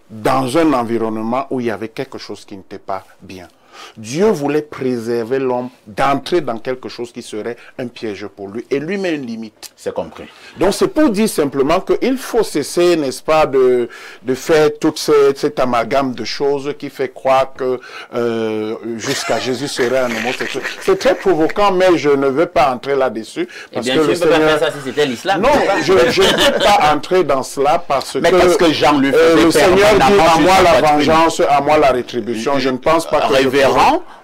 dans un environnement où il y avait quelque chose qui n'était pas bien. Dieu voulait préserver l'homme d'entrer dans quelque chose qui serait un piège pour lui et lui met une limite. C'est compris. Donc c'est pour dire simplement qu'il faut cesser, n'est-ce pas, de faire toute cette amalgame de choses qui fait croire que jusqu'à Jésus serait un homosexuel. C'est très provoquant, mais je ne veux pas entrer là-dessus. Parce que le Seigneur... pas faire ça si c'était l'islam. Non, je ne peux pas entrer dans cela parce mais qu'est-ce que Jean lui faisait le Seigneur dit à moi la vengeance, à moi la rétribution. Je ne pense pas que...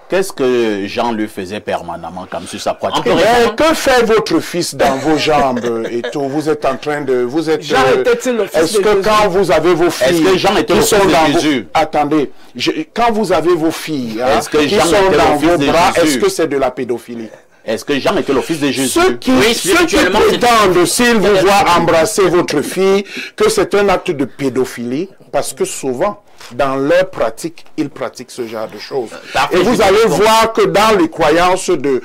Qu'est-ce que Jean lui faisait permanemment comme sur sa poitrine? Que fait votre fils dans vos jambes et tout? Vous êtes en train de... Est-ce que quand vous avez vos filles... Est-ce que Jean était le fils de Jésus? Attendez, quand vous avez vos filles qui sont dans vos bras, est-ce que c'est de la pédophilie? Est-ce que Jean était le fils de Jésus? Ceux qui prétendent, s'ils vous voient embrasser votre fille, que c'est un acte de pédophilie, parce que souvent, dans leur pratique, ils pratiquent ce genre de choses. Et vous allez voir que dans les croyances de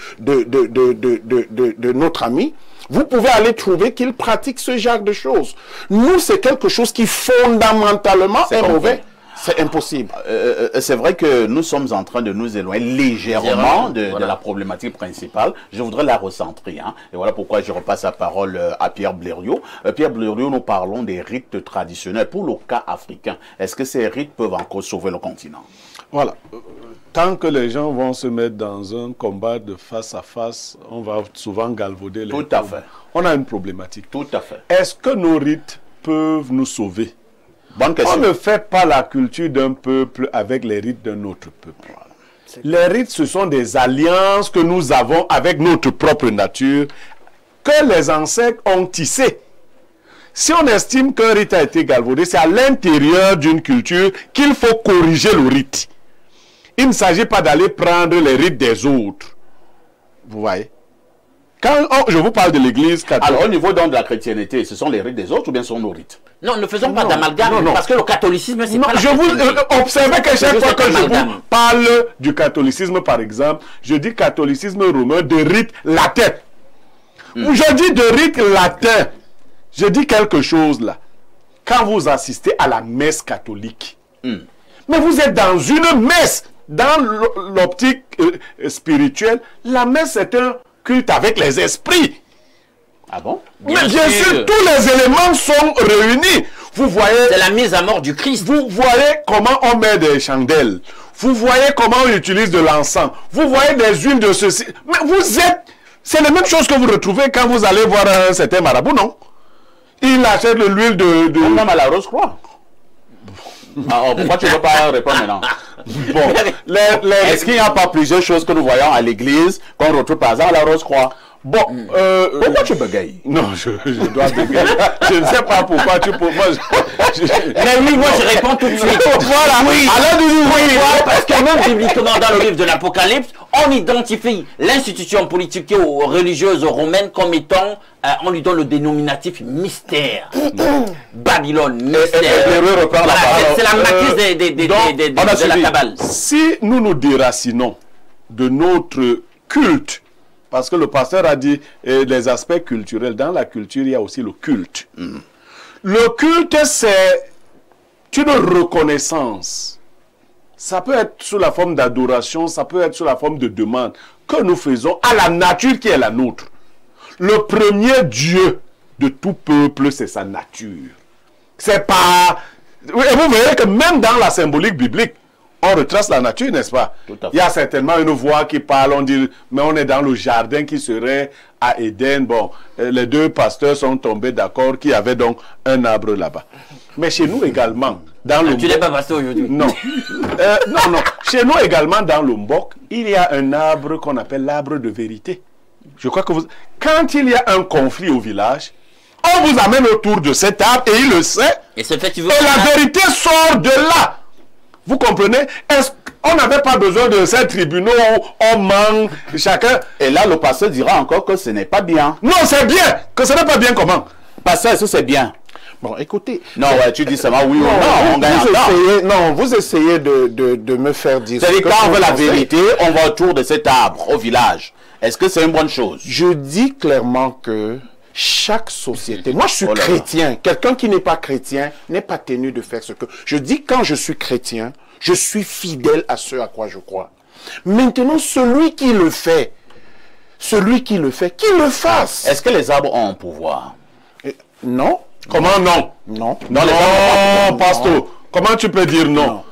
notre ami, vous pouvez aller trouver qu'il pratique ce genre de choses. Nous, c'est quelque chose qui fondamentalement est mauvais. C'est impossible. C'est vrai que nous sommes en train de nous éloigner légèrement de la problématique principale. Je voudrais la recentrer. Hein. Et voilà pourquoi je repasse la parole à Pierre Blériot. Pierre Blériot, nous parlons des rites traditionnels. Pour le cas africain, est-ce que ces rites peuvent encore sauver le continent? Voilà. Tant que les gens vont se mettre dans un combat de face à face, on va souvent galvauder les Tout à fait. On a une problématique. Tout à fait. Est-ce que nos rites peuvent nous sauver? Bonne question. On ne fait pas la culture d'un peuple avec les rites d'un autre peuple. Les rites, ce sont des alliances que nous avons avec notre propre nature, que les ancêtres ont tissées. Si on estime qu'un rite a été galvaudé, c'est à l'intérieur d'une culture qu'il faut corriger le rite. Il ne s'agit pas d'aller prendre les rites des autres. Vous voyez? Quand je vous parle de l'église catholique... Alors, au niveau donc de la chrétienté, ce sont les rites des autres ou bien ce sont nos rites? Non, ne faisons pas d'amalgame, parce que le catholicisme, c'est pas la je vous observez que chaque fois que je vous parle du catholicisme, par exemple, je dis catholicisme romain de rite latin. Je dis de rite latin. Je dis quelque chose là. Quand vous assistez à la messe catholique, mais vous êtes dans une messe, dans l'optique spirituelle, la messe est un culte avec les esprits. Ah bon? Mais bien sûr, tous les éléments sont réunis. Vous voyez... C'est la mise à mort du Christ. Vous voyez comment on met des chandelles. Vous voyez comment on utilise de l'encens. Vous voyez des huiles de ceci. Mais vous êtes... C'est la même chose que vous retrouvez quand vous allez voir un certain marabout, non? Il achète l'huile de... Même à la Rose-Croix. Pourquoi tu ne veux pas répondre maintenant? Bon, est-ce qu'il n'y a pas plusieurs choses que nous voyons à l'église qu'on retrouve par exemple à la Rose-Croix? Bon, pourquoi tu bégayes? Non, je dois bégayer. Je ne sais pas pourquoi tu... Mais oui, moi je réponds tout de suite. Voilà, oui. Alors, oui, parce que même bibliquement dans le livre de l'Apocalypse, on identifie l'institution politique ou religieuse romaine comme étant, on lui donne le dénominatif mystère. Babylone, mystère. C'est la matrice de la Kabbale. Si nous nous déracinons de notre culte, parce que le pasteur a dit les aspects culturels. Dans la culture, il y a aussi le culte. Le culte, c'est une reconnaissance. Ça peut être sous la forme d'adoration, ça peut être sous la forme de demande que nous faisons à la nature qui est la nôtre. Le premier Dieu de tout peuple, c'est sa nature. C'est pas... Et vous verrez que même dans la symbolique biblique, on retrace la nature, n'est-ce pas? Il y a certainement une voix qui parle, on dit, mais on est dans le jardin qui serait à Éden. Bon, les deux pasteurs sont tombés d'accord qu'il y avait donc un arbre là-bas. Mais chez nous également, dans le... Tu n'es pas pasteur aujourd'hui? Non. Non. Chez nous également, dans le Mbok, il y a un arbre qu'on appelle l'arbre de vérité. Je crois que vous... Quand il y a un conflit au village, on vous amène autour de cet arbre et il le sait. Et la vérité sort de là. Vous comprenez? On n'avait pas besoin de ces tribunaux où on manque chacun. Et là, le pasteur dira encore que ce n'est pas bien. Non, c'est bien. Que ce n'est pas bien comment? Pasteur, est-ce que c'est bien? Bon, écoutez. Non, ouais, tu dis seulement oui ou non. On gagne vous essayez de me faire dire... C'est-à-dire quand on veut la vérité, on va autour de cet arbre au village. Est-ce que c'est une bonne chose? Je dis clairement que chaque société... Moi, je suis chrétien. Quelqu'un qui n'est pas chrétien n'est pas tenu de faire ce que... Je dis quand je suis chrétien, je suis fidèle à ce à quoi je crois. Maintenant, celui qui le fait, qu'il le fasse. Est-ce que les arbres ont un pouvoir? Non. Comment non? Non. Non, pasteur. Comment tu peux dire non?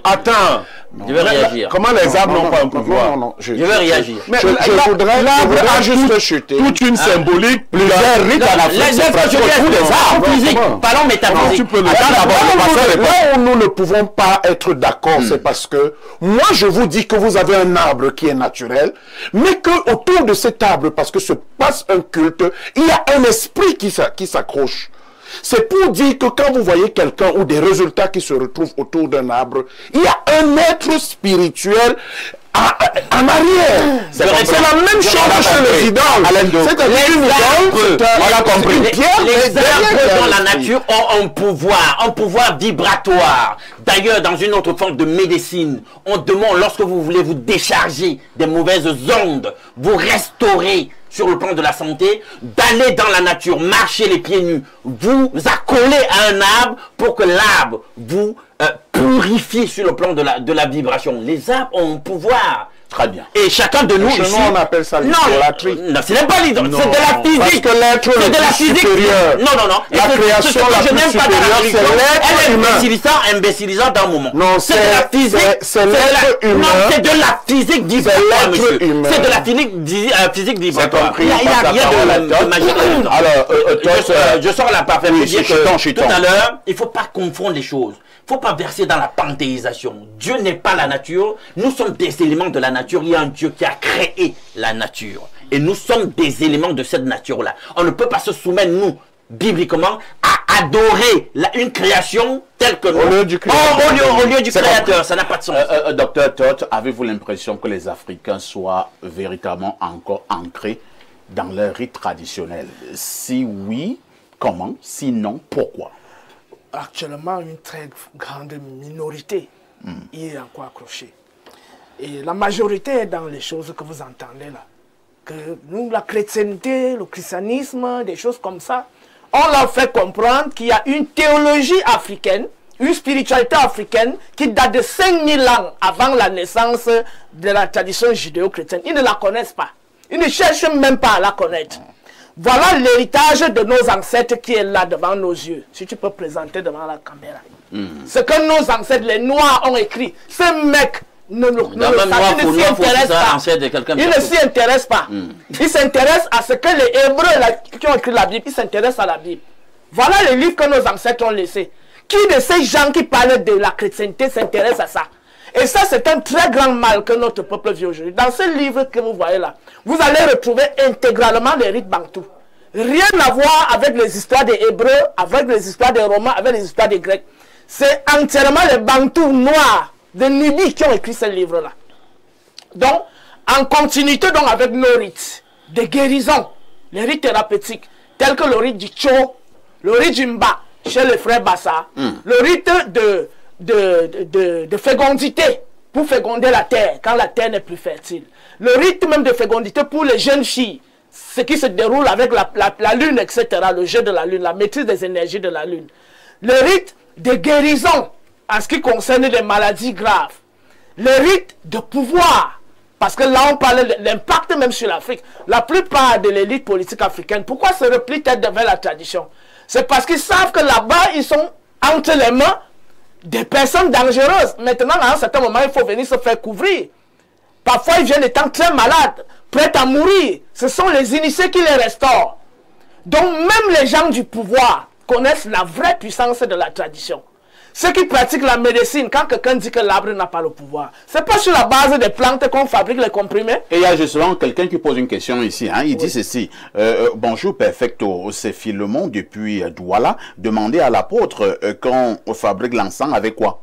Attends. Je vais réagir. Comment les arbres n'ont pas un pouvoir? Non. Je vais réagir. Mais je voudrais juste chuter. Toute une symbolique. Plusieurs rites en Afrique se pratiquent autour des arbres. Parlons métaphysique. Là où nous ne pouvons pas être d'accord, c'est parce que moi je vous dis que vous avez un arbre qui est naturel, mais que autour de cet arbre, parce que se passe un culte, il y a un esprit qui s'accroche. C'est pour dire que quand vous voyez quelqu'un ou des résultats qui se retrouvent autour d'un arbre, il y a un être spirituel en arrière. C'est la même chose chez les idoles. On a compris. Les arbres dans la nature ont un pouvoir vibratoire. D'ailleurs, dans une autre forme de médecine, on demande, lorsque vous voulez vous décharger des mauvaises ondes, vous restaurer sur le plan de la santé, d'aller dans la nature, marcher les pieds nus, vous accoler à un arbre pour que l'arbre vous purifie sur le plan de la vibration. Les arbres ont un pouvoir. Très bien. Et chacun de nous ici... on appelle ça l'idolâtrie. Non, ce n'est pas l'idolâtrie, c'est de la physique. Parce que l'être c'est de la physique. Non. La création la plus supérieure, c'est l'être humain. Elle est imbécilisante d'un moment. Non, c'est de la physique. C'est l'être humain. Non, c'est de la physique vibratoire, monsieur. C'est de la physique vibratoire. Il n'y a rien de magique. Alors, je sors la parfaite. Tout à l'heure, il ne faut pas confondre les choses. Il ne faut pas verser dans la panthéisation. Dieu n'est pas la nature. Nous sommes des éléments de la nature. Il y a un Dieu qui a créé la nature. Et nous sommes des éléments de cette nature-là. On ne peut pas se soumettre, nous, bibliquement, à adorer une création telle que nous. Au lieu du créateur. Au lieu du créateur. Ça n'a pas de sens. Docteur Todt, avez-vous l'impression que les Africains soient véritablement encore ancrés dans leur rite traditionnel? Si oui, comment? Sinon, pourquoi? Actuellement, une très grande minorité y est encore accrochée. Et la majorité est dans les choses que vous entendez là. Que nous, la chrétienté, le christianisme, des choses comme ça, on leur fait comprendre qu'il y a une théologie africaine, une spiritualité africaine qui date de 5000 ans avant la naissance de la tradition judéo-chrétienne. Ils ne la connaissent pas. Ils ne cherchent même pas à la connaître. Voilà l'héritage de nos ancêtres qui est là devant nos yeux. Si tu peux présenter devant la caméra. Ce que nos ancêtres, les Noirs, ont écrit. Ce mec ne s'y intéresse pas. Il ne s'y intéresse pas. Il s'intéresse à ce que les Hébreux là, qui ont écrit la Bible, ils s'intéressent à la Bible. Voilà les livres que nos ancêtres ont laissés. Qui de ces gens qui parlent de la chrétienté s'intéresse à ça? Et ça, c'est un très grand mal que notre peuple vit aujourd'hui. Dans ce livre que vous voyez là, vous allez retrouver intégralement les rites bantous. Rien à voir avec les histoires des Hébreux, avec les histoires des Romains, avec les histoires des Grecs. C'est entièrement les bantous noirs de Nubie qui ont écrit ce livre-là. Donc, en continuité donc avec nos rites de guérison, les rites thérapeutiques, tels que le rite du Cho, le rite du Mba, chez les frères Bassa, le rite de fécondité, pour féconder la terre, quand la terre n'est plus fertile. Le rite même de fécondité pour les jeunes filles, ce qui se déroule avec la lune, etc., le jeu de la lune, la maîtrise des énergies de la lune. Le rite de guérison, en ce qui concerne les maladies graves. Le rite de pouvoir, parce que là on parle de l'impact même sur l'Afrique. La plupart de l'élite politique africaine, pourquoi se replient-elles vers la tradition? C'est parce qu'ils savent que là-bas, ils sont entre les mains des personnes dangereuses. Maintenant, à un certain moment, il faut venir se faire couvrir. Parfois, ils viennent étant très malades, prêts à mourir. Ce sont les initiés qui les restaurent. Donc, même les gens du pouvoir connaissent la vraie puissance de la tradition. Ceux qui pratiquent la médecine, quand quelqu'un dit que l'arbre n'a pas le pouvoir, c'est pas sur la base des plantes qu'on fabrique les comprimés. Et il y a justement quelqu'un qui pose une question ici. Hein. Il dit ceci. Bonjour, perfecto. C'est Philemon depuis Douala. Demandez à l'apôtre qu'on fabrique l'encens avec quoi?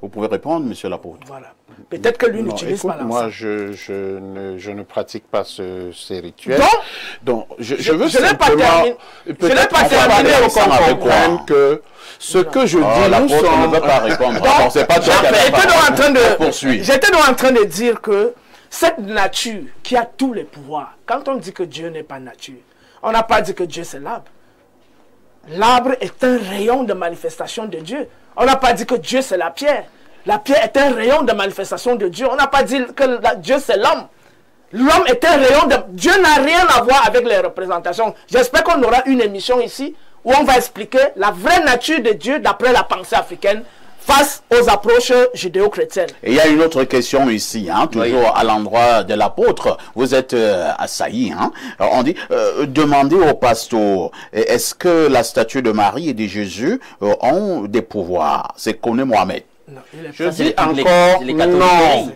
Vous pouvez répondre, monsieur l'apôtre. Voilà. Peut-être que lui n'utilise pas l'encens. Moi, je ne pratique pas ces rituels. Donc, je veux simplement... Je n'ai pas terminé au comprendre que ce que je dis, nous sommes... ne veut pas répondre. J'étais donc en train de dire que cette nature qui a tous les pouvoirs, quand on dit que Dieu n'est pas nature, on n'a pas dit que Dieu c'est l'arbre. L'arbre est un rayon de manifestation de Dieu. On n'a pas dit que Dieu c'est la pierre. La pierre est un rayon de manifestation de Dieu. On n'a pas dit que Dieu c'est l'homme. L'homme est un rayon de... Dieu n'a rien à voir avec les représentations. J'espère qu'on aura une émission ici où on va expliquer la vraie nature de Dieu d'après la pensée africaine face aux approches judéo-chrétiennes. Et il y a une autre question ici, hein, toujours à l'endroit de l'apôtre. Vous êtes assailli. Hein. On dit, demandez au pasteur, est-ce que la statue de Marie et de Jésus ont des pouvoirs? C'est Koné Mohamed. Non, je dis encore non.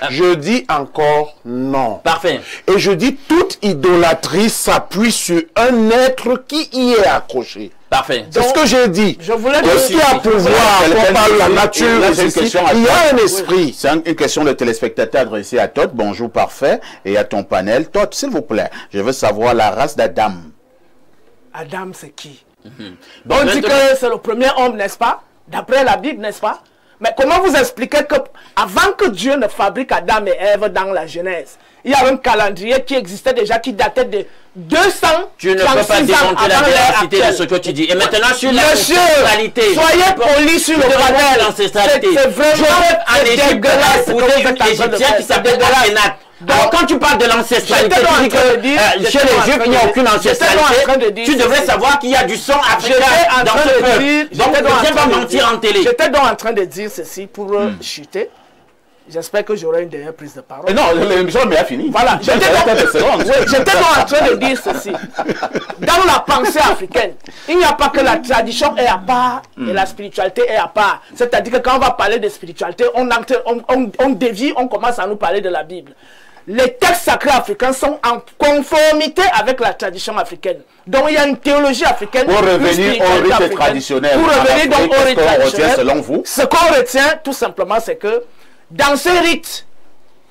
Je dis encore non. Parfait. Et je dis toute idolâtrie s'appuie sur un être qui y est accroché. Parfait. C'est ce que j'ai dit. Je voulais dire qu'il y a pouvoir, on parle de la nature, il y a un esprit. C'est une question de téléspectateur adressée à Todd. Bonjour, parfait. Et à ton panel. Todd, s'il vous plaît, je veux savoir la race d'Adam. Adam, c'est qui? On dit que c'est le premier homme, n'est-ce pas? D'après la Bible, n'est-ce pas? Mais comment vous expliquez que avant que Dieu ne fabrique Adam et Ève dans la Genèse, il y a un calendrier qui existait déjà, qui datait de 200 Tu ne peux pas démontrer la véracité de ce que tu dis. Et maintenant, sur l'ancestralité. Soyez polis sur le panel. C'est vraiment dégueulasse pour une Égyptienne qui s'appelle Akhenaten. Alors quand tu parles de l'ancestralité, tu dis que chez les Juifs, il n'y a aucune ancestralité. Tu devrais savoir qu'il y a du sang africain dans ce peuple. Donc ne viens pas mentir en télé. J'étais donc en train de dire ceci pour chuter. J'espère que j'aurai une dernière prise de parole. Non, l'émission n'est pas finie. Voilà, j'étais donc en train de dire ceci. Dans la pensée africaine, il n'y a pas que la tradition est à part et la spiritualité est à part. C'est-à-dire que quand on va parler de spiritualité, on dévie, on commence à nous parler de la Bible. Les textes sacrés africains sont en conformité avec la tradition africaine. Donc il y a une théologie africaine. Pour revenir au rite traditionnel. Pour revenir donc au rite traditionnel, selon vous? Ce qu'on retient tout simplement, c'est que dans ces rites,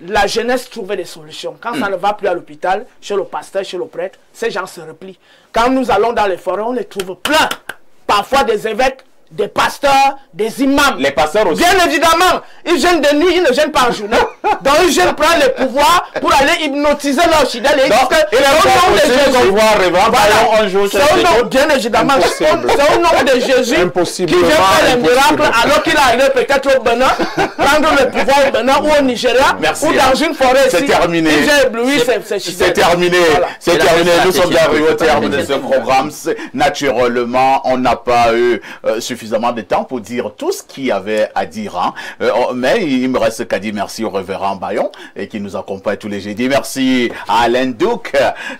la jeunesse trouvait des solutions. Quand ça ne va plus à l'hôpital, chez le pasteur, chez le prêtre, ces gens se replient. Quand nous allons dans les forêts, on les trouve plein. Parfois des évêques, des pasteurs, des imams. Les pasteurs aussi. Bien évidemment, ils gênent de nuit, ils ne gênent pas en journée. Donc ils gênent prendre le pouvoir pour aller hypnotiser leur fidèles. Et au nom de Jésus, bien évidemment, c'est au nom de Jésus qui vient faire les miracles alors qu'il arrive peut-être au Bénin, prendre le pouvoir au Bénin ou au Nigeria ou dans une forêt ici. C'est terminé. C'est terminé. C'est terminé. Nous sommes arrivés au terme de ce programme. Naturellement, on n'a pas eu suffisamment de temps pour dire tout ce qu'il y avait à dire. Hein. Mais il me reste qu'à dire merci au révérend Bayon et qui nous accompagne tous les jeudis. Merci à Alain Douc.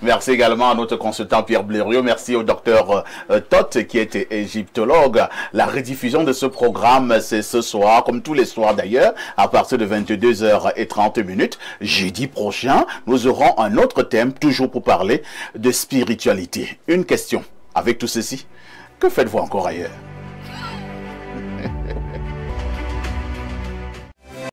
Merci également à notre consultant Pierre Blériot. Merci au docteur Todd qui est égyptologue. La rediffusion de ce programme, c'est ce soir, comme tous les soirs d'ailleurs, à partir de 22h30. Jeudi prochain, nous aurons un autre thème, toujours pour parler de spiritualité. Une question. Avec tout ceci, que faites-vous encore ailleurs ?